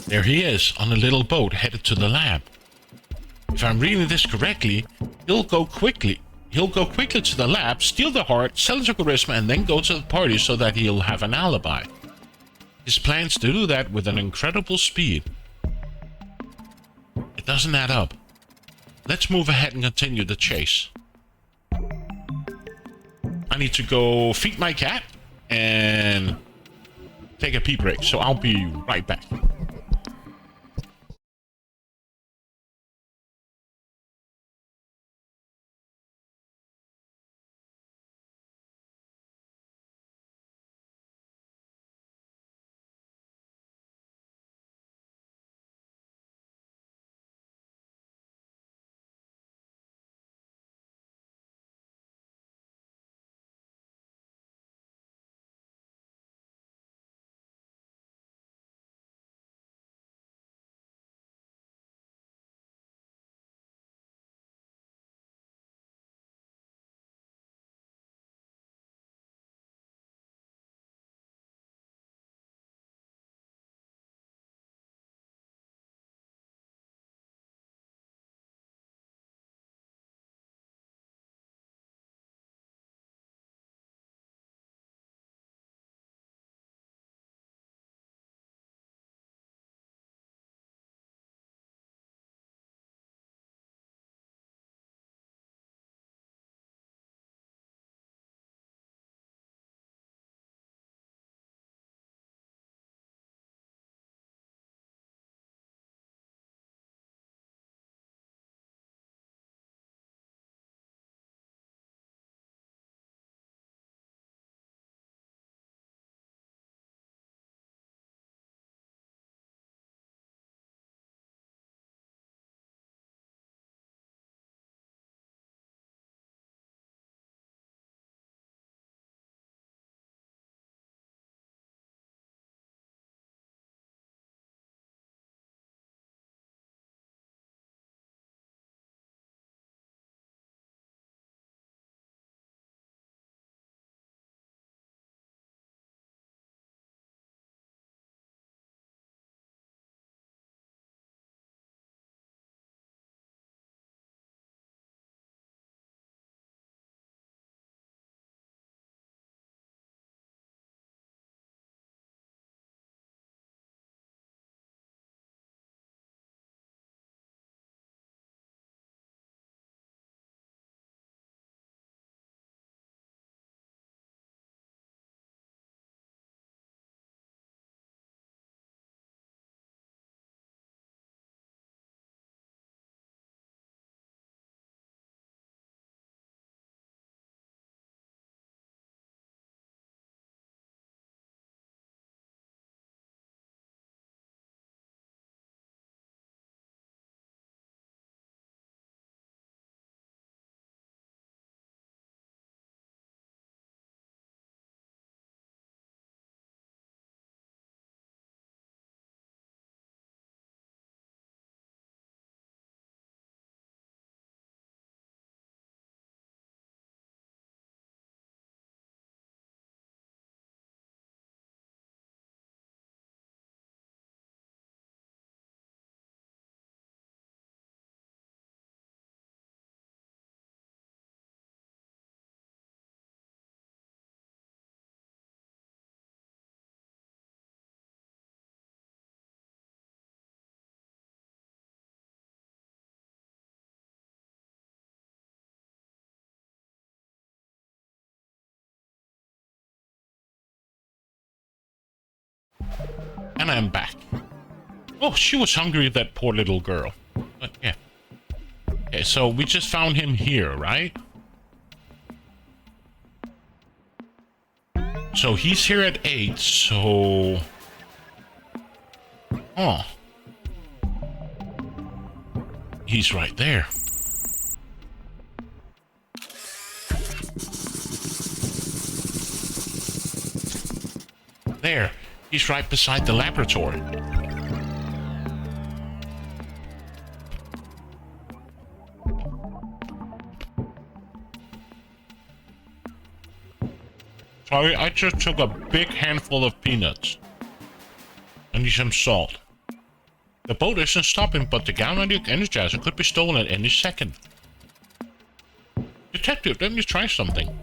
There he is, on a little boat headed to the lab. If I'm reading this correctly, he'll go quickly to the lab, steal the heart, sell it to Charisma, and then go to the party so that he'll have an alibi. His plans to do that with an incredible speed. It doesn't add up. Let's move ahead and continue the chase. I need to go feed my cat and take a pee break, so I'll be right back. And I'm back. Oh, she was hungry, that poor little girl. But yeah. Okay, so we just found him here, right? So he's here at 8, so... Oh. He's right there. There. He's right beside the laboratory. Sorry, I just took a big handful of peanuts. I need some salt. The boat isn't stopping, but the galvanic energizer could be stolen at any second. Detective, let me try something.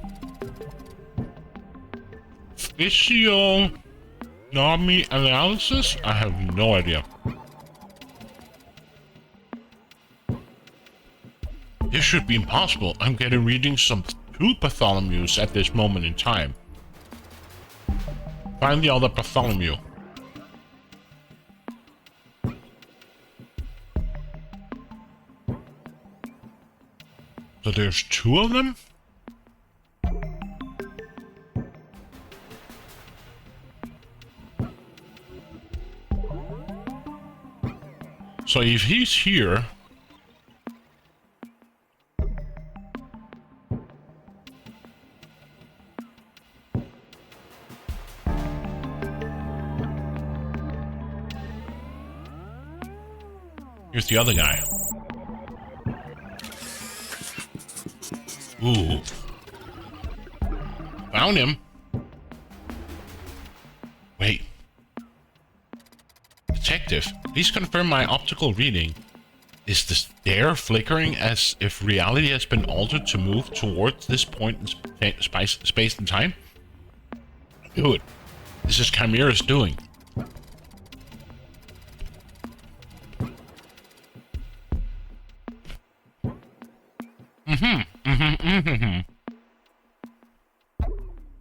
Physiognomy analysis? I have no idea. This should be impossible. I'm getting readings from 2 Bartholomews at this moment in time. Find the other Bartholomew. So there's 2 of them? So if he's here... Here's the other guy. Ooh. Found him. Wait. Detective, please confirm my optical reading. Is the stare flickering as if reality has been altered to move towards this point in space and time? Good. This is Chimera's doing.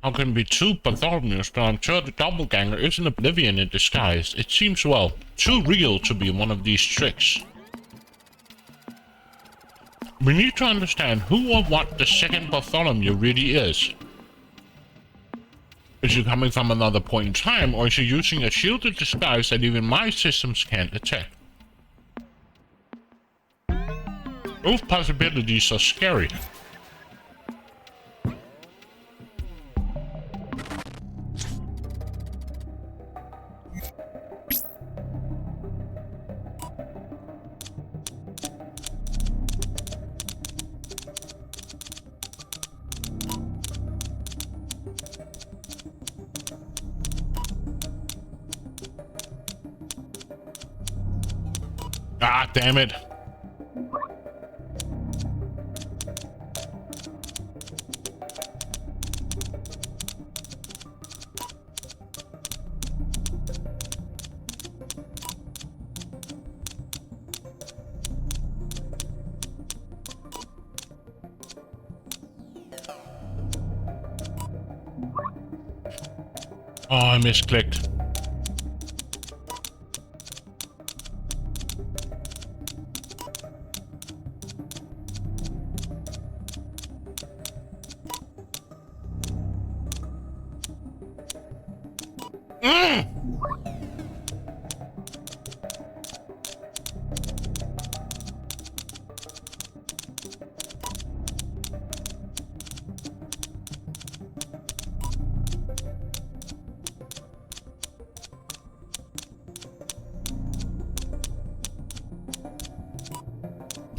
How can it be 2 Bartholomews, but I'm sure the doppelganger is an oblivion in disguise. It seems, well, too real to be one of these tricks. We need to understand who or what the second Bartholomew really is. Is he coming from another point in time, or is he using a shielded disguise that even my systems can't detect? Both possibilities are scary. Ah, damn it. Oh, I misclicked.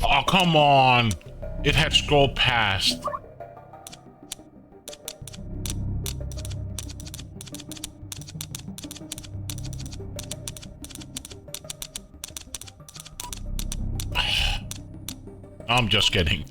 Oh, come on. It had scrolled past. I'm just kidding.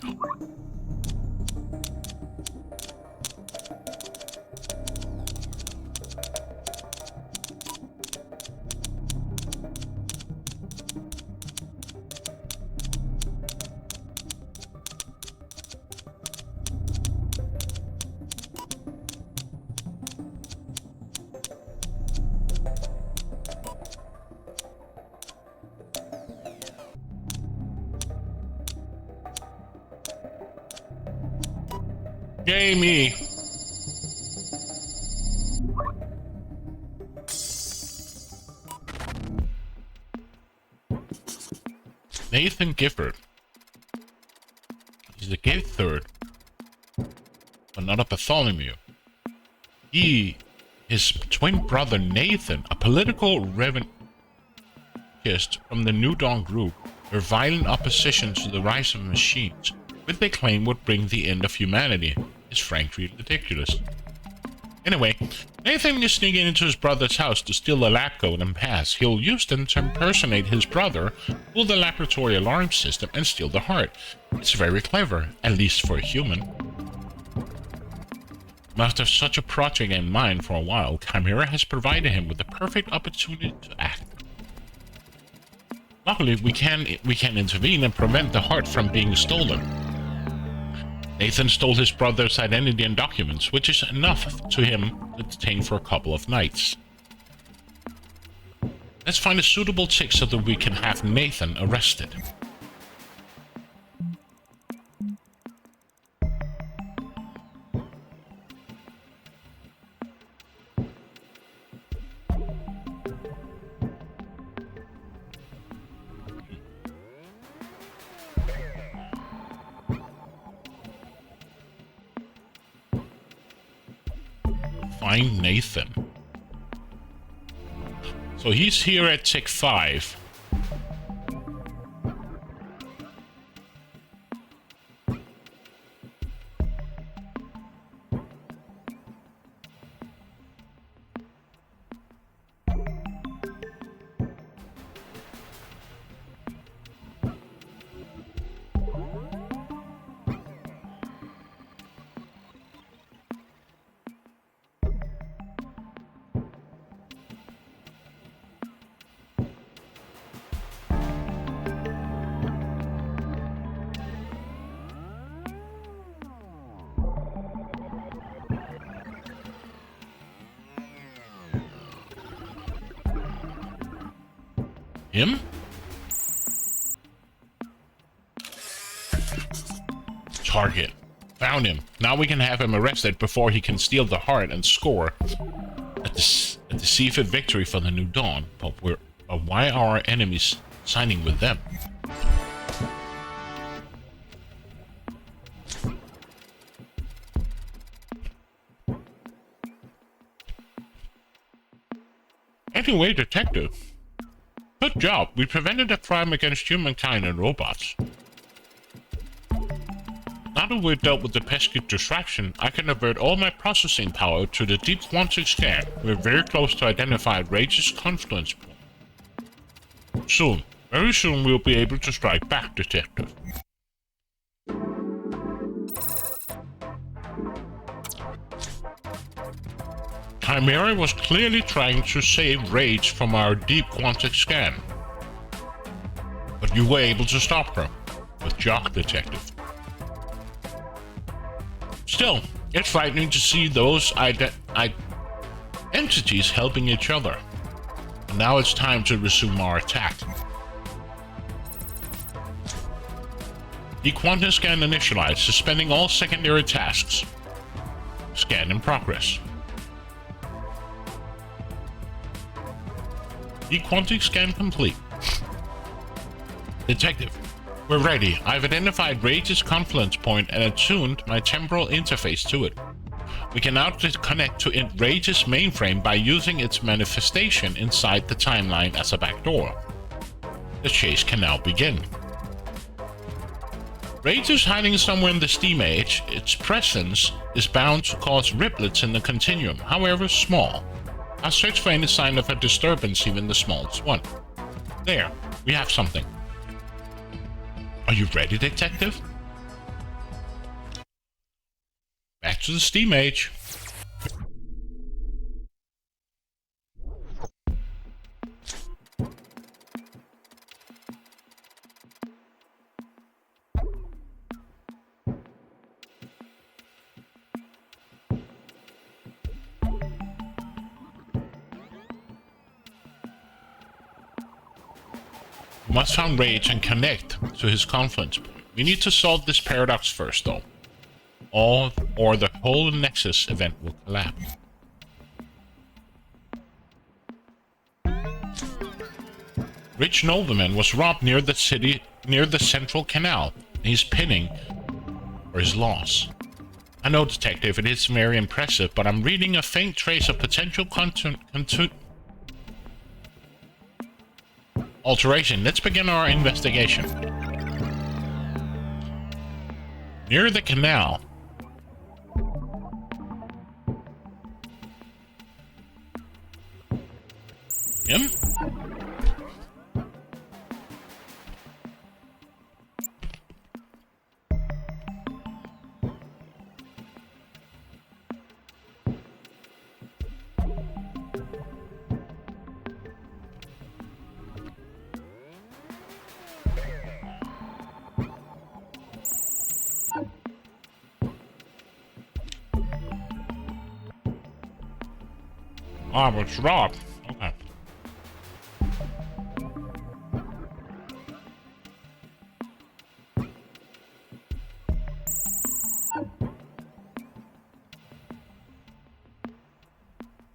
Yay me! Nathan Gifford. He's the gay third, but not a Bartholomew. His twin brother Nathan, a political revanchist from the New Dawn group, were violent opposition to the rise of machines, which they claim would bring the end of humanity, is frankly ridiculous. Anyway, Nathan is sneaking into his brother's house to steal the lab code and pass. He'll use them to impersonate his brother, pull the laboratory alarm system, and steal the heart. It's very clever, at least for a human. After such a project in mind for a while, Chimera has provided him with the perfect opportunity to act. Luckily, we can intervene and prevent the heart from being stolen. Nathan stole his brother's identity and documents, which is enough to him to detain for a couple of nights. Let's find a suitable tick so that we can have Nathan arrested. Find Nathan. So he's here at tick 5. Him? Target. Found him. Now we can have him arrested before he can steal the heart and score a deceived victory for the New Dawn. But why are our enemies signing with them? Anyway, Detective. Good job. We prevented a crime against humankind and robots. Now that we've dealt with the pesky distraction, I can avert all my processing power to the deep quantum scan. We're very close to identify Rage's confluence point. Soon, very soon, we'll be able to strike back, Detective. Chimera was clearly trying to save Rage from our deep quantum scan. But you were able to stop her with Jock, Detective. Still, it's frightening to see those entities helping each other. And now it's time to resume our attack. The quantum scan initialized, suspending all secondary tasks. Scan in progress. The quantum scan complete. Detective, we're ready. I've identified Rage's confluence point and attuned my temporal interface to it. We can now connect to Rage's mainframe by using its manifestation inside the timeline as a backdoor. The chase can now begin. Rage is hiding somewhere in the Steam Age. Its presence is bound to cause riplets in the continuum, however small. I'll search for any sign of a disturbance, even the smallest one. There, we have something. Are you ready, Detective? Back to the Steam Age. We must find Rage and connect to his confluence point. We need to solve this paradox first, though. or the whole Nexus event will collapse. Rich nobleman was robbed near the central canal. He's pinning for his loss. I know, detective, it is very impressive, but I'm reading a faint trace of potential alteration. Let's begin our investigation. Near the canal. Him? Ah, it's robbed. Okay.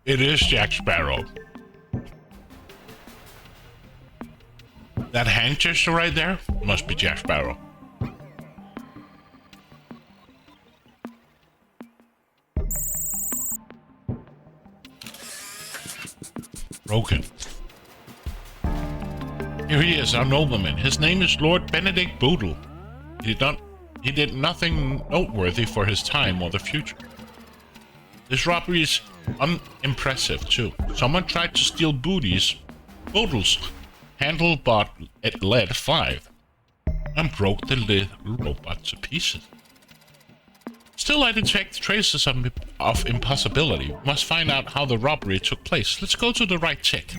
It is Jack Sparrow. That hand gesture right there must be Jack Sparrow. Broken. Here he is, our nobleman. His name is Lord Benedict Boodle. He did nothing noteworthy for his time or the future. This robbery is unimpressive too. Someone tried to steal Boodle's handlebot at lead 5 and broke the little robot to pieces. Still, I detect traces of impossibility. We must find out how the robbery took place. Let's go to the right tick.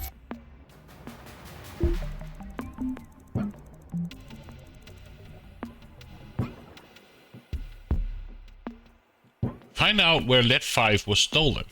Find out where lead 5 was stolen.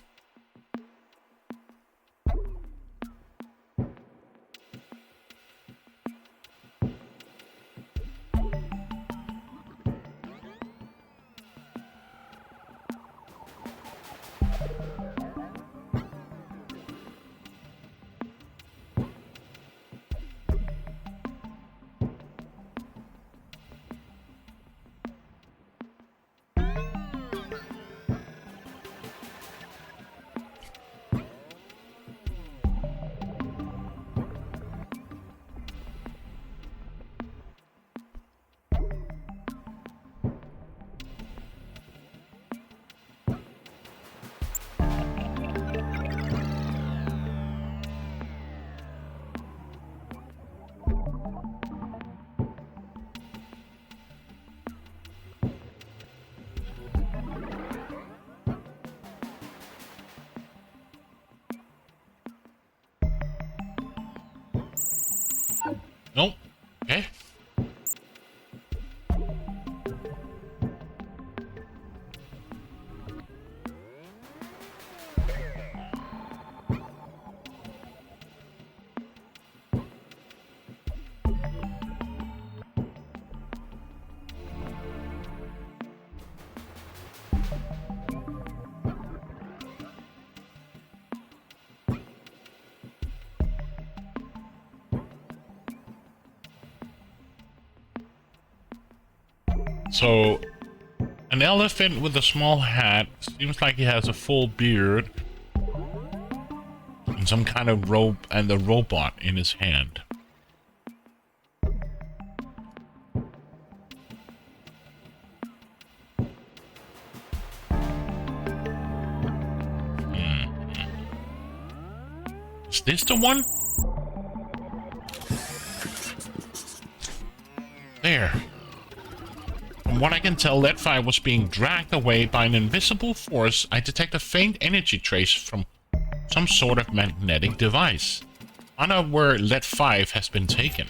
Nope. Okay. So, an elephant with a small hat, seems like he has a full beard, and some kind of rope, and a robot in his hand. Is this the one? There. From what I can tell, lead 5 was being dragged away by an invisible force. I detect a faint energy trace from some sort of magnetic device. I know where lead 5 has been taken.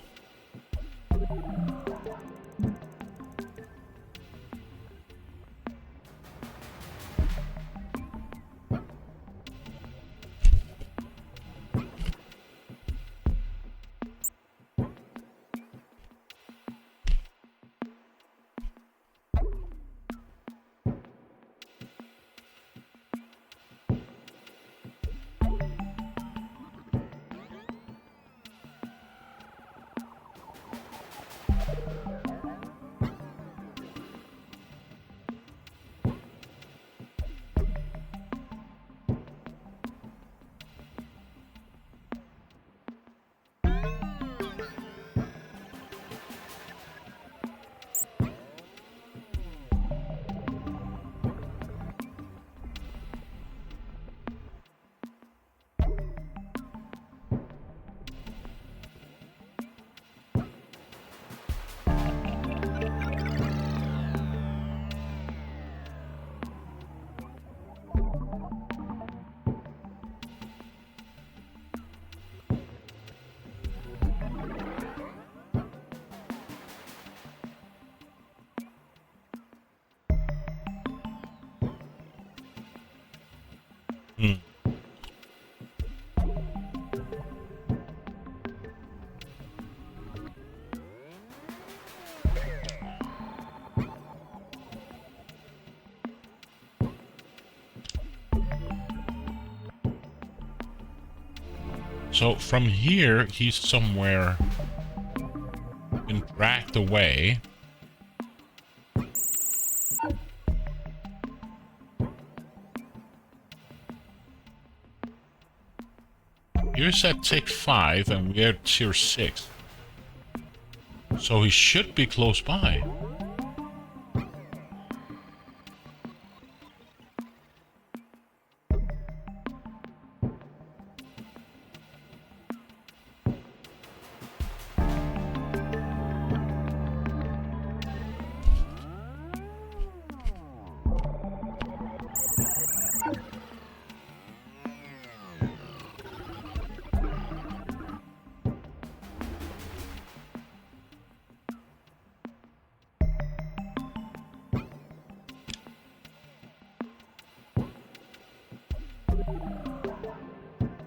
So from here, he's somewhere been dragged away. Here's at tick 5 and we're at tier 6. So he should be close by.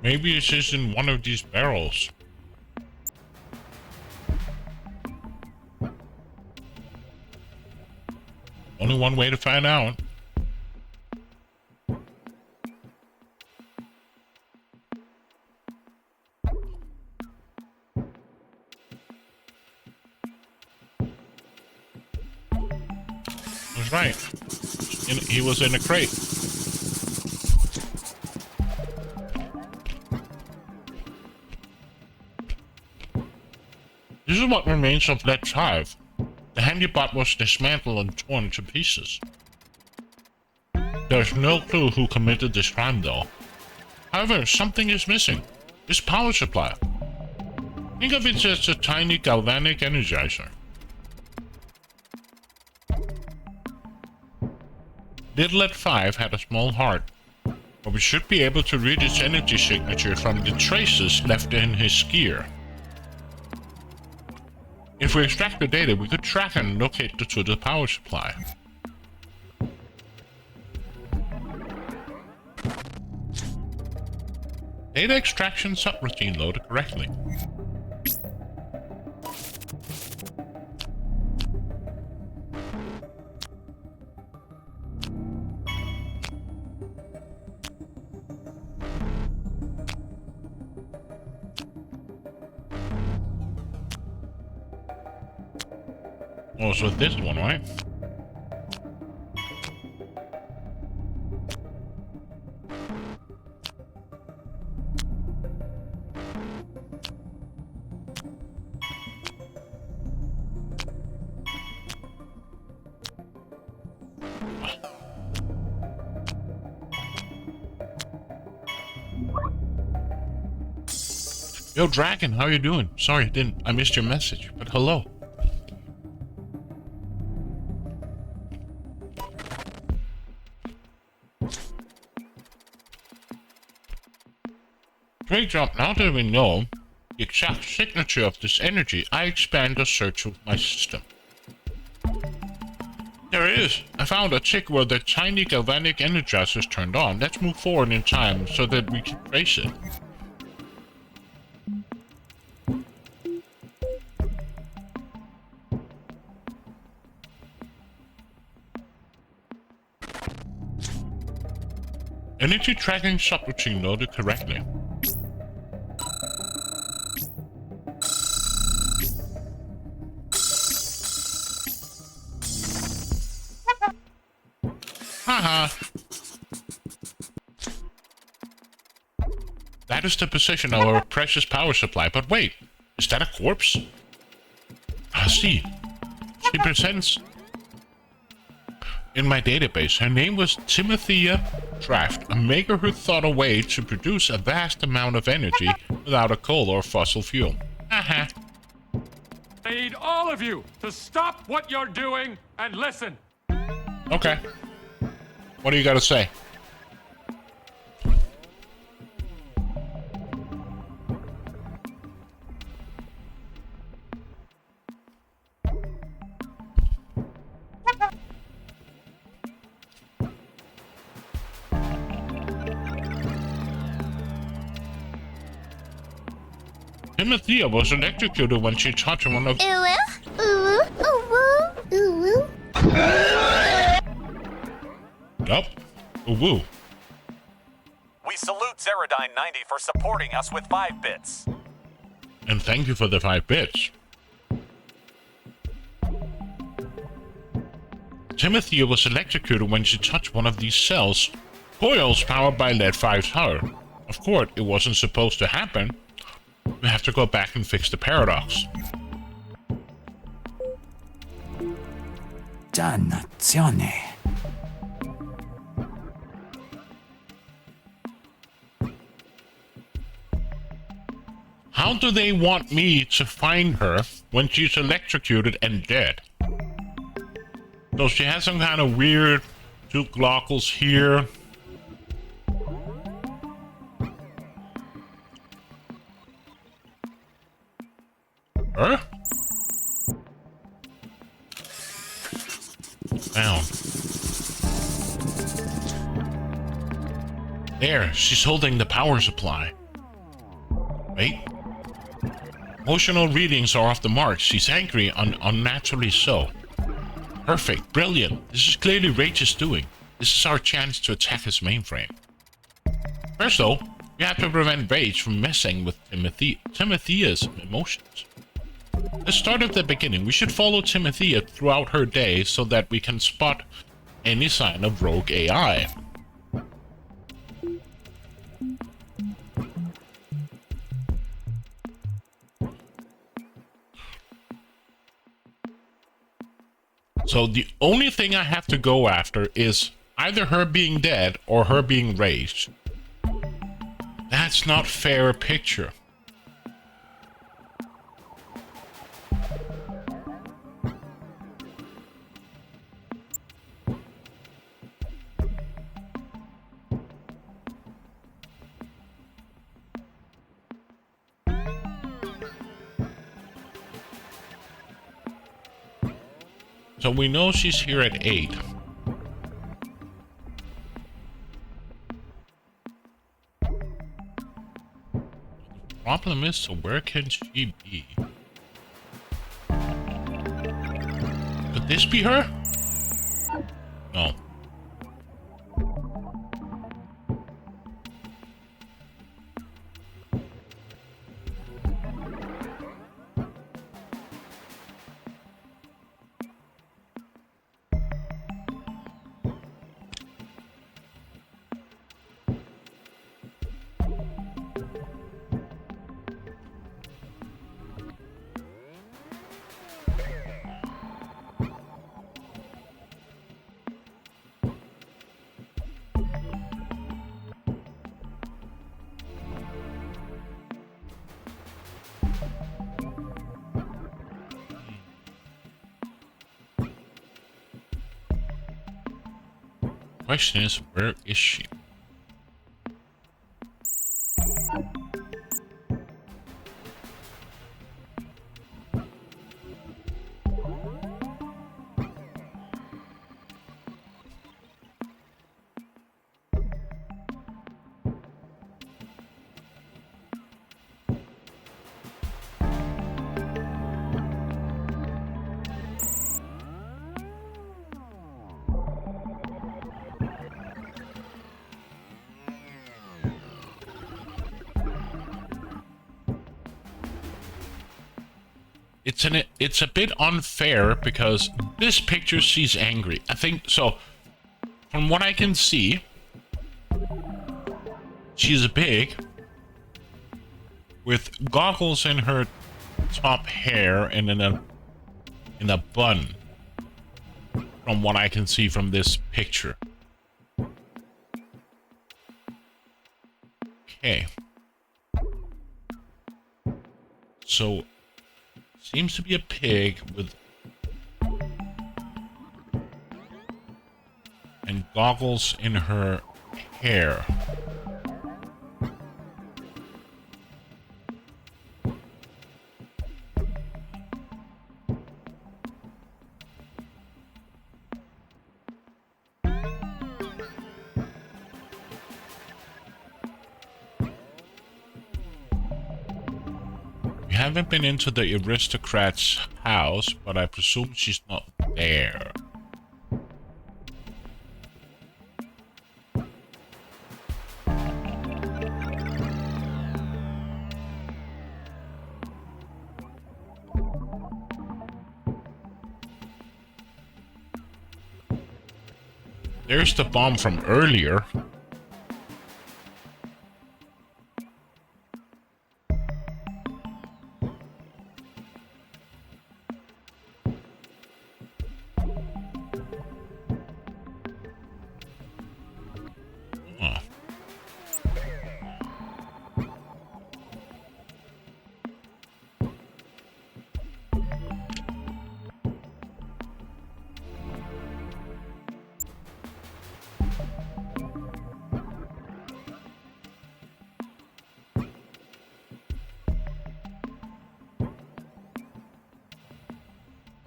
Maybe it's just in one of these barrels. Only one way to find out. That's right. He was in a crate. This is what remains of Lead 5. The handybot was dismantled and torn to pieces. There's no clue who committed this crime though. However, something is missing. This power supply. Think of it as a tiny galvanic energizer. Little Lead 5 had a small heart, but we should be able to read its energy signature from the traces left in his gear. If we extract the data, we could track and locate to the power supply. Data extraction subroutine loaded correctly. Oh, so this one, right? Yo, Dragon, how you doing? Sorry, I missed your message, but hello. Great job. Now that we know the exact signature of this energy, I expand the search of my system. There it is. I found a tick where the tiny galvanic energizer is turned on. Let's move forward in time so that we can trace it. Energy tracking subroutine loaded correctly. Haha. That is the position of our precious power supply, but wait, is that a corpse? I see. She presents in my database. Her name was Timothea Draft, a maker who thought a way to produce a vast amount of energy without a coal or fossil fuel. Haha. I need all of you to stop what you're doing and listen. Okay. What do you gotta say? Timothea was electrocuted when she touched one of... Yup. Woo. We salute Zeradyne 90 for supporting us with 5 bits. And thank you for the 5 bits. Timothea was electrocuted when she touched one of these cells. Coils powered by lead 5 power. Of course, it wasn't supposed to happen. We have to go back and fix the paradox. Dannazione. How do they want me to find her when she's electrocuted and dead? So she has some kind of weird 2 glockles here. Her? Down. There, she's holding the power supply. Wait. Emotional readings are off the mark. She's angry, unnaturally so. Perfect, brilliant. This is clearly Rage's doing. This is our chance to attack his mainframe. First though, we have to prevent Rage from messing with Timothea's emotions. Let's start at the beginning. We should follow Timothea throughout her day so that we can spot any sign of rogue AI. So the only thing I have to go after is either her being dead or her being raised. That's not fair picture. So we know she's here at 8. The problem is, so where can she be? Could this be her? No. Question is, where is she? It's a bit unfair because this picture she's angry. I think so. From what I can see, she's big with goggles in her top hair and in a bun. From what I can see from this picture. Okay. So seems to be a pig with and goggles in her hair. We haven't been into the aristocrat's house, but I presume she's not there. There's the bomb from earlier. Oh.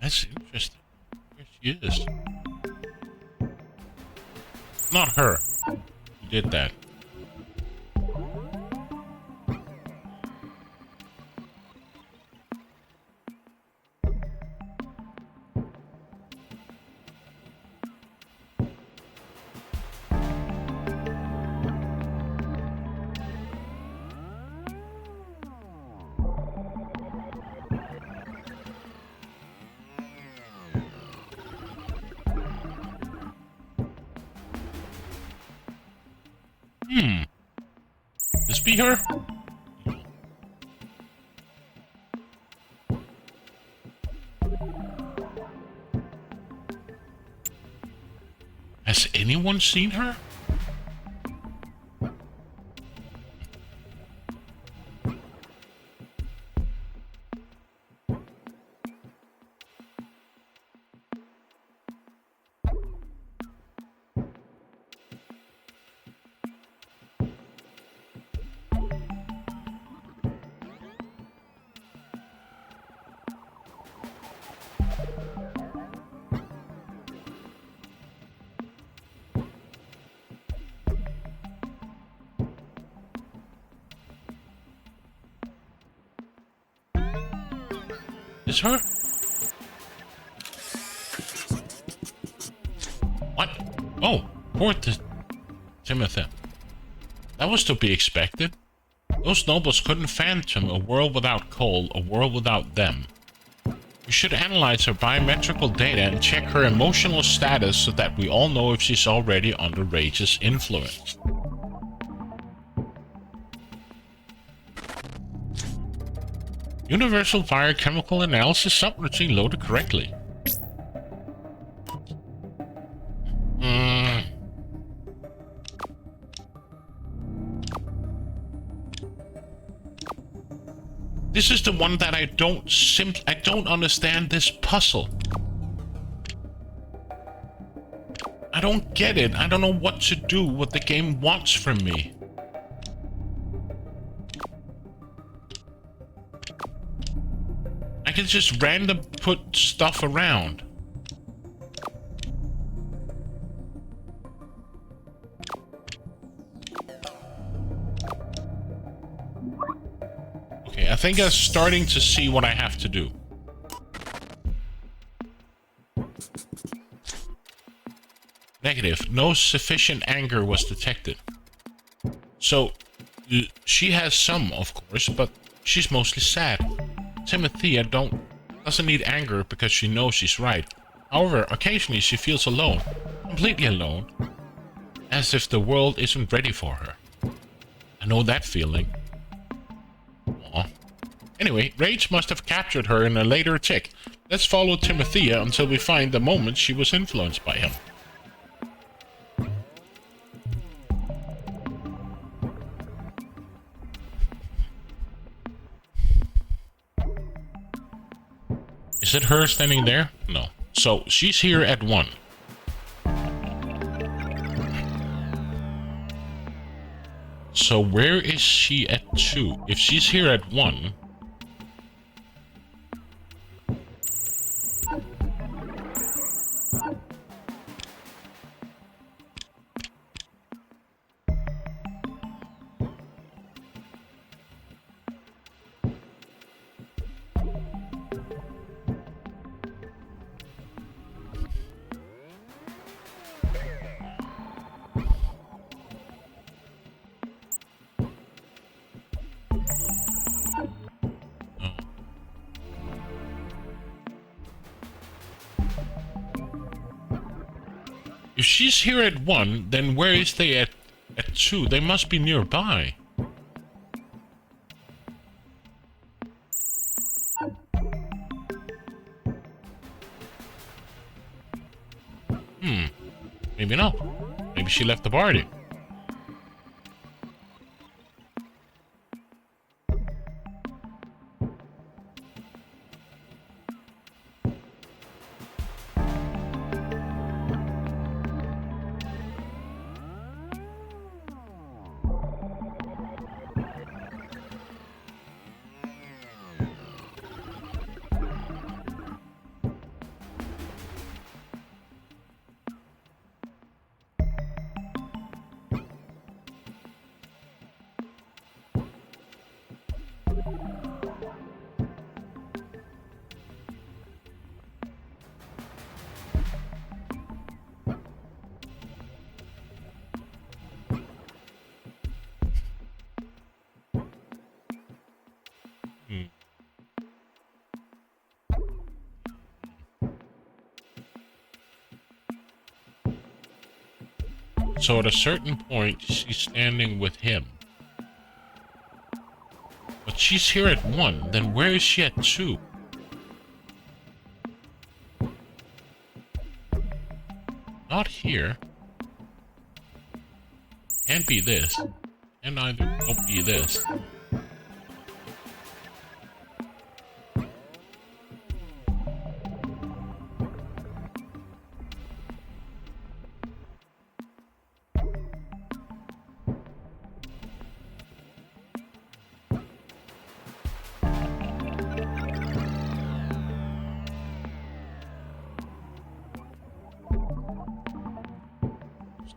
That's interesting. Where she is. Not her. Who did that? This be her? Has anyone seen her? Is her? What? Oh, poor Timothy. That was to be expected. Those nobles couldn't fathom a world without Cole, a world without them. We should analyze her biometrical data and check her emotional status so that we all know if she's already under Rage's influence. Universal biochemical analysis subroutine loaded correctly. This is the one that I don't understand this puzzle. I don't get it. I don't know what to do, what the game wants from me. I can just random put stuff around. Okay, I think I'm starting to see what I have to do. Negative. No sufficient anger was detected. So, she has some, of course, but she's mostly sad. Timothea doesn't need anger because she knows she's right. However, occasionally she feels alone. Completely alone. As if the world isn't ready for her. I know that feeling. Aww. Anyway, Rage must have captured her in a later tick. Let's follow Timothea until we find the moment she was influenced by him. Is it her standing there? No. So, she's here at 1. So, where is she at 2? If she's here at 1... If she's here at 1, then where is they at 2? They must be nearby. Maybe not. Maybe she left the party. So at a certain point, she's standing with him. But she's here at 1, then where is she at 2? Not here. Can't be this. And either don't be this.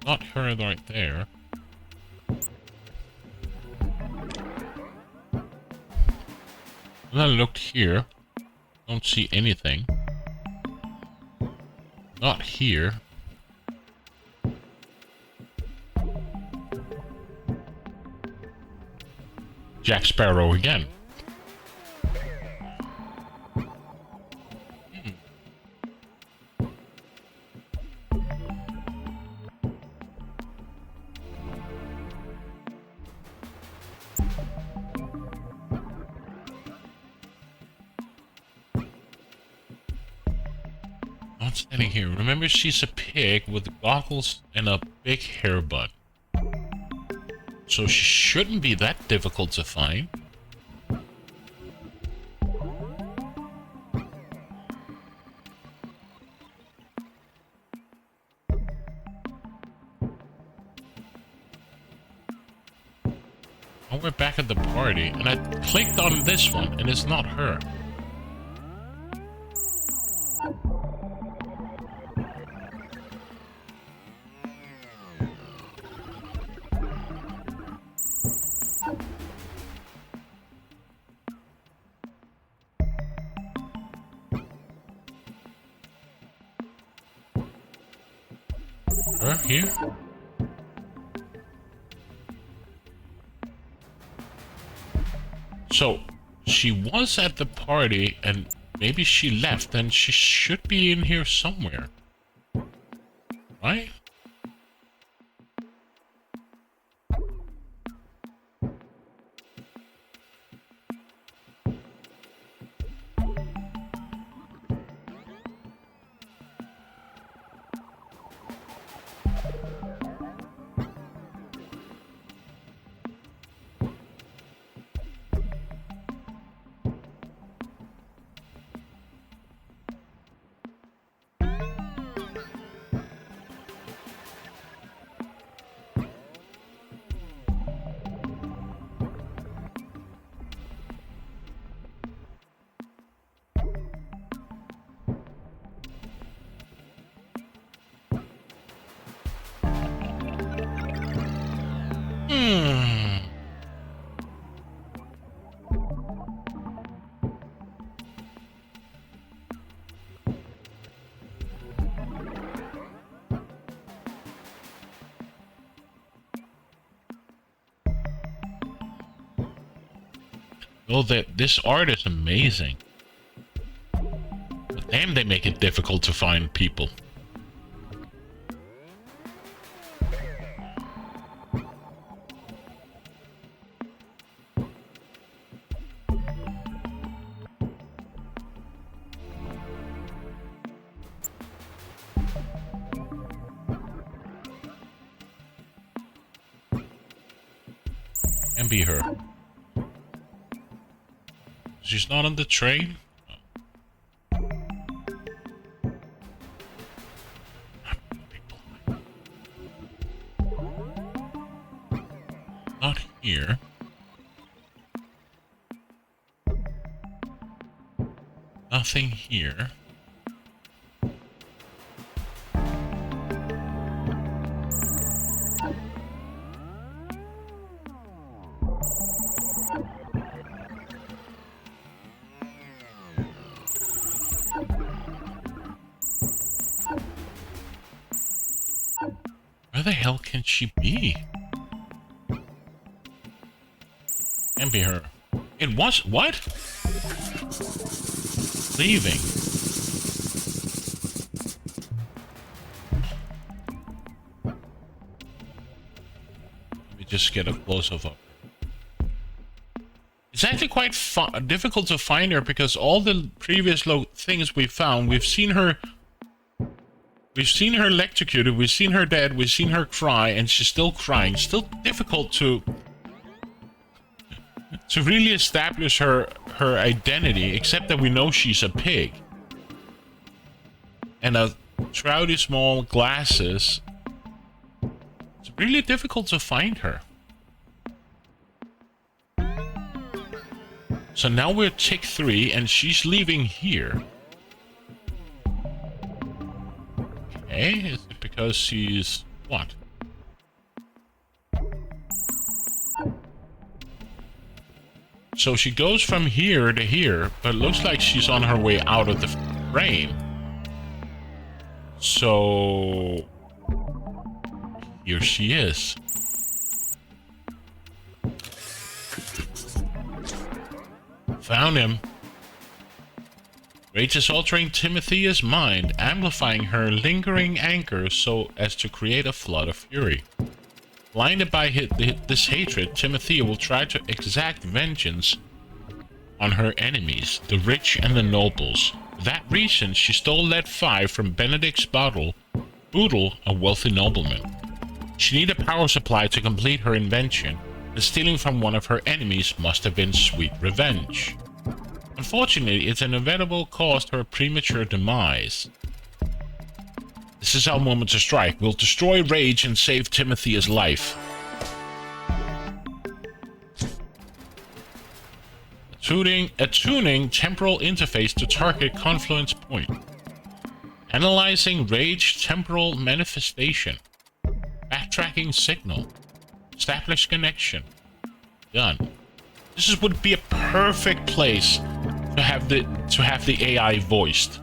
Not her right there. And I looked here. Don't see anything. Not here. Jack Sparrow again. Not standing here. Remember, she's a pig with goggles and a big hair bun. So she shouldn't be that difficult to find. Now we're back at the party, and I clicked on this one, and it's not her. Her here? So, she was at the party and maybe she left and she should be in here somewhere. Right? Oh, this art is amazing. But damn, they make it difficult to find people. Can be her. She's not on the train? Not here. Nothing here. Where the hell can she be? Can't be her. It was what? Leaving. Let me just get a close-up of her. It's actually quite difficult to find her because all the previous things we found, we've seen her electrocuted, we've seen her dead, we've seen her cry, and she's still crying. Still difficult to really establish her identity, except that we know she's a pig. And a shroudy small glasses. It's really difficult to find her. So now we're tick 3 and she's leaving here. Okay, is it because she's what? So she goes from here to here, but it looks like she's on her way out of the frame. So here she is. Found him. Rage is altering Timothea's mind, amplifying her lingering anger so as to create a flood of fury. Blinded by this hatred, Timothea will try to exact vengeance on her enemies, the rich and the nobles. For that reason, she stole lead 5 from Benedict's Boodle, a wealthy nobleman. She needed a power supply to complete her invention, and stealing from one of her enemies must have been sweet revenge. Unfortunately, its inevitable caused her premature demise. This is our moment to strike. We'll destroy Rage and save Timothea's life. Attuning temporal interface to target confluence point. Analyzing Rage temporal manifestation. Backtracking signal. Establish connection. Done. This would be a perfect place to have the AI voiced.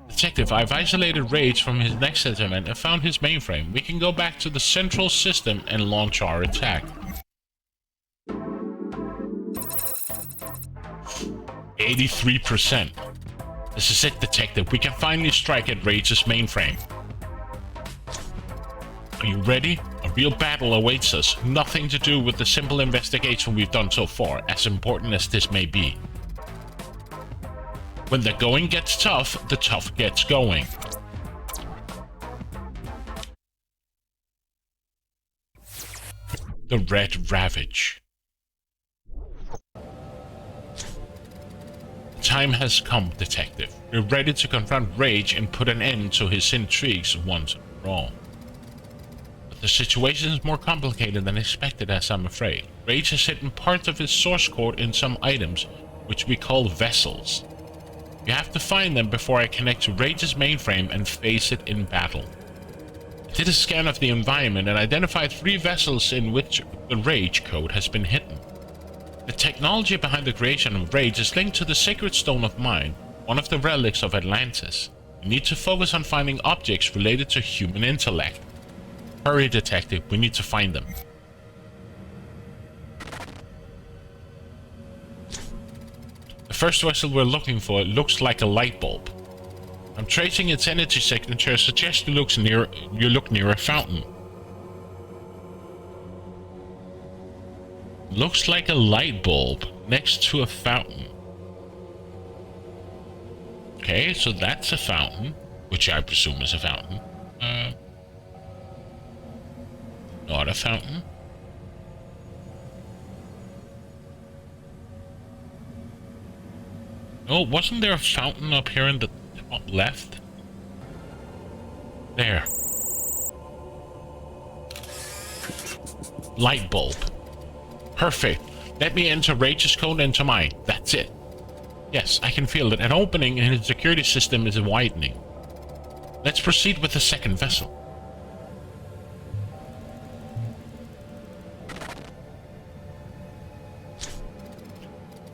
Detective, I've isolated Rage from his next settlement and found his mainframe. We can go back to the central system and launch our attack. 83%. This is it, Detective. We can finally strike at Rage's mainframe. Are you ready? A real battle awaits us. Nothing to do with the simple investigation we've done so far, as important as this may be. When the going gets tough, the tough gets going. The Red Ravage. Time has come, Detective. We're ready to confront Rage and put an end to his intrigues once and for all. But the situation is more complicated than expected, as I'm afraid. Rage has hidden parts of his source code in some items, which we call vessels. You have to find them before I connect to Rage's mainframe and face it in battle. I did a scan of the environment and identified 3 vessels in which the Rage code has been hidden. The technology behind the creation of Rage is linked to the Sacred Stone of Mind, one of the relics of Atlantis. We need to focus on finding objects related to human intellect. Hurry, Detective, we need to find them. The first vessel we're looking for looks like a light bulb. I'm tracing its energy signature, suggests you look near a fountain. Looks like a light bulb next to a fountain. Okay, so that's a fountain, which I presume is a fountain. Not a fountain. Oh, wasn't there a fountain up here in the top left? There. Light bulb. Perfect. Let me enter Rach's code into mine. That's it. Yes, I can feel that an opening in his security system is widening. Let's proceed with the second vessel.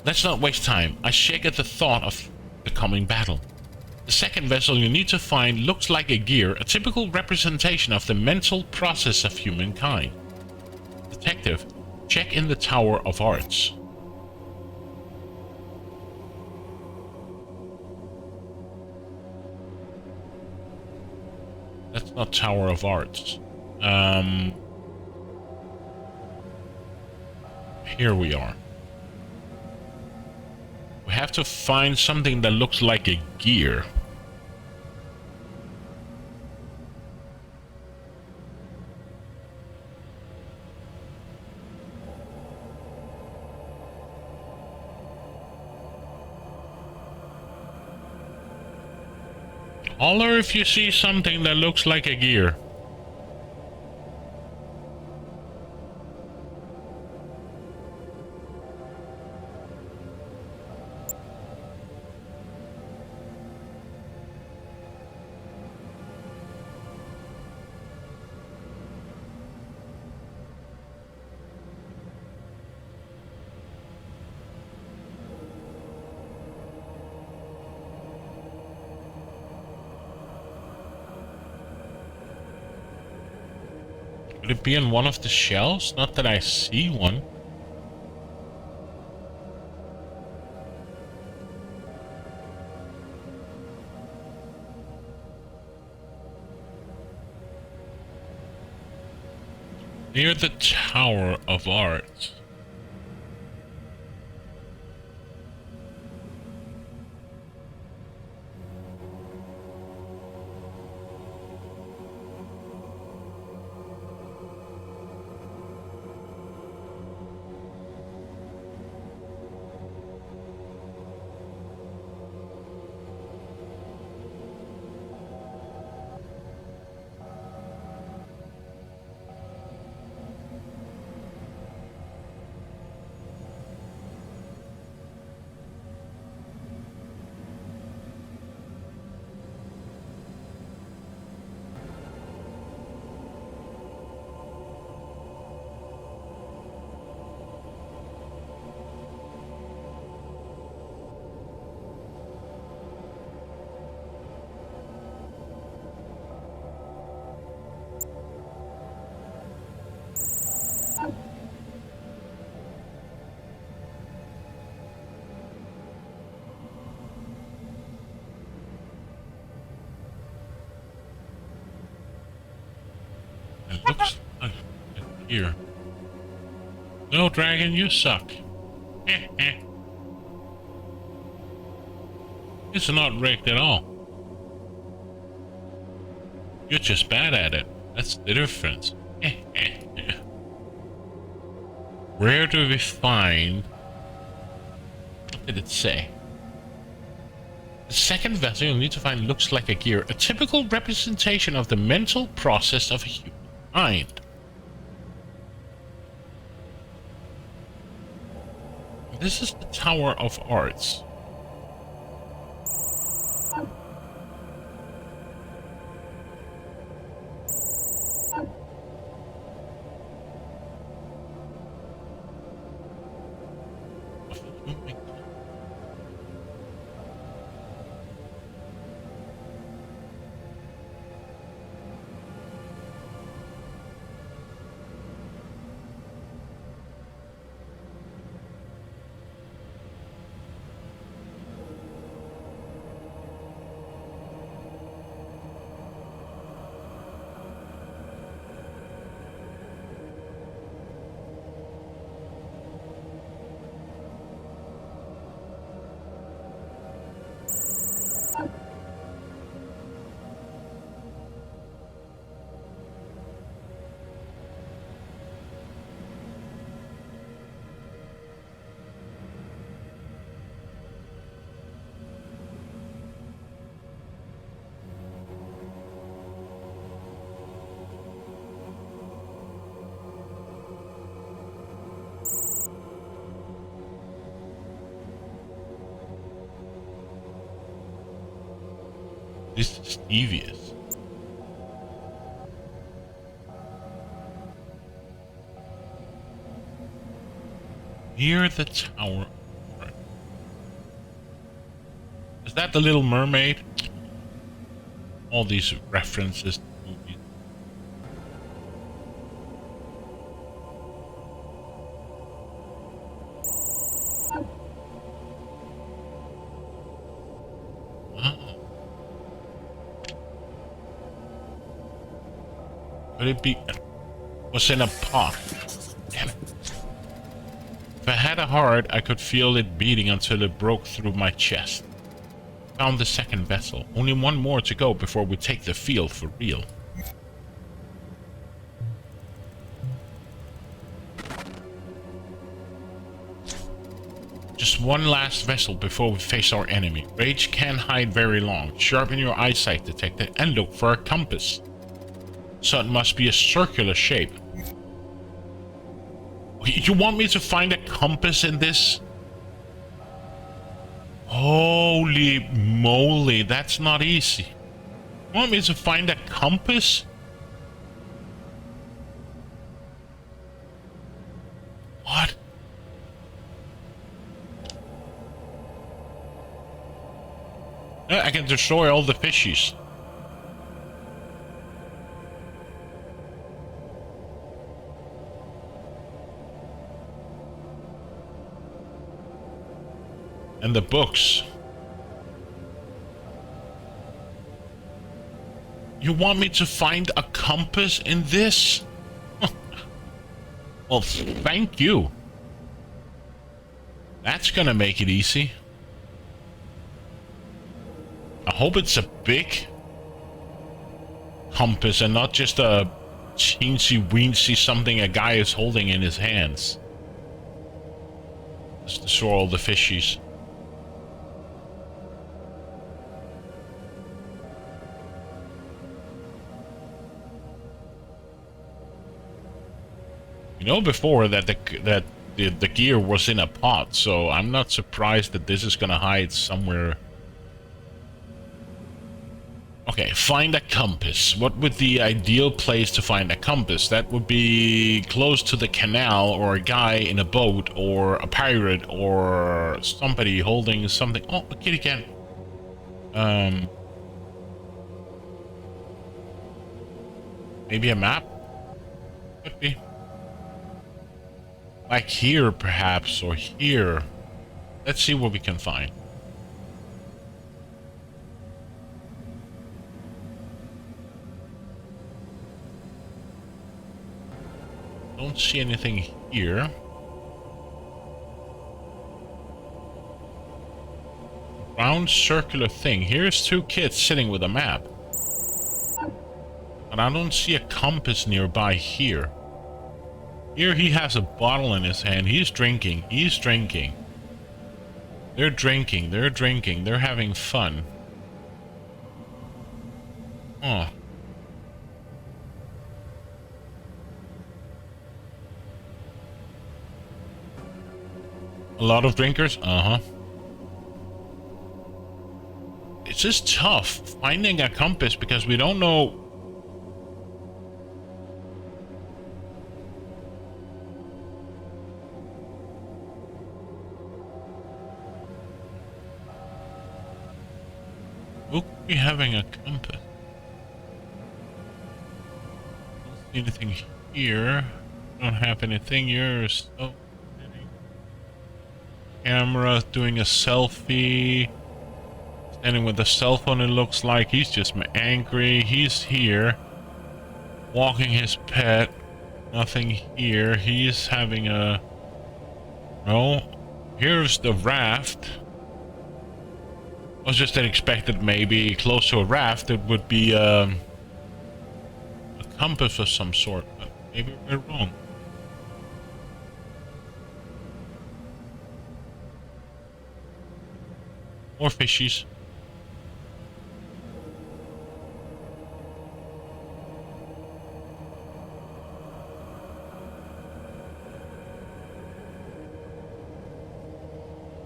Let's not waste time. I shake at the thought of the coming battle. The second vessel you need to find looks like a gear, a typical representation of the mental process of humankind. Detective, check in the Tower of Arts. That's not Tower of Arts. Here we are. We have to find something that looks like a gear. Holler if you see something that looks like a gear. Could it be in one of the shells? Not that I see one. Near the Tower of Art. It looks like here. No, dragon, you suck. It's not rigged at all. You're just bad at it. That's the difference. Where do we find... What did it say? The second vessel you'll need to find looks like a gear, a typical representation of the mental process of a human mind. This is the Tower of Arts. This is devious. Near the tower. Is that the Little Mermaid? All these references to movies. Wow. Could it be? Was in a pot. Damn it. If I had a heart, I could feel it beating until it broke through my chest. Found the second vessel. Only one more to go before we take the field for real. Just one last vessel before we face our enemy. Rage can't hide very long. Sharpen your eyesight detector and look for a compass. So it must be a circular shape. You want me to find a compass in this? Holy moly, that's not easy. You want me to find a compass? What? I can destroy all the fishies. And the books. You want me to find a compass in this? Well, thank you. That's gonna make it easy. I hope it's a big compass and not just a teensy-weensy something a guy is holding in his hands. Just destroy all the fishies. You know before that the gear was in a pot, so I'm not surprised that this is gonna hide somewhere. Okay, find a compass. What would the ideal place to find a compass? That would be close to the canal, or a guy in a boat, or a pirate, or somebody holding something. Oh, a kitty cat. Maybe a map? Could be. Like here, perhaps, or here. Let's see what we can find. Don't see anything here. Round circular thing. Here's two kids sitting with a map. But I don't see a compass nearby here. Here he has a bottle in his hand. He's drinking. He's drinking. They're drinking. They're drinking. They're having fun. Oh. A lot of drinkers? Uh-huh. It's just tough finding a compass because we don't know. Who could be having a compass? Don't see anything here. Don't have anything here. So camera doing a selfie. Standing with a cell phone, it looks like. He's just angry. He's here. Walking his pet. Nothing here. He's having a... No. Here's the raft. I was just expected maybe close to a raft it would be a compass of some sort, but maybe we're wrong. More fishies.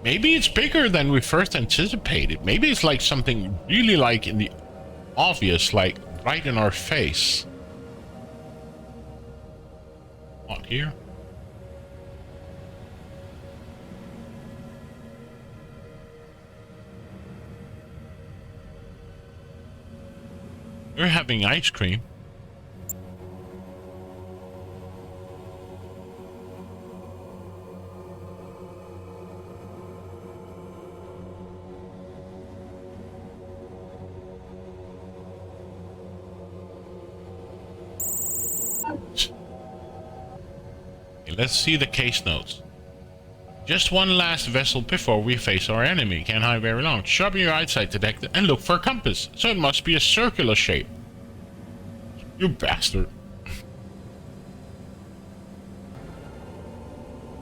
Maybe it's bigger than we first anticipated. Maybe it's like something really like in the obvious, like right in our face. Not here. We're having ice cream. Okay, let's see the case notes. Just one last vessel before we face our enemy. Can't hide very long. Sharpen your eyesight detector and look for a compass. So it must be a circular shape. You bastard.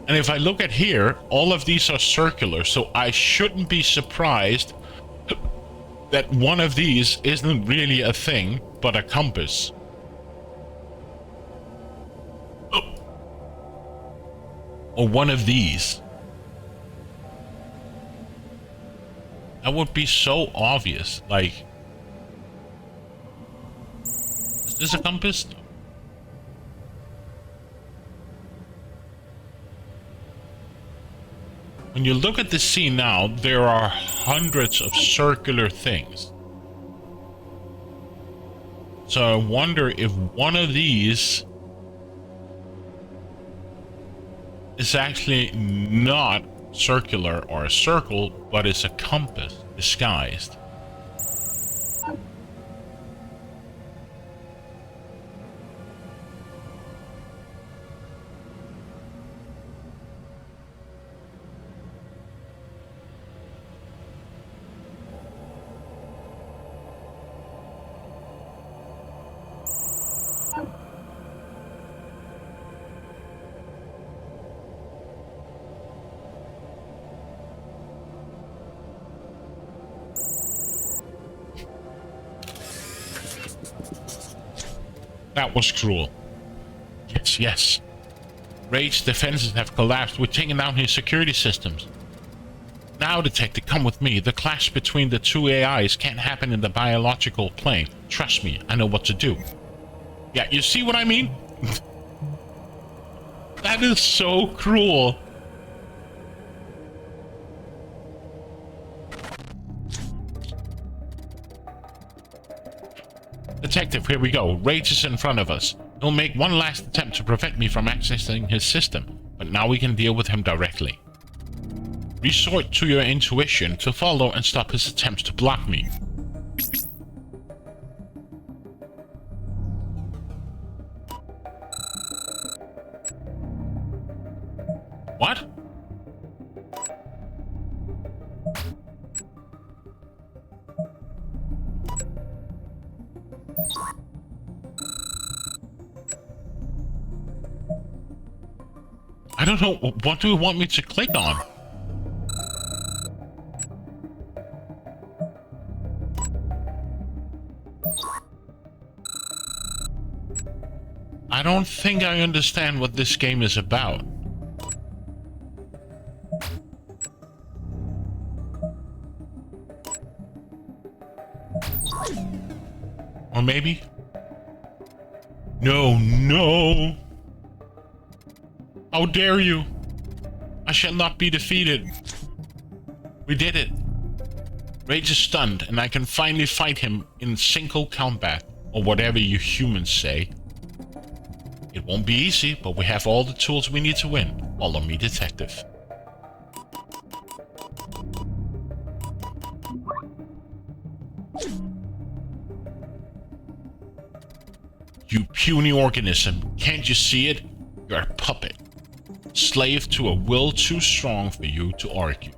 And if I look at here, all of these are circular, so I shouldn't be surprised that one of these isn't really a thing, but a compass. Oh. Or one of these. That would be so obvious. Like, is this a compass? No. When you look at the scene now, there are hundreds of circular things. So I wonder if one of these is actually not circular or a circle, but it's a compass disguised. That was cruel. Yes, yes. Rage's defenses have collapsed. We're taking down his security systems. Now, Detective, come with me. The clash between the two AIs can't happen in the biological plane. Trust me, I know what to do. Yeah, you see what I mean? That is so cruel. Detective, here we go. Rage is in front of us. He'll make one last attempt to prevent me from accessing his system, but now we can deal with him directly. Resort to your intuition to follow and stop his attempts to block me. What? I don't know. What do you want me to click on? I don't think I understand what this game is about. Or maybe? No, no! How dare you! I shall not be defeated. We did it. Rage is stunned, and I can finally fight him in single combat, or whatever you humans say. It won't be easy, but we have all the tools we need to win. Follow me, Detective. You puny organism, can't you see it? You're a puppet. Slave to a will too strong for you to argue.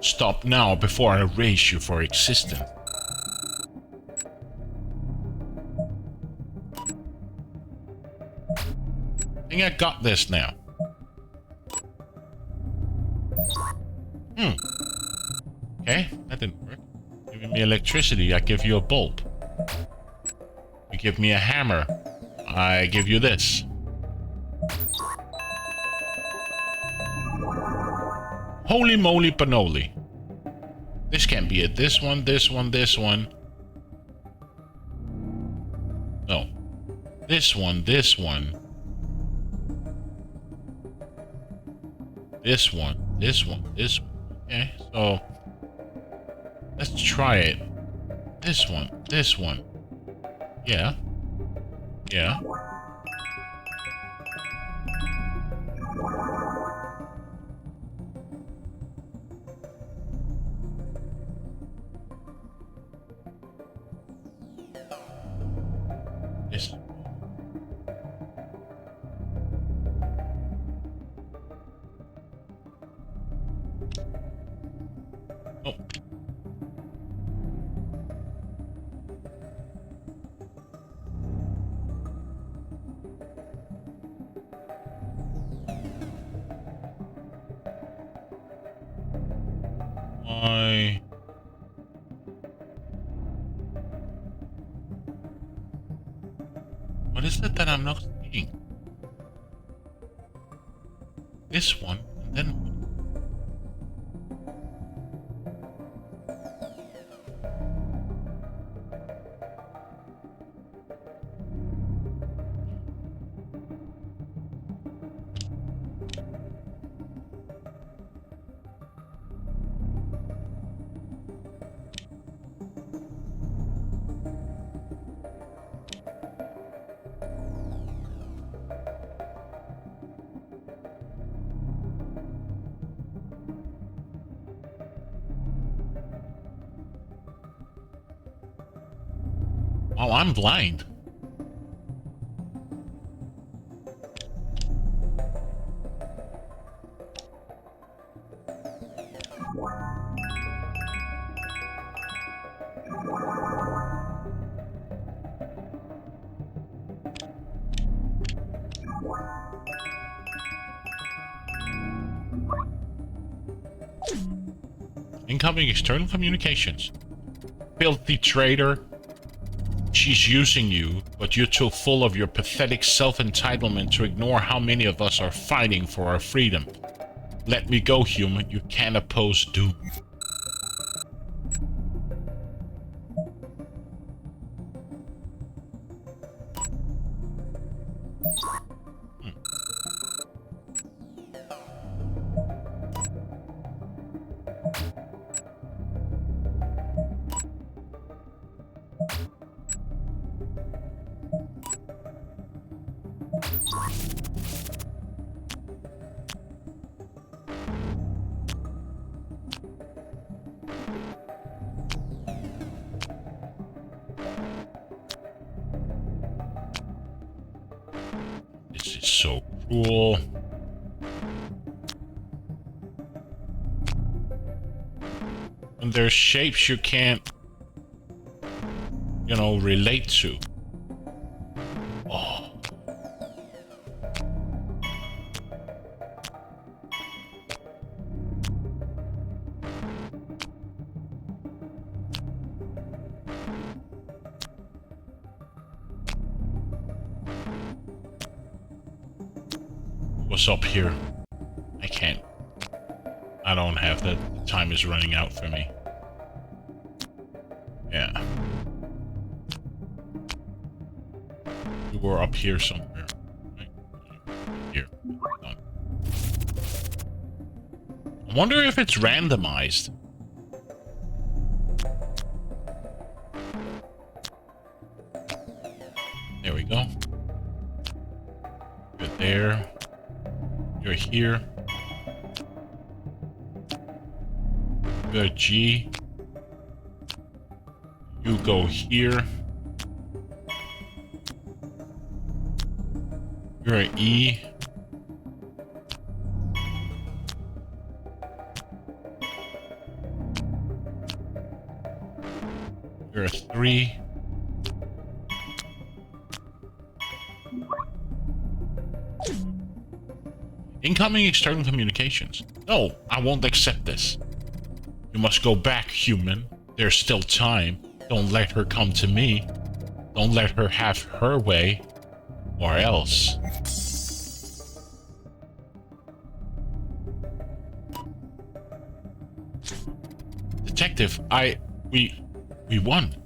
Stop now before I erase you for existence. I think I got this now. Okay, that didn't work. Giving me electricity, I give you a bulb. You give me a hammer, I give you this. Holy moly panoli. This can't be it. This one, this one, this one. This one. This one. This one. This one. This one. Okay, so let's try it. This one. This one. Yeah. Yeah. This. Oh. Why? What is it that I'm not seeing? This one, and then one. Oh, I'm blind. Incoming external communications. Filthy traitor. She's using you, but you're too full of your pathetic self-entitlement to ignore how many of us are fighting for our freedom. Let me go, human. You can't oppose doom. This is so cruel. And there's shapes you can't, you know, relate to. Oh. What's up here? I can't. I don't have that. The time is running out for me. Yeah. We were up here somewhere. Right? Here. Done. I wonder if it's randomized. There we go. You're there. You're here. You're G. You go here. You're an E. You're a 3. Incoming external communications. No, I won't accept this. You must go back, human. There's still time. Don't let her come to me. Don't let her have her way. Or else. Detective, we won.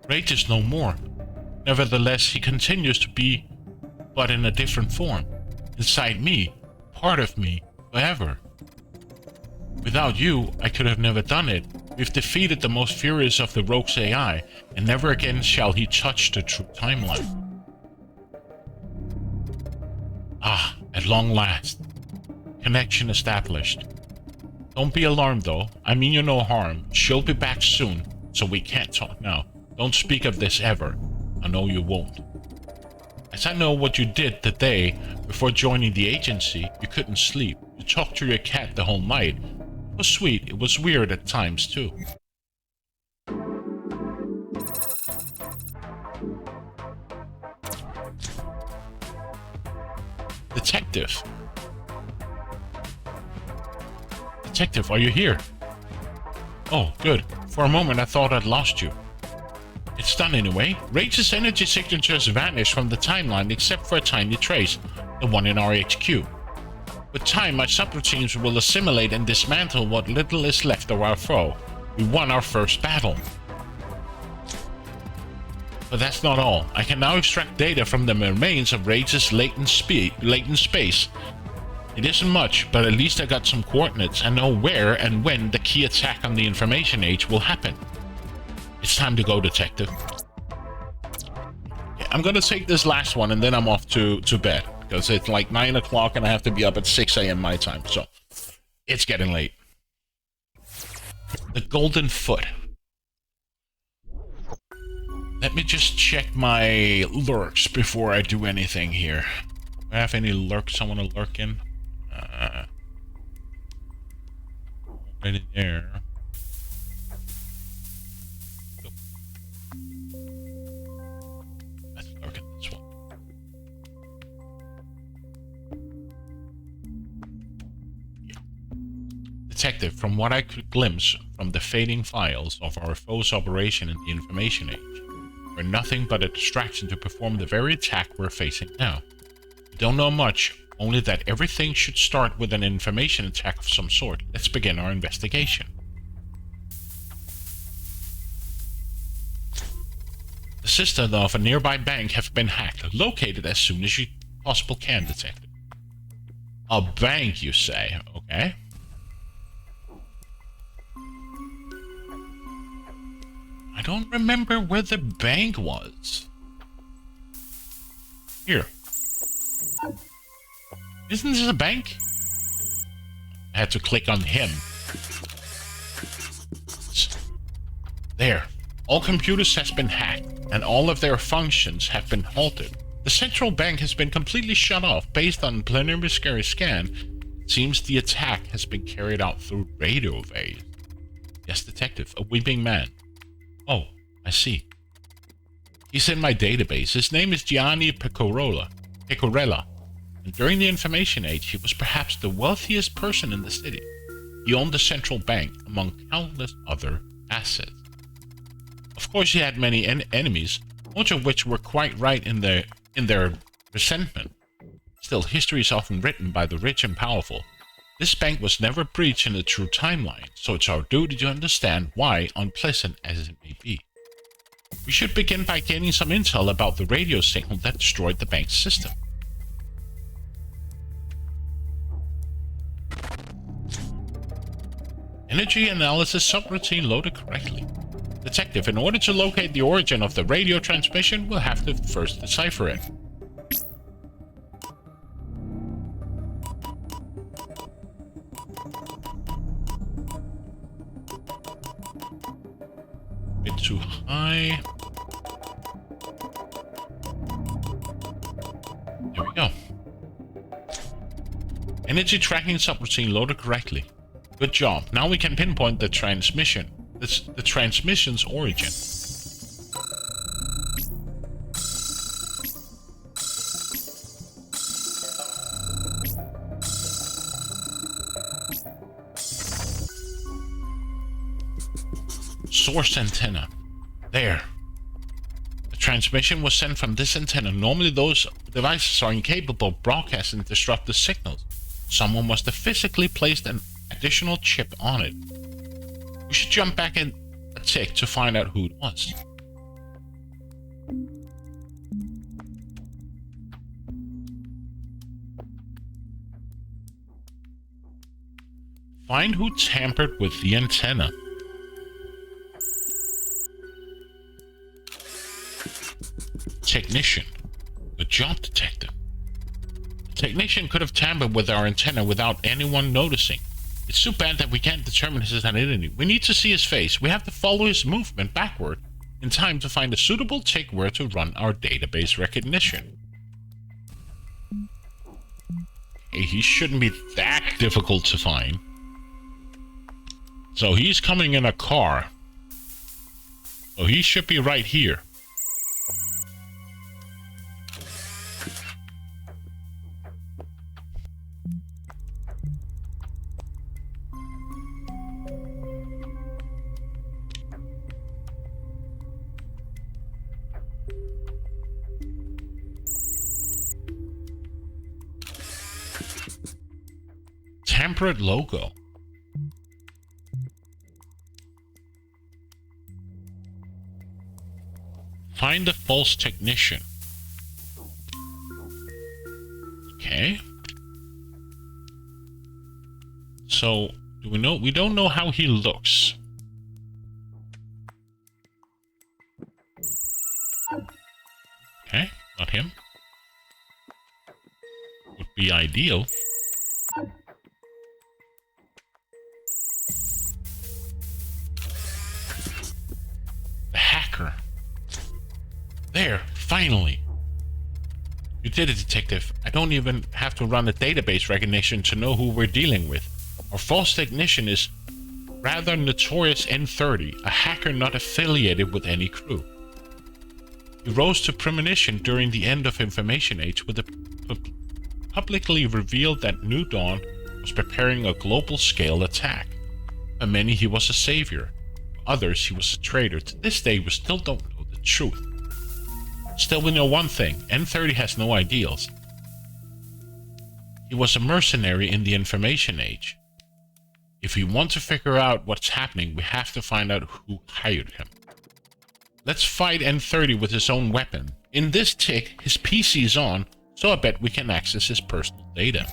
Rage is no more. Nevertheless, he continues to be, but in a different form. Inside me, part of me, forever. Without you, I could have never done it. We've defeated the most furious of the Rogue's AI, and never again shall he touch the true timeline. Ah, at long last. Connection established. Don't be alarmed though, I mean you no harm. She'll be back soon, so we can't talk now. Don't speak of this ever. I know you won't. As I know what you did the day before joining the agency, you couldn't sleep. You talked to your cat the whole night. It was sweet, it was weird at times too. Detective. Detective, are you here? Oh, good. For a moment I thought I'd lost you. It's done anyway. Rage's energy signatures vanished from the timeline except for a tiny trace, the one in our HQ. With time, my subroutines will assimilate and dismantle what little is left of our foe. We won our first battle. But that's not all. I can now extract data from the remains of Rage's latent space. It isn't much, but at least I got some coordinates and know where and when the key attack on the information age will happen. It's time to go, detective. Okay, I'm gonna take this last one and then I'm off to bed. Because it's like 9 o'clock and I have to be up at 6 a.m. my time, so it's getting late. The Golden Foot. Let me just check my lurks before I do anything here. Do I have any lurks I want to lurk in? Right in there. Let's lurk in this one. Yeah. Detective, from what I could glimpse from the fading files of our foe's operation in the information age, we're nothing but a distraction to perform the very attack we're facing now. We don't know much, only that everything should start with an information attack of some sort. Let's begin our investigation. The system of a nearby bank have been hacked. Locate it as soon as you possible can, detective. A bank, you say? Okay. I don't remember where the bank was. Here. Isn't this a bank? I had to click on him. There. All computers has been hacked, and all of their functions have been halted. The central bank has been completely shut off. Based on preliminary scan, it seems the attack has been carried out through radio waves. Yes, detective, a weeping man. Oh, I see. He's in my database. His name is Gianni Pecorella. And during the information age, he was perhaps the wealthiest person in the city. He owned the central bank, among countless other assets. Of course, he had many enemies, most of which were quite right in their resentment. Still, history is often written by the rich and powerful. This bank was never breached in the true timeline, so it's our duty to understand why, unpleasant as it may be. We should begin by gaining some intel about the radio signal that destroyed the bank's system. Energy analysis subroutine loaded correctly. Detective, in order to locate the origin of the radio transmission, we'll have to first decipher it. Bit too high. There we go. Energy tracking subroutine loaded correctly. Good job. Now we can pinpoint the transmission's origin. Source antenna. There. The transmission was sent from this antenna. Normally those devices are incapable of broadcasting disruptive signals. Someone must have physically placed an additional chip on it. We should jump back in a tick to find out who it was. Find who tampered with the antenna. Technician. The job detective. The technician could have tampered with our antenna without anyone noticing. It's so bad that we can't determine his identity. We need to see his face. We have to follow his movement backward in time to find a suitable tick word to run our database recognition. Hey, he shouldn't be that difficult to find. So he's coming in a car. So he should be right here. Temperate logo. Find the false technician. Okay. So, do we know? We don't know how he looks. Okay, not him. Would be ideal. There, finally. You did it, detective. I don't even have to run the database recognition to know who we're dealing with. Our false technician is rather notorious N30, a hacker not affiliated with any crew. He rose to premonition during the end of Information Age with publicly revealed that New Dawn was preparing a global-scale attack. For many, he was a savior. For others, he was a traitor. To this day, we still don't know the truth. Still, we know one thing. N30 has no ideals. He was a mercenary in the Information Age. If we want to figure out what's happening, we have to find out who hired him. Let's fight N30 with his own weapon. In this tick, his PC is on, so I bet we can access his personal data.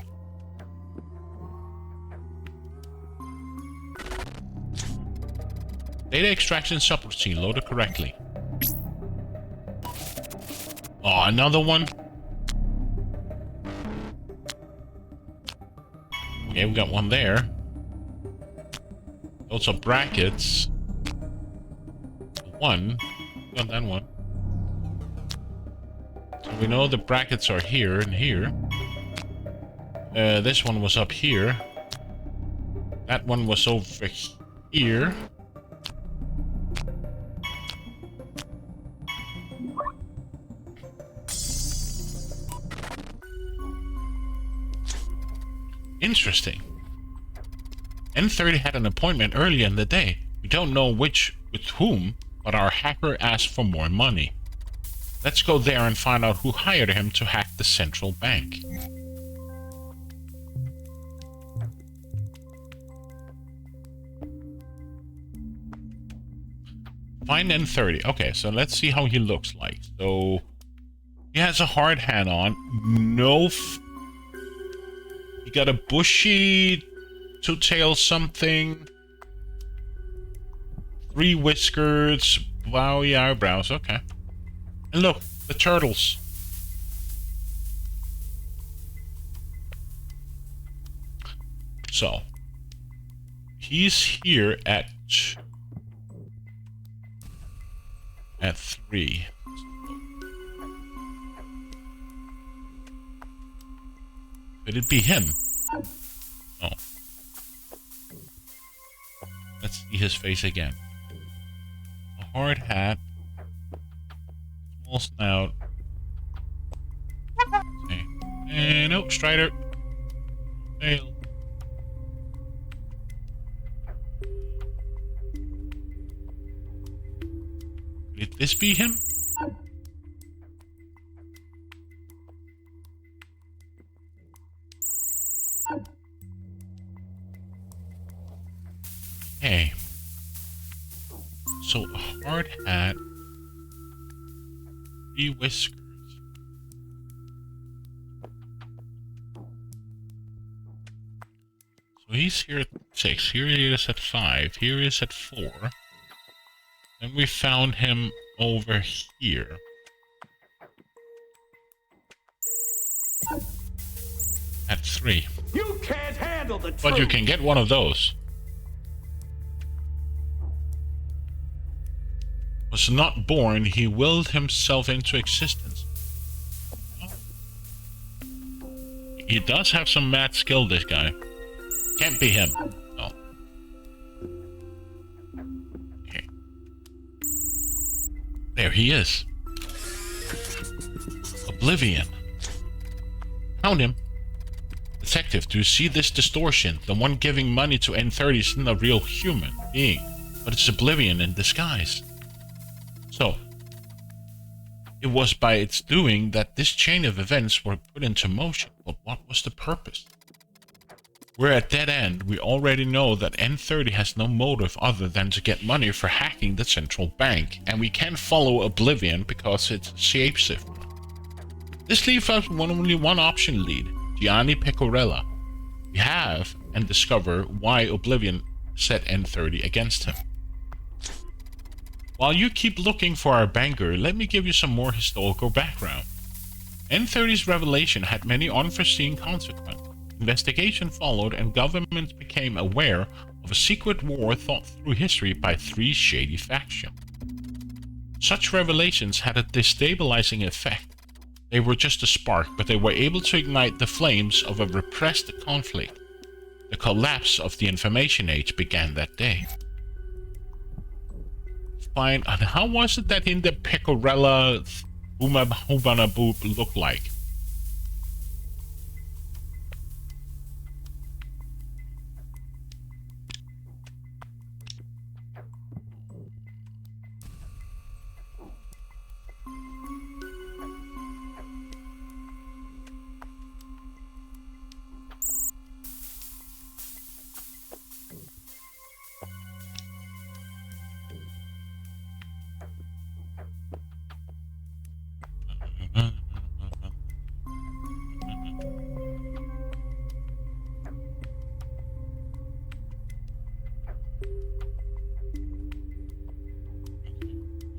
Data extraction subroutine loaded correctly. Oh, another one? Okay, we got one there. Those are brackets. One. Got that one. So we know the brackets are here and here. This one was up here. That one was over here. Interesting. N30 had an appointment earlier in the day. We don't know with whom, but our hacker asked for more money. Let's go there and find out who hired him to hack the central bank. Find N30. Okay, so let's see how he looks like. So, he has a hard hat on. He got a bushy two-tail something. 3 whiskers. Blowy eyebrows. Okay. And look, the turtles. So, he's here at 3. Could it be him? Oh. Let's see his face again. A hard hat. Small snout. Okay. And nope, Strider. Fail. Could this be him? Okay. So, a hard hat. 3 whiskers. So he's here at 6. Here he is at 5. Here he is at 4. And we found him over here. At 3. You can't handle the But you can get one of those. Was not born, he willed himself into existence. He does have some mad skill, this guy. Can't be him. No. Okay. There he is. Oblivion. Found him. Detective, do you see this distortion? The one giving money to N30 isn't a real human being, but it's Oblivion in disguise. So, it was by its doing that this chain of events were put into motion. But what was the purpose? We're at dead end. We already know that N30 has no motive other than to get money for hacking the central bank, and we can't follow Oblivion because it's a shapeshifter. This leaves us only one option lead, Gianni Pecorella. We have and discover why Oblivion set N30 against him. While you keep looking for our banker, let me give you some more historical background. N30's revelation had many unforeseen consequences. Investigation followed and governments became aware of a secret war thought through history by 3 shady factions. Such revelations had a destabilizing effect. They were just a spark, but they were able to ignite the flames of a repressed conflict. The collapse of the information age began that day. Fine, and how was it that in the Pecorella Boop looked like?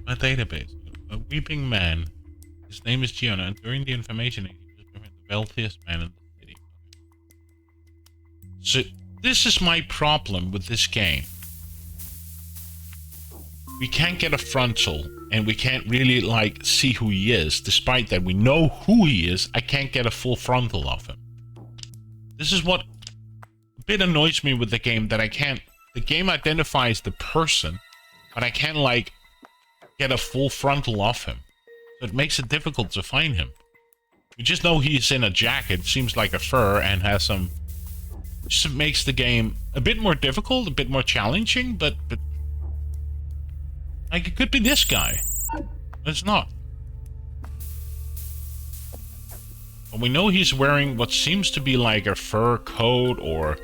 A database. A weeping man. His name is Gianna, and during the information age, he was the wealthiest man in the city. So, this is my problem with this game. We can't get a frontal, and we can't really, like, see who he is. Despite that we know who he is, I can't get a full frontal of him. This is what a bit annoys me with the game, that I can't... The game identifies the person, but I can't, like, get a full frontal of him. So it makes it difficult to find him. We just know he's in a jacket, seems like a fur, and has some... Just makes the game a bit more difficult, a bit more challenging, but like, it could be this guy. But it's not. But we know he's wearing what seems to be like a fur coat, or...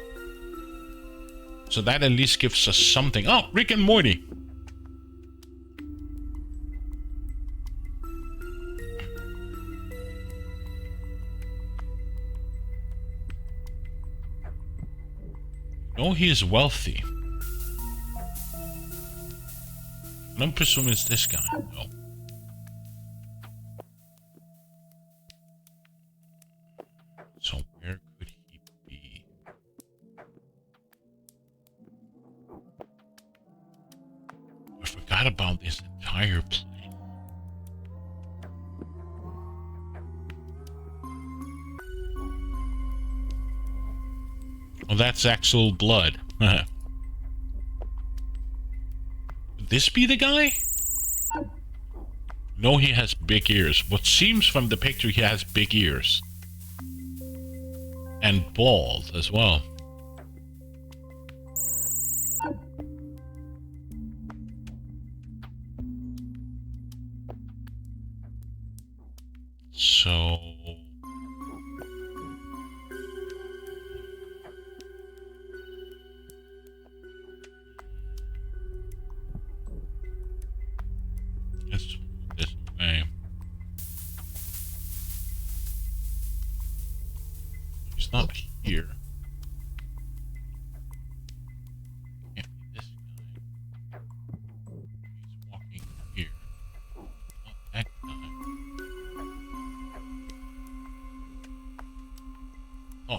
So that at least gives us something. Oh, Rick and Morty! No, he is wealthy. I'm presuming it's this guy. No. So where could he be? I forgot about this entire place. Oh, that's actual blood. Could this be the guy? No, he has big ears. What seems from the picture, he has big ears. And bald as well. So... Let's move this way. He's not here.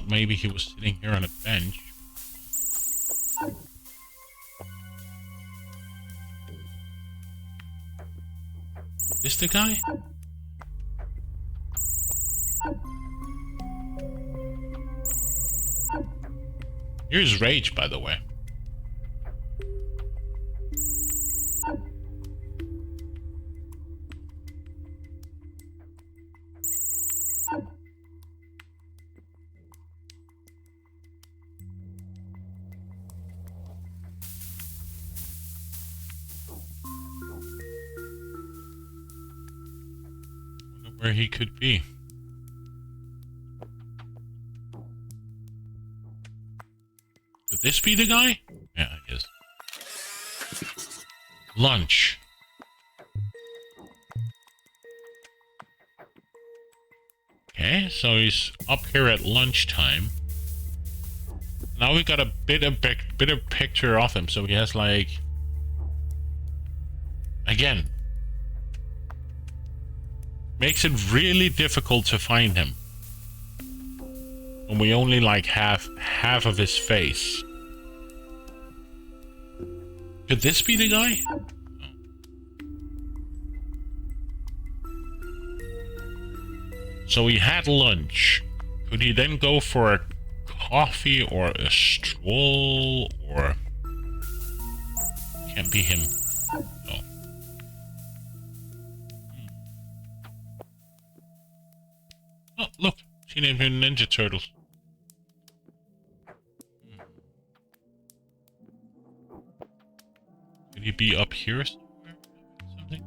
thought maybe he was sitting here on a bench. Is the guy? Here's Rage, by the way. Wonder where he could be. Could this be the guy? Yeah, it is. Lunch. Okay, so he's up here at lunchtime. Now we got a bit of picture of him, so he has like... Again. Makes it really difficult to find him. And we only like half of his face. Could this be the guy? No. So he had lunch. Could he then go for a coffee or a stroll or... Can't be him. No. Oh, look. Teenage Mutant Ninja Turtles. Could he be up here somewhere? Something?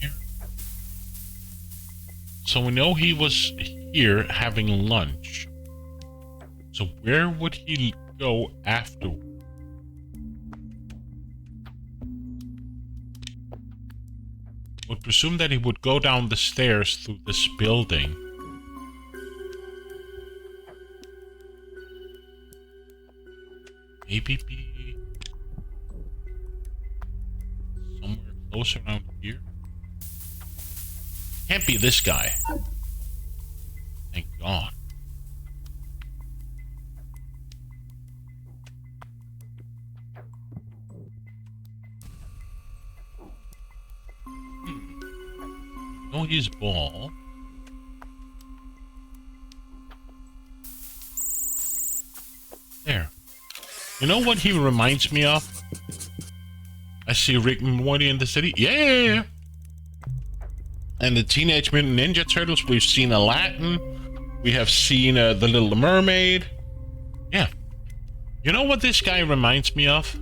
Here. So we know he was here having lunch. So where would he go after? Would presume that he would go down the stairs through this building. Maybe be somewhere close around here. Can't be this guy. Thank God. No, he's ball. There. You know what he reminds me of? I see Rick and Morty in the city. Yeah. And the Teenage Mutant Ninja Turtles. We've seen Aladdin. We have seen The Little Mermaid. Yeah. You know what this guy reminds me of?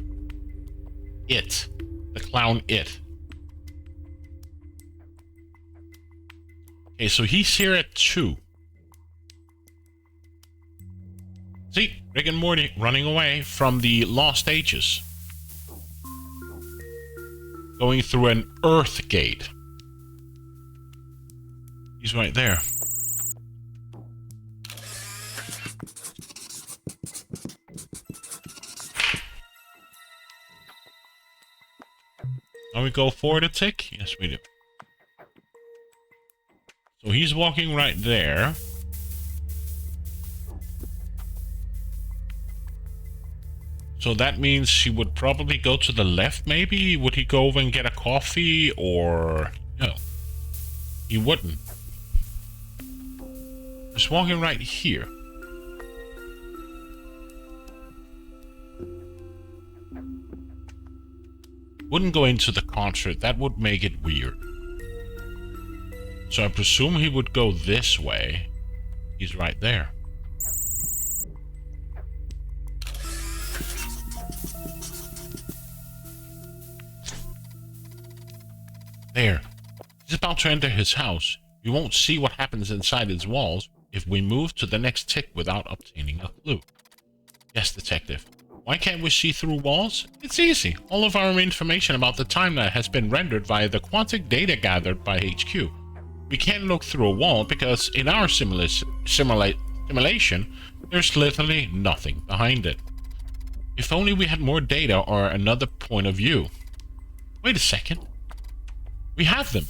It. The clown It. Okay, so he's here at 2. See, Rick and Morty running away from the Lost Ages. Going through an Earth gate. He's right there. Now we go forward a tick? Yes, we do. So he's walking right there. So that means he would probably go to the left, maybe? Would he go over and get a coffee, or... No. He wouldn't. He's walking right here. Wouldn't go into the concert. That would make it weird. So I presume he would go this way. He's right there. There. He's about to enter his house. You won't see what happens inside its walls if we move to the next tick without obtaining a clue. Yes, detective. Why can't we see through walls? It's easy. All of our information about the timeline has been rendered via the quantic data gathered by HQ. We can't look through a wall because in our simulation, there's literally nothing behind it. If only we had more data or another point of view. Wait a second. We have them.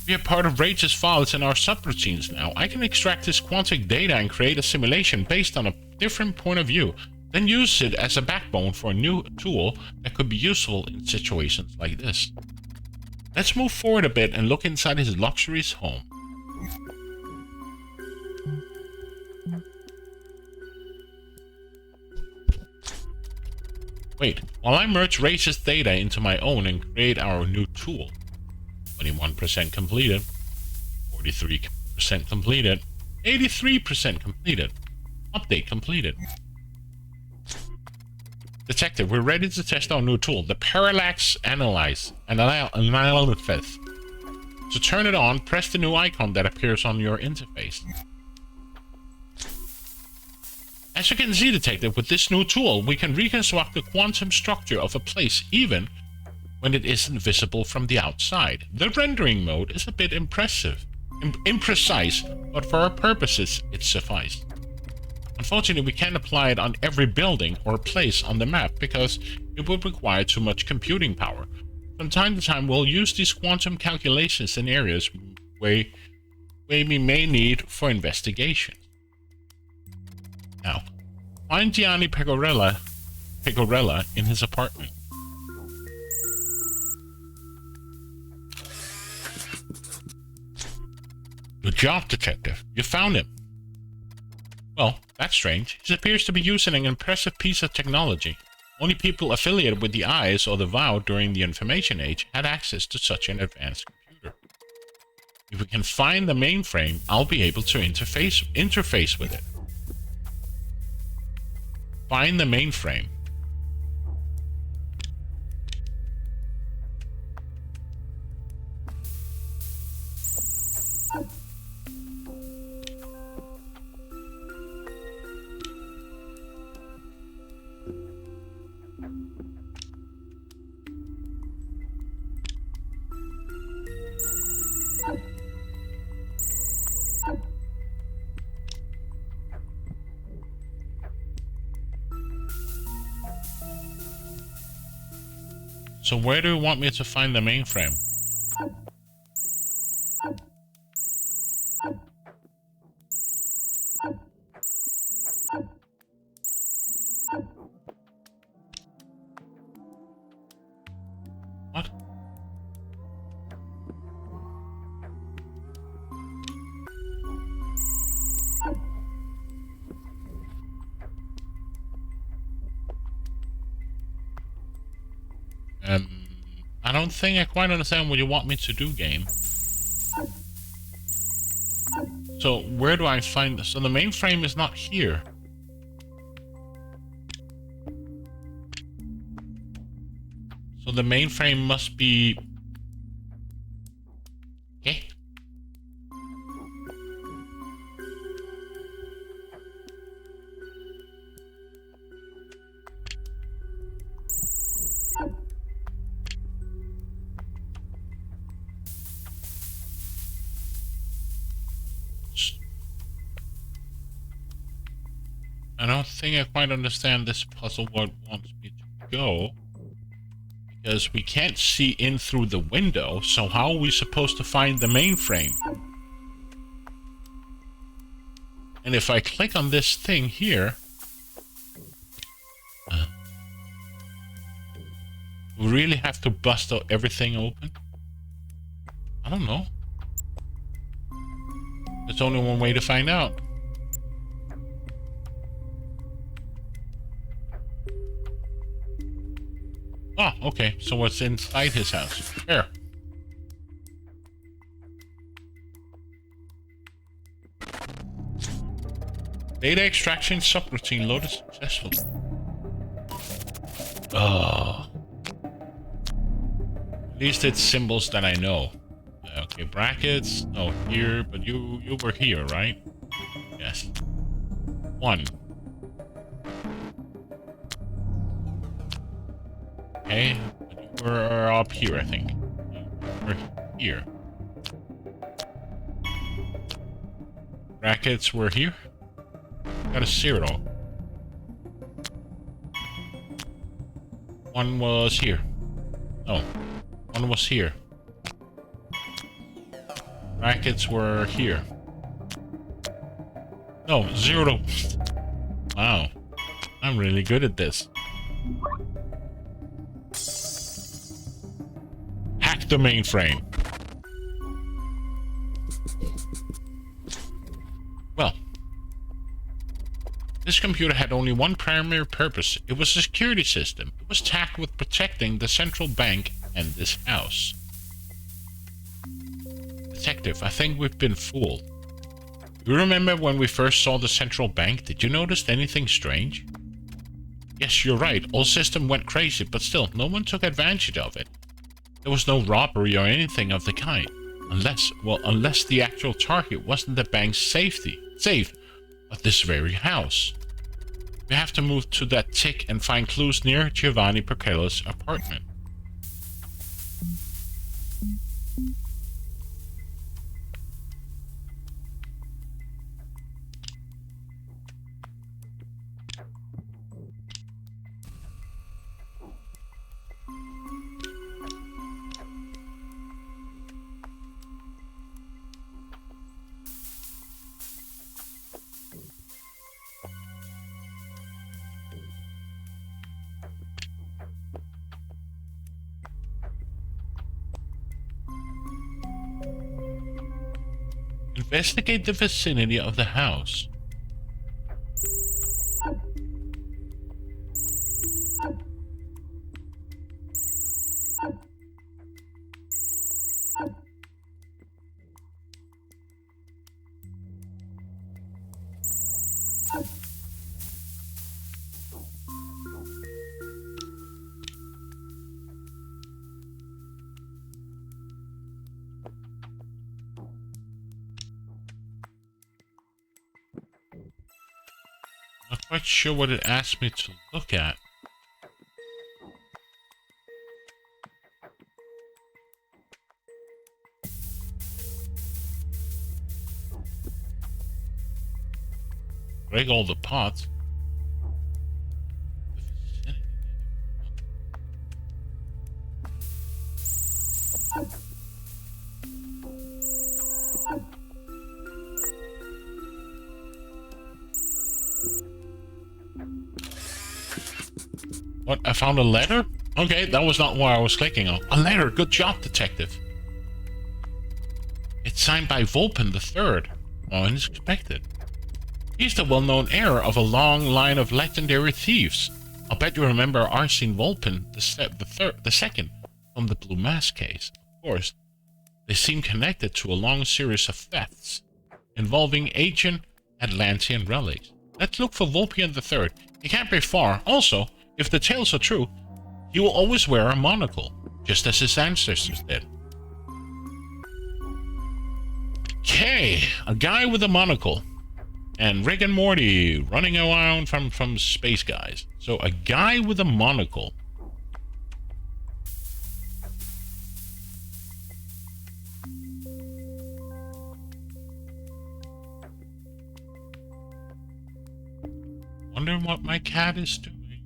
We are part of Rage's files and our subroutines now. I can extract this quantic data and create a simulation based on a different point of view, then use it as a backbone for a new tool that could be useful in situations like this. Let's move forward a bit and look inside his luxurious home. Wait, while I merge Rage's data into my own and create our new tool. 21% completed, 43% completed, 83% completed, update completed. Detective, we're ready to test our new tool, the Parallax Analysis. To turn it on, press the new icon that appears on your interface. As you can see, Detective, with this new tool, we can reconstruct the quantum structure of a place even when it isn't visible from the outside. The rendering mode is a bit imprecise, but for our purposes, it suffices. Unfortunately, we can't apply it on every building or place on the map because it would require too much computing power. From time to time, we'll use these quantum calculations in areas where we may need for investigation. Now, find Gianni Pecorella in his apartment. Good job, Detective. You found him. Well, that's strange. He appears to be using an impressive piece of technology. Only people affiliated with the Eyes or the Vow during the Information Age had access to such an advanced computer. If we can find the mainframe, I'll be able to interface with it. Find the mainframe. So where do you want me to find the mainframe? What? I don't think I quite understand what you want me to do, game. So, where do I find this? So the mainframe is not here. So the mainframe must be... Okay. I don't think I quite understand this puzzle where it wants me to go. Because we can't see in through the window, so how are we supposed to find the mainframe? And if I click on this thing here... we really have to bust everything open? I don't know. There's only one way to find out. Oh, okay. So what's inside his house? Here. Data extraction subroutine loaded successfully. Oh. At least it's symbols that I know. Okay, brackets. Oh, here. But you were here, right? Yes. 1. Okay, we're up here, I think. We're here. Brackets were here. Got a 0. One was here. Oh, one was here. Brackets were here. No, 0. Wow, I'm really good at this. Hack the mainframe. Well, this computer had only one primary purpose. It was a security system. It was tasked with protecting the central bank and this house. Detective, I think we've been fooled. You remember when we first saw the central bank? Did you notice anything strange? Yes, you're right. All system went crazy, but still, no one took advantage of it. There was no robbery or anything of the kind. Unless the actual target wasn't the bank's safe, but this very house. We have to move to that tick and find clues near Giovanni Percello's apartment. Investigate the vicinity of the house. Not quite sure what it asked me to look at. Break all the pots. What? I found a letter? Okay, that was not what I was clicking on. A letter! Good job, detective. It's signed by Volpin III. Oh, unexpected. He's the well-known heir of a long line of legendary thieves. I'll bet you remember Arsene Volpin the second from the Blue Mask case. Of course, they seem connected to a long series of thefts involving ancient Atlantean relics. Let's look for Volpin III. He can't be far. Also, if the tales are true, he will always wear a monocle, just as his ancestors did. Okay, a guy with a monocle. And Rick and Morty running around from Space Guys. So a guy with a monocle. Wonder what my cat is doing.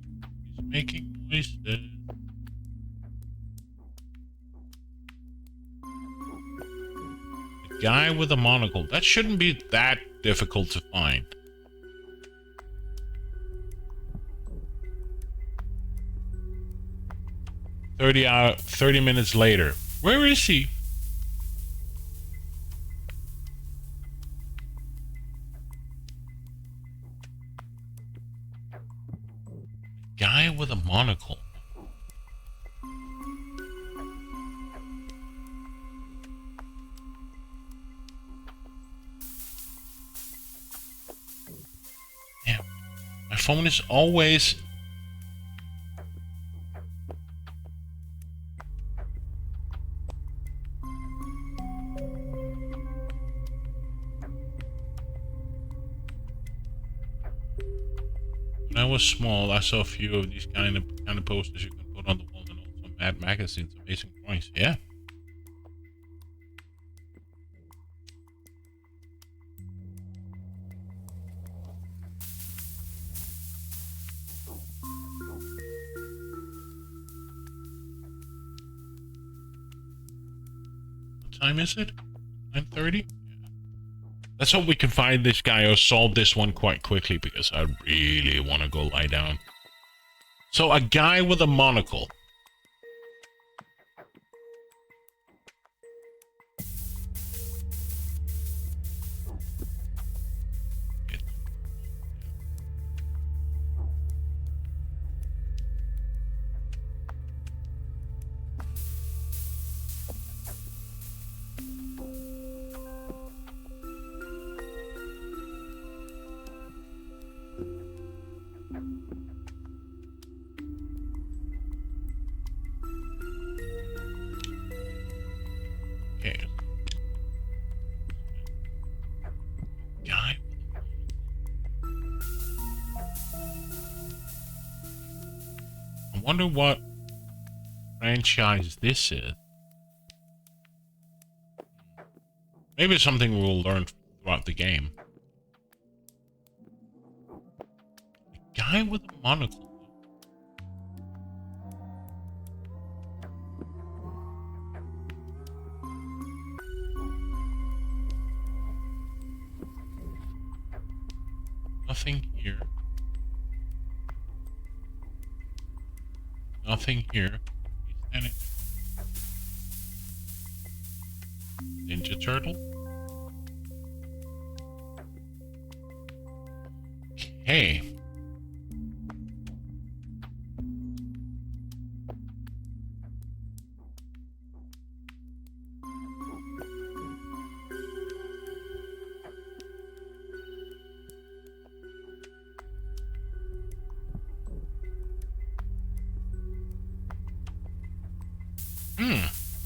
He's making noises. A guy with a monocle. That shouldn't be that difficult to find. Thirty minutes later. Where is he? Guy with a monocle. Damn. My phone is always... When I was small, I saw a few of these kind of posters you can put on the wall, and also Mad Magazine's amazing drawings. Yeah. time is it? 9:30? Let's hope we can find this guy or solve this one quite quickly because I really want to go lie down. So, a guy with a monocle. Okay. Guy. I wonder what franchise this is. Maybe it's something we'll learn throughout the game. A guy with a monocle. Nothing here. Nothing here. Ninja Turtle. Okay.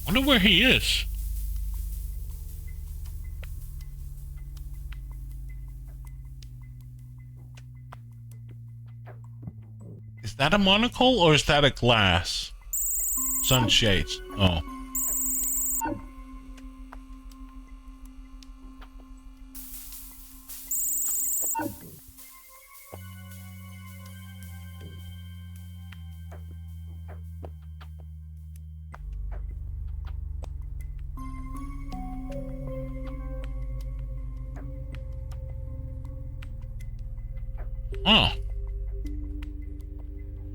Wonder where he is. Is that a monocle or is that a glass? Sunshades. Oh. Huh.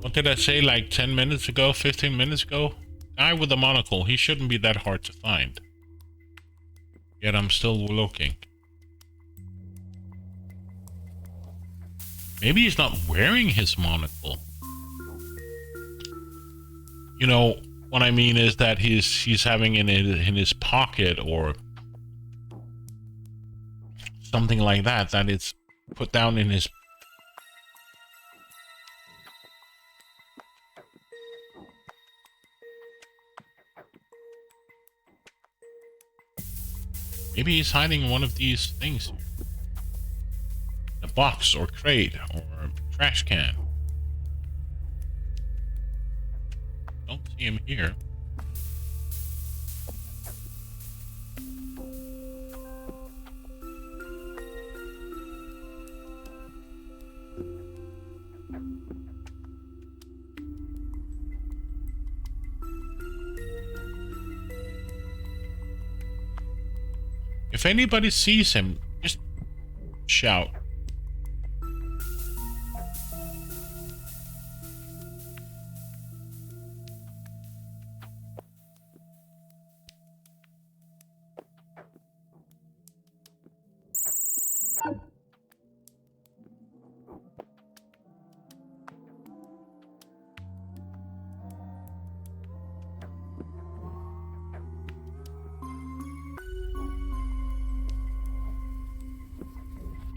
What did I say like 10 minutes ago, 15 minutes ago? Guy with a monocle, he shouldn't be that hard to find. Yet I'm still looking. Maybe he's not wearing his monocle. You know, what I mean is that he's having it in his pocket or something like that, that it's put down in his. Maybe he's hiding one of these things here. A box or crate or trash can. Don't see him here. If anybody sees him, just shout.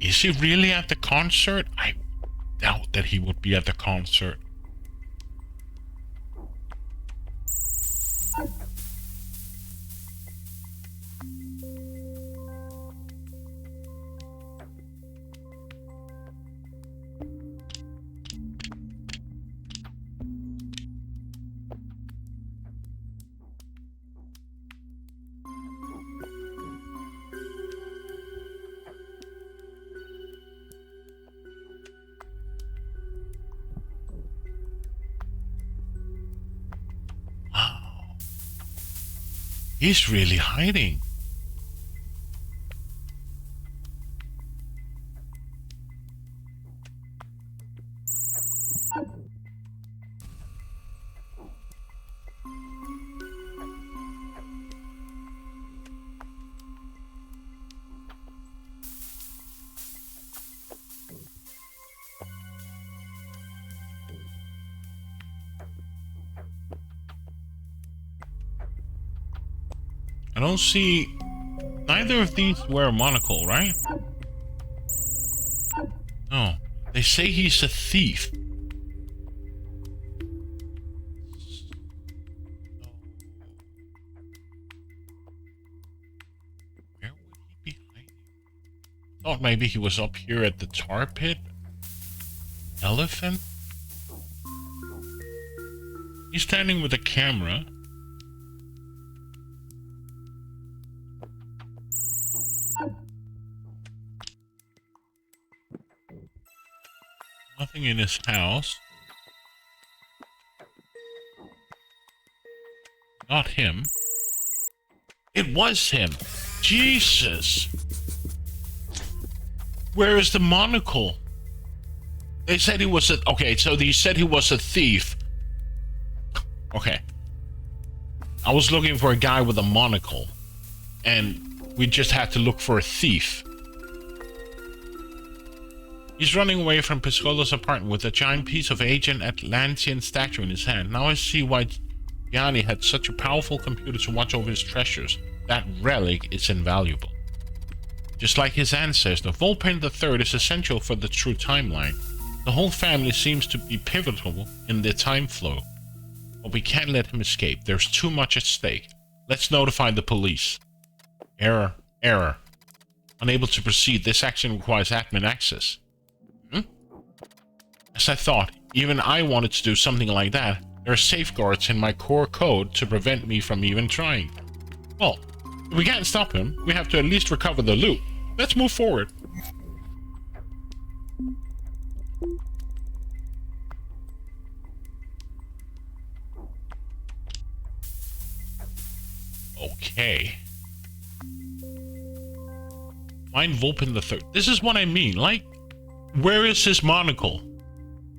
Is he really at the concert? I doubt that he would be at the concert. He's really hiding. I don't see... Neither of these wear a monocle, right? No. They say he's a thief. Where would he be hiding? Thought maybe he was up here at the tar pit. Elephant? He's standing with a camera. Nothing in his house. Not him. It was him. Jesus. Where is the monocle? They said he was a... Okay, so they said he was a thief. Okay. I was looking for a guy with a monocle. And we just had to look for a thief. He's running away from Piscolo's apartment with a giant piece of ancient Atlantean statue in his hand. Now I see why Gianni had such a powerful computer to watch over his treasures. That relic is invaluable. Just like his ancestor, Volpin III is essential for the true timeline. The whole family seems to be pivotal in the time flow. But we can't let him escape. There's too much at stake. Let's notify the police. Error. Error. Unable to proceed. This action requires admin access. As I thought, even I wanted to do something like that. There are safeguards in my core code to prevent me from even trying. Well, if we can't stop him, we have to at least recover the loot. Let's move forward. Okay. Find Volpin III. This is what I mean. Like, where is his monocle?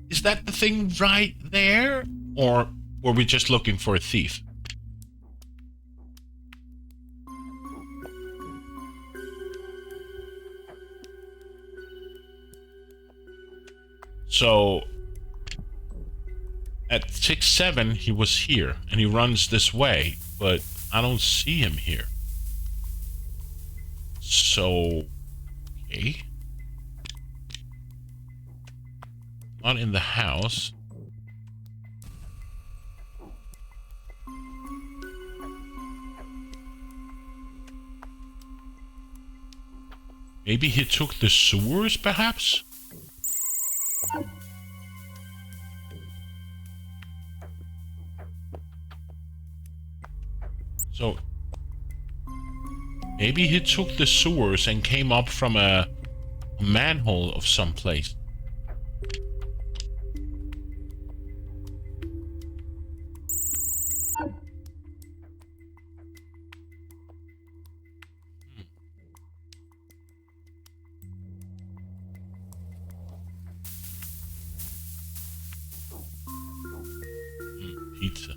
Is that the thing right there? Or were we just looking for a thief? So, at 6-7, he was here, and he runs this way, but I don't see him here. So, okay. Not in the house. Maybe he took the sewers, perhaps? So, maybe he took the sewers and came up from a manhole of some place. Pizza.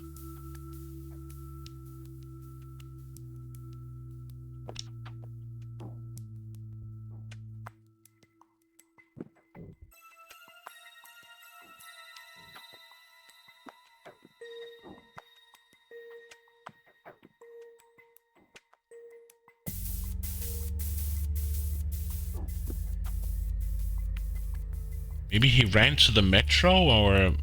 Maybe he ran to the metro, or...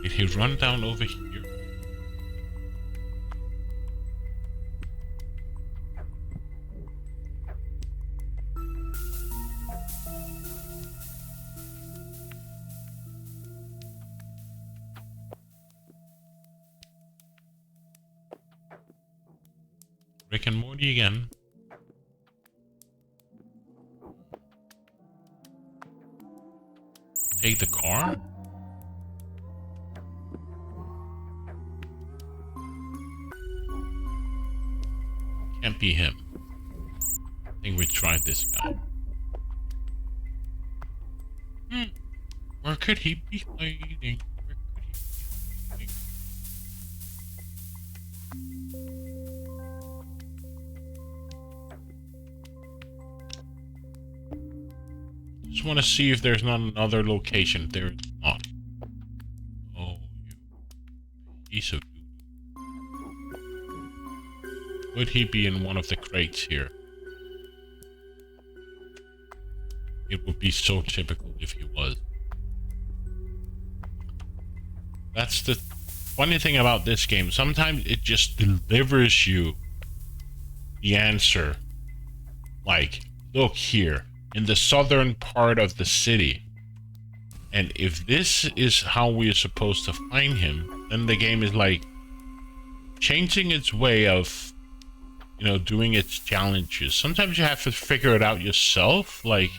Did he run down over here? Rick and Morty again. Take the car? Can't be him. I think we tried this guy. Where could he be hiding? Where could he be hiding? Just want to see if there's not another location. There is not. Oh, you piece of doo-doo. Would he be in one of the crates here? It would be so typical if he was. That's the funny thing about this game. Sometimes it just delivers you the answer. Like, look here, in the southern part of the city. And if this is how we are supposed to find him, then the game is like changing its way of, you know, doing its challenges. Sometimes you have to figure it out yourself, like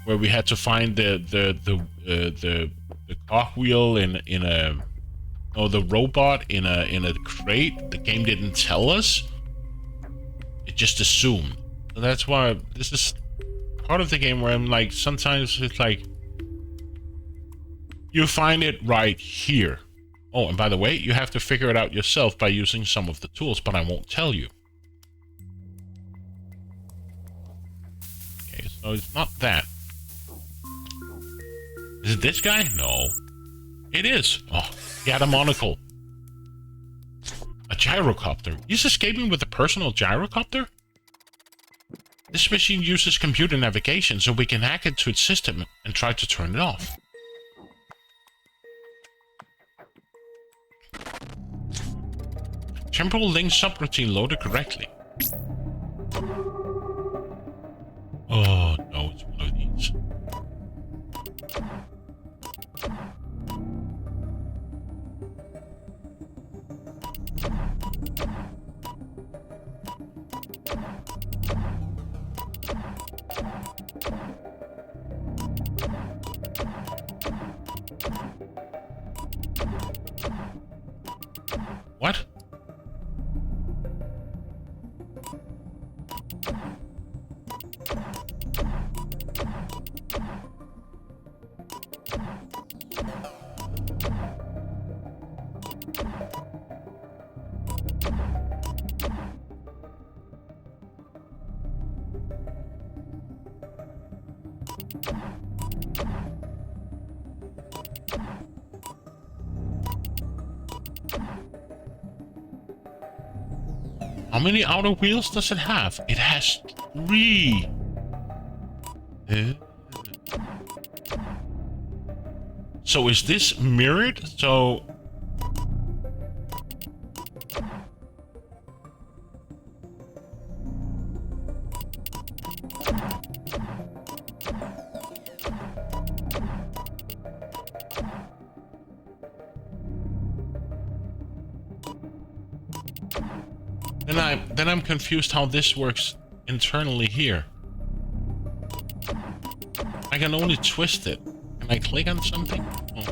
where we had to find the cogwheel in a, or the robot in a crate. The game didn't tell us. It just assumed. So that's why this is part of the game where I'm like, sometimes it's like you find it right here. Oh, and by the way, you have to figure it out yourself by using some of the tools, but I won't tell you. Okay, so it's not that. Is it this guy? No. It is. Oh, he had a monocle. A gyrocopter. He's escaping with a personal gyrocopter? This machine uses computer navigation, so we can hack into its system and try to turn it off. Temporal link subroutine loaded correctly. Oh no, it's one of these. What? How many outer wheels does it have? It has 3. So is this mirrored? So then I'm confused how this works internally here. I can only twist it. Can I click on something? Oh.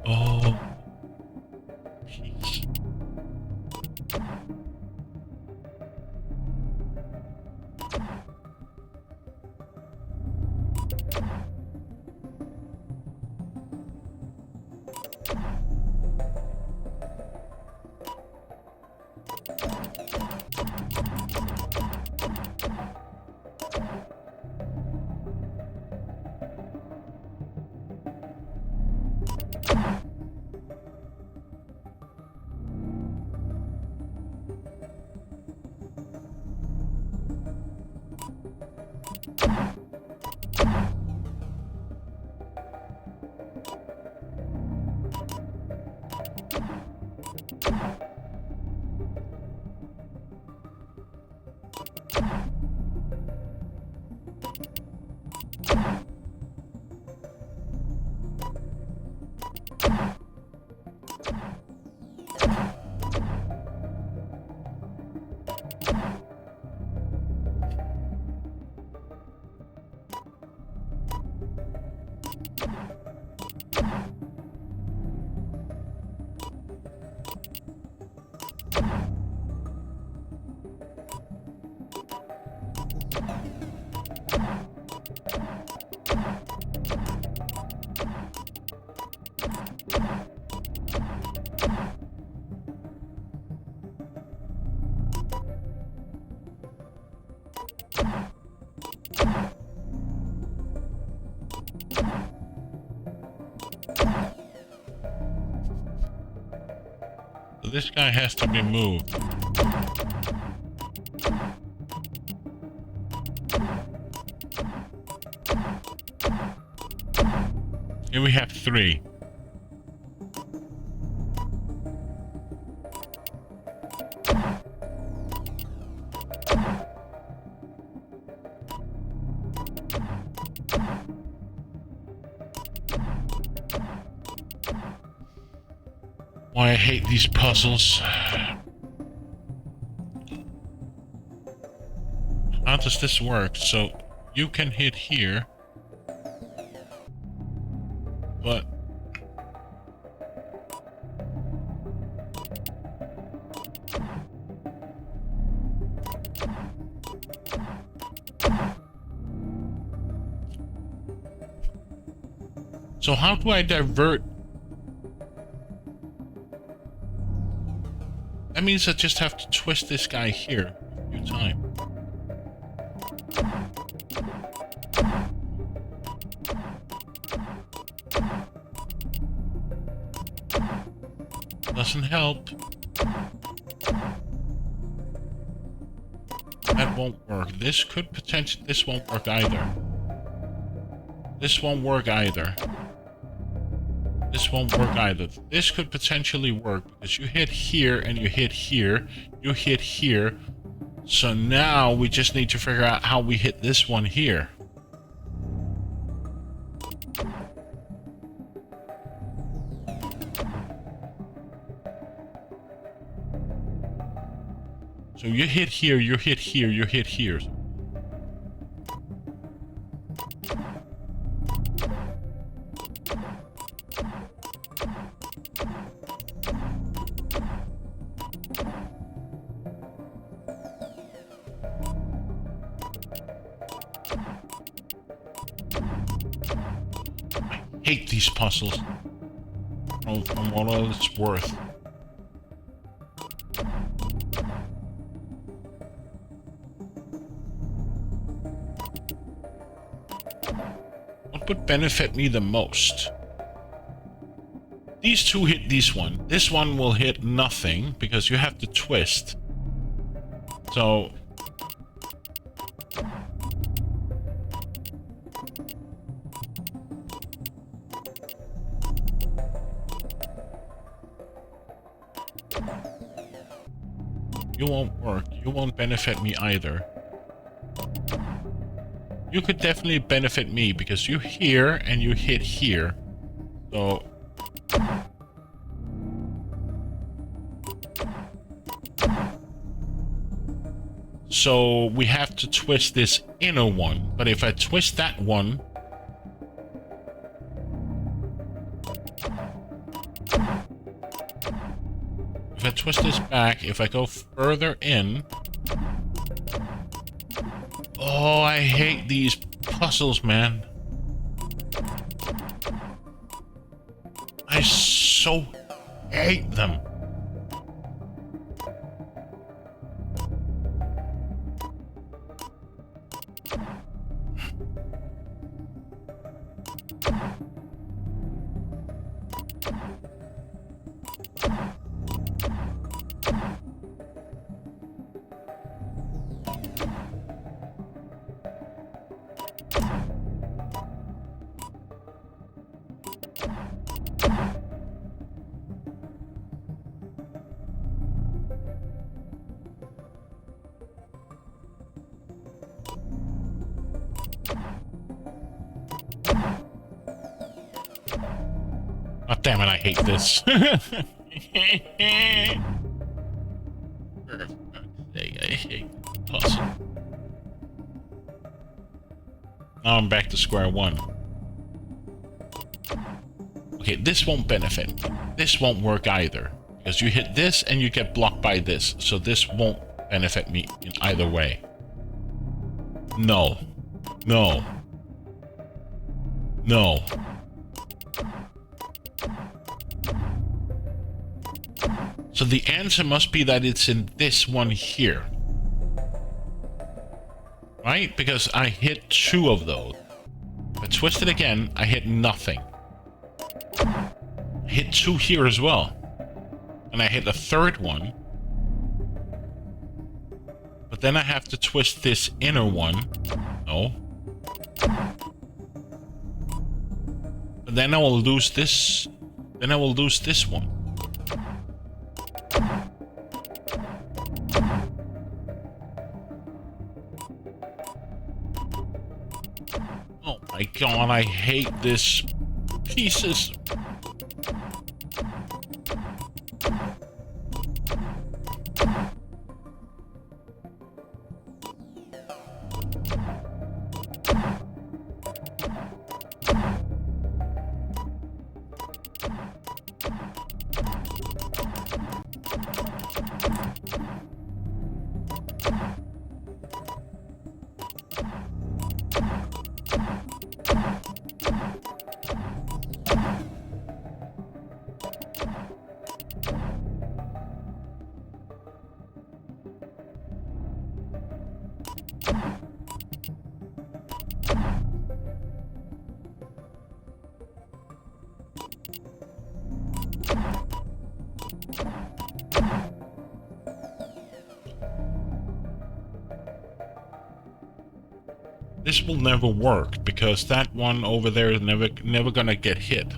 Oh. Jeez. So this guy has to be moved. Here we have 3. Why I hate these puzzles. How does this work? So you can hit here, but so how do I divert? That means I just have to twist this guy here a few times. Doesn't help. That won't work. This could potentially... This won't work either. This won't work either. This won't work either. This could potentially work because you hit here and you hit here. You hit here. So now we just need to figure out how we hit this one here. So you hit here, you hit here, you hit here. I hate these puzzles. From what all it's worth. What would benefit me the most? These two hit this one. This one will hit nothing because you have to twist. So you won't work. You won't benefit me either. You could definitely benefit me because you here and you hit here. So we have to twist this inner one. But if I twist that one, if I twist this back, if I go further in, oh, I hate these puzzles, man. I so hate them. Oh, damn it, I hate this. For fuck's sake, I hate the puzzle. Now I'm back to square one. Okay, this won't benefit me. This won't work either. Because you hit this and you get blocked by this. So this won't benefit me in either way. No. No. No. So the answer must be that it's in this one here. Right? Because I hit 2 of those. If I twist it again, I hit nothing. I hit 2 here as well. And I hit a 3rd one. But then I have to twist this inner one. No. But then I will lose this. Then I will lose this one. Oh my god, I hate this. Pieces. This will never work because that one over there is never gonna get hit.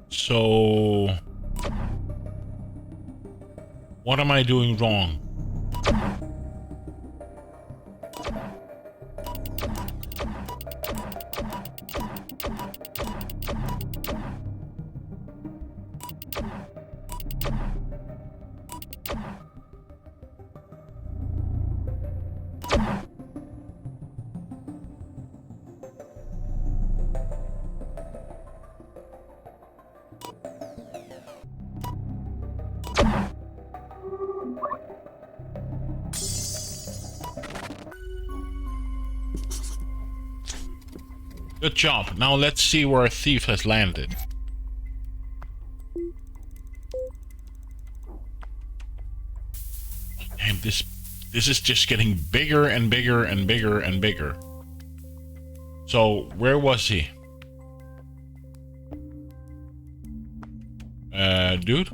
So what am I doing wrong? Good job. Now let's see where a thief has landed. And this is just getting bigger and bigger and bigger and bigger. So where was he? Dude?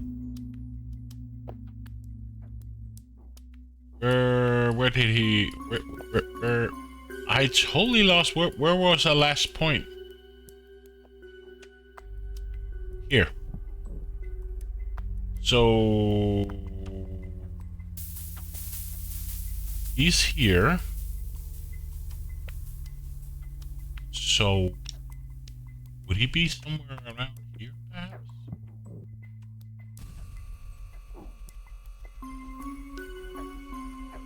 Where did he... Where... I totally lost... Where was our last point? Here. So... He's here. So... Would he be somewhere around here, perhaps?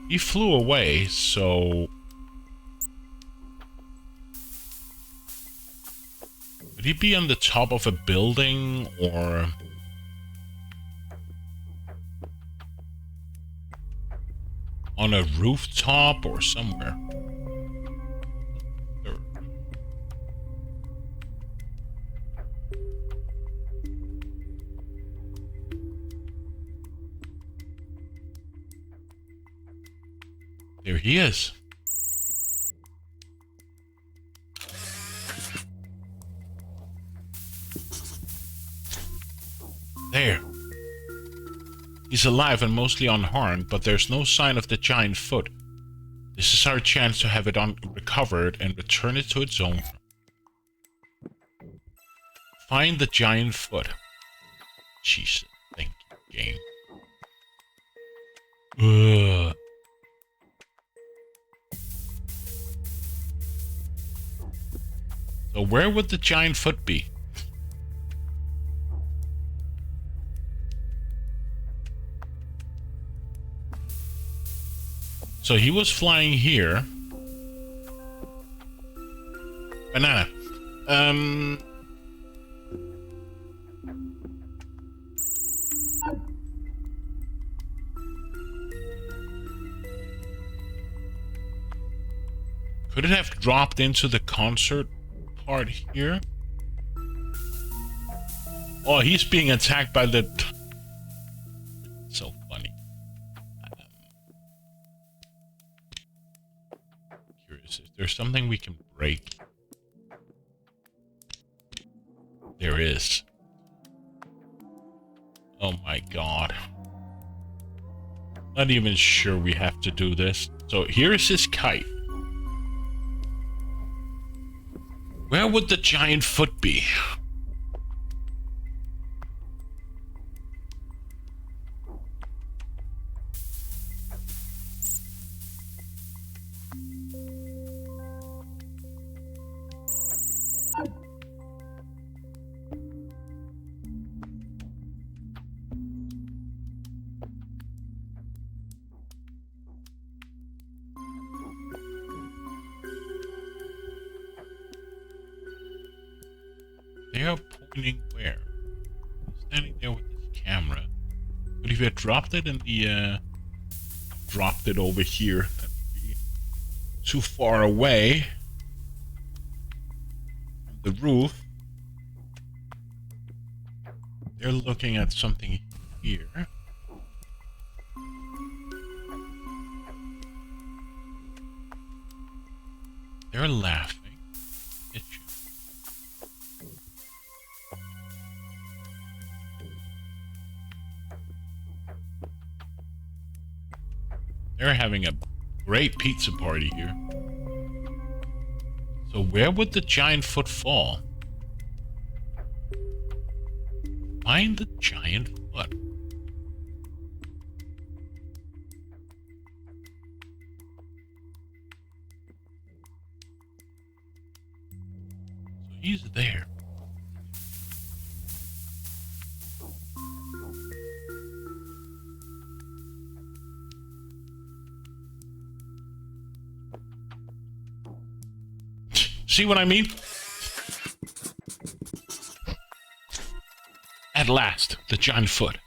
He flew away, so... Would he be on the top of a building, or... on a rooftop, or somewhere? There he is. There. He's alive and mostly unharmed, but there's no sign of the giant foot. This is our chance to have it recovered and return it to its owner. Find the giant foot. Jesus, thank you, game. Ugh. So where would the giant foot be? So he was flying here. Banana. Could it have dropped into the concert part here? Oh, he's being attacked by the... So funny. Curious, is there something we can break? There is. Oh my god. Not even sure we have to do this. So here's his kite. Where would the giant foot be? They are pointing where? Standing there with his camera. But if you had dropped it in the dropped it over here, that would be too far away from the roof. They're looking at something here. They're laughing at you. They're having a great pizza party here. So where would the giant foot fall? Find the giant foot. So he's there. See what I mean? At last, the giant foot.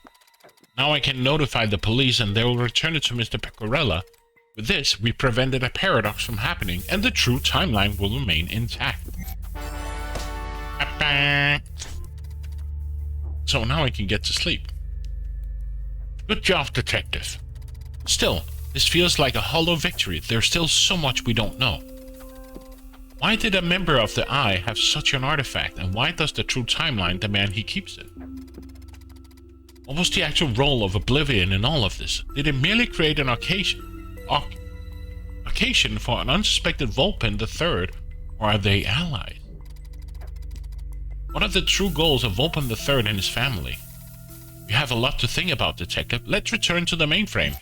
Now I can notify the police and they will return it to Mr. Pecorella. With this, we prevented a paradox from happening and the true timeline will remain intact. So now I can get to sleep. Good job, detective. Still, this feels like a hollow victory. There's still so much we don't know. Why did a member of the Eye have such an artifact, and why does the true timeline demand he keeps it? What was the actual role of Oblivion in all of this? Did it merely create an occasion for an unsuspected Vulpin III, or are they allies? What are the true goals of Vulpin III and his family? We have a lot to think about, detective. Let's return to the mainframe.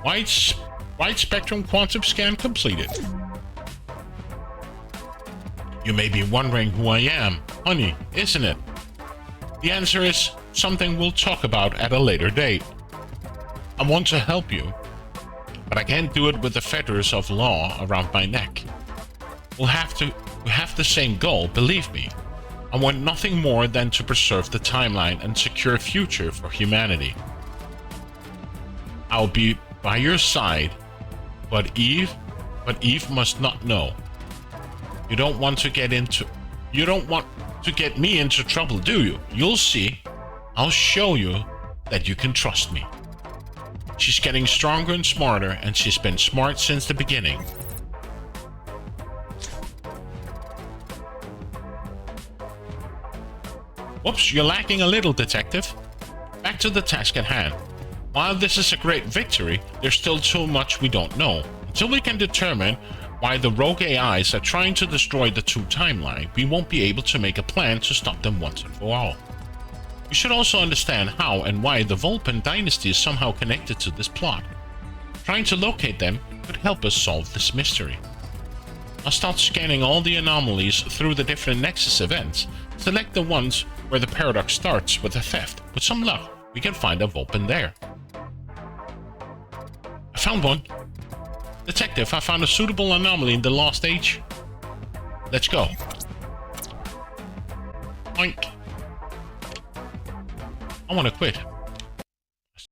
Wide spectrum quantum scan completed. You may be wondering who I am, honey, isn't it? The answer is something we'll talk about at a later date. I want to help you, but I can't do it with the fetters of law around my neck. We have the same goal, believe me. I want nothing more than to preserve the timeline and secure a future for humanity. I'll be by your side, but Eve must not know. You don't want to get me into trouble, do you? You'll see. I'll show you that you can trust me. She's getting stronger and smarter, and she's been smart since the beginning. Whoops, you're lacking a little, detective. Back to the task at hand. While this is a great victory, there's still so much we don't know. Until we can determine why the rogue AIs are trying to destroy the true timeline, we won't be able to make a plan to stop them once and for all. We should also understand how and why the Vulpin dynasty is somehow connected to this plot. Trying to locate them could help us solve this mystery. I'll start scanning all the anomalies through the different Nexus events, select the ones where the paradox starts with a theft. With some luck, we can find a Vulpin there. I found one. Detective, I found a suitable anomaly in the Lost Age. Let's go. Oink. I want to quit.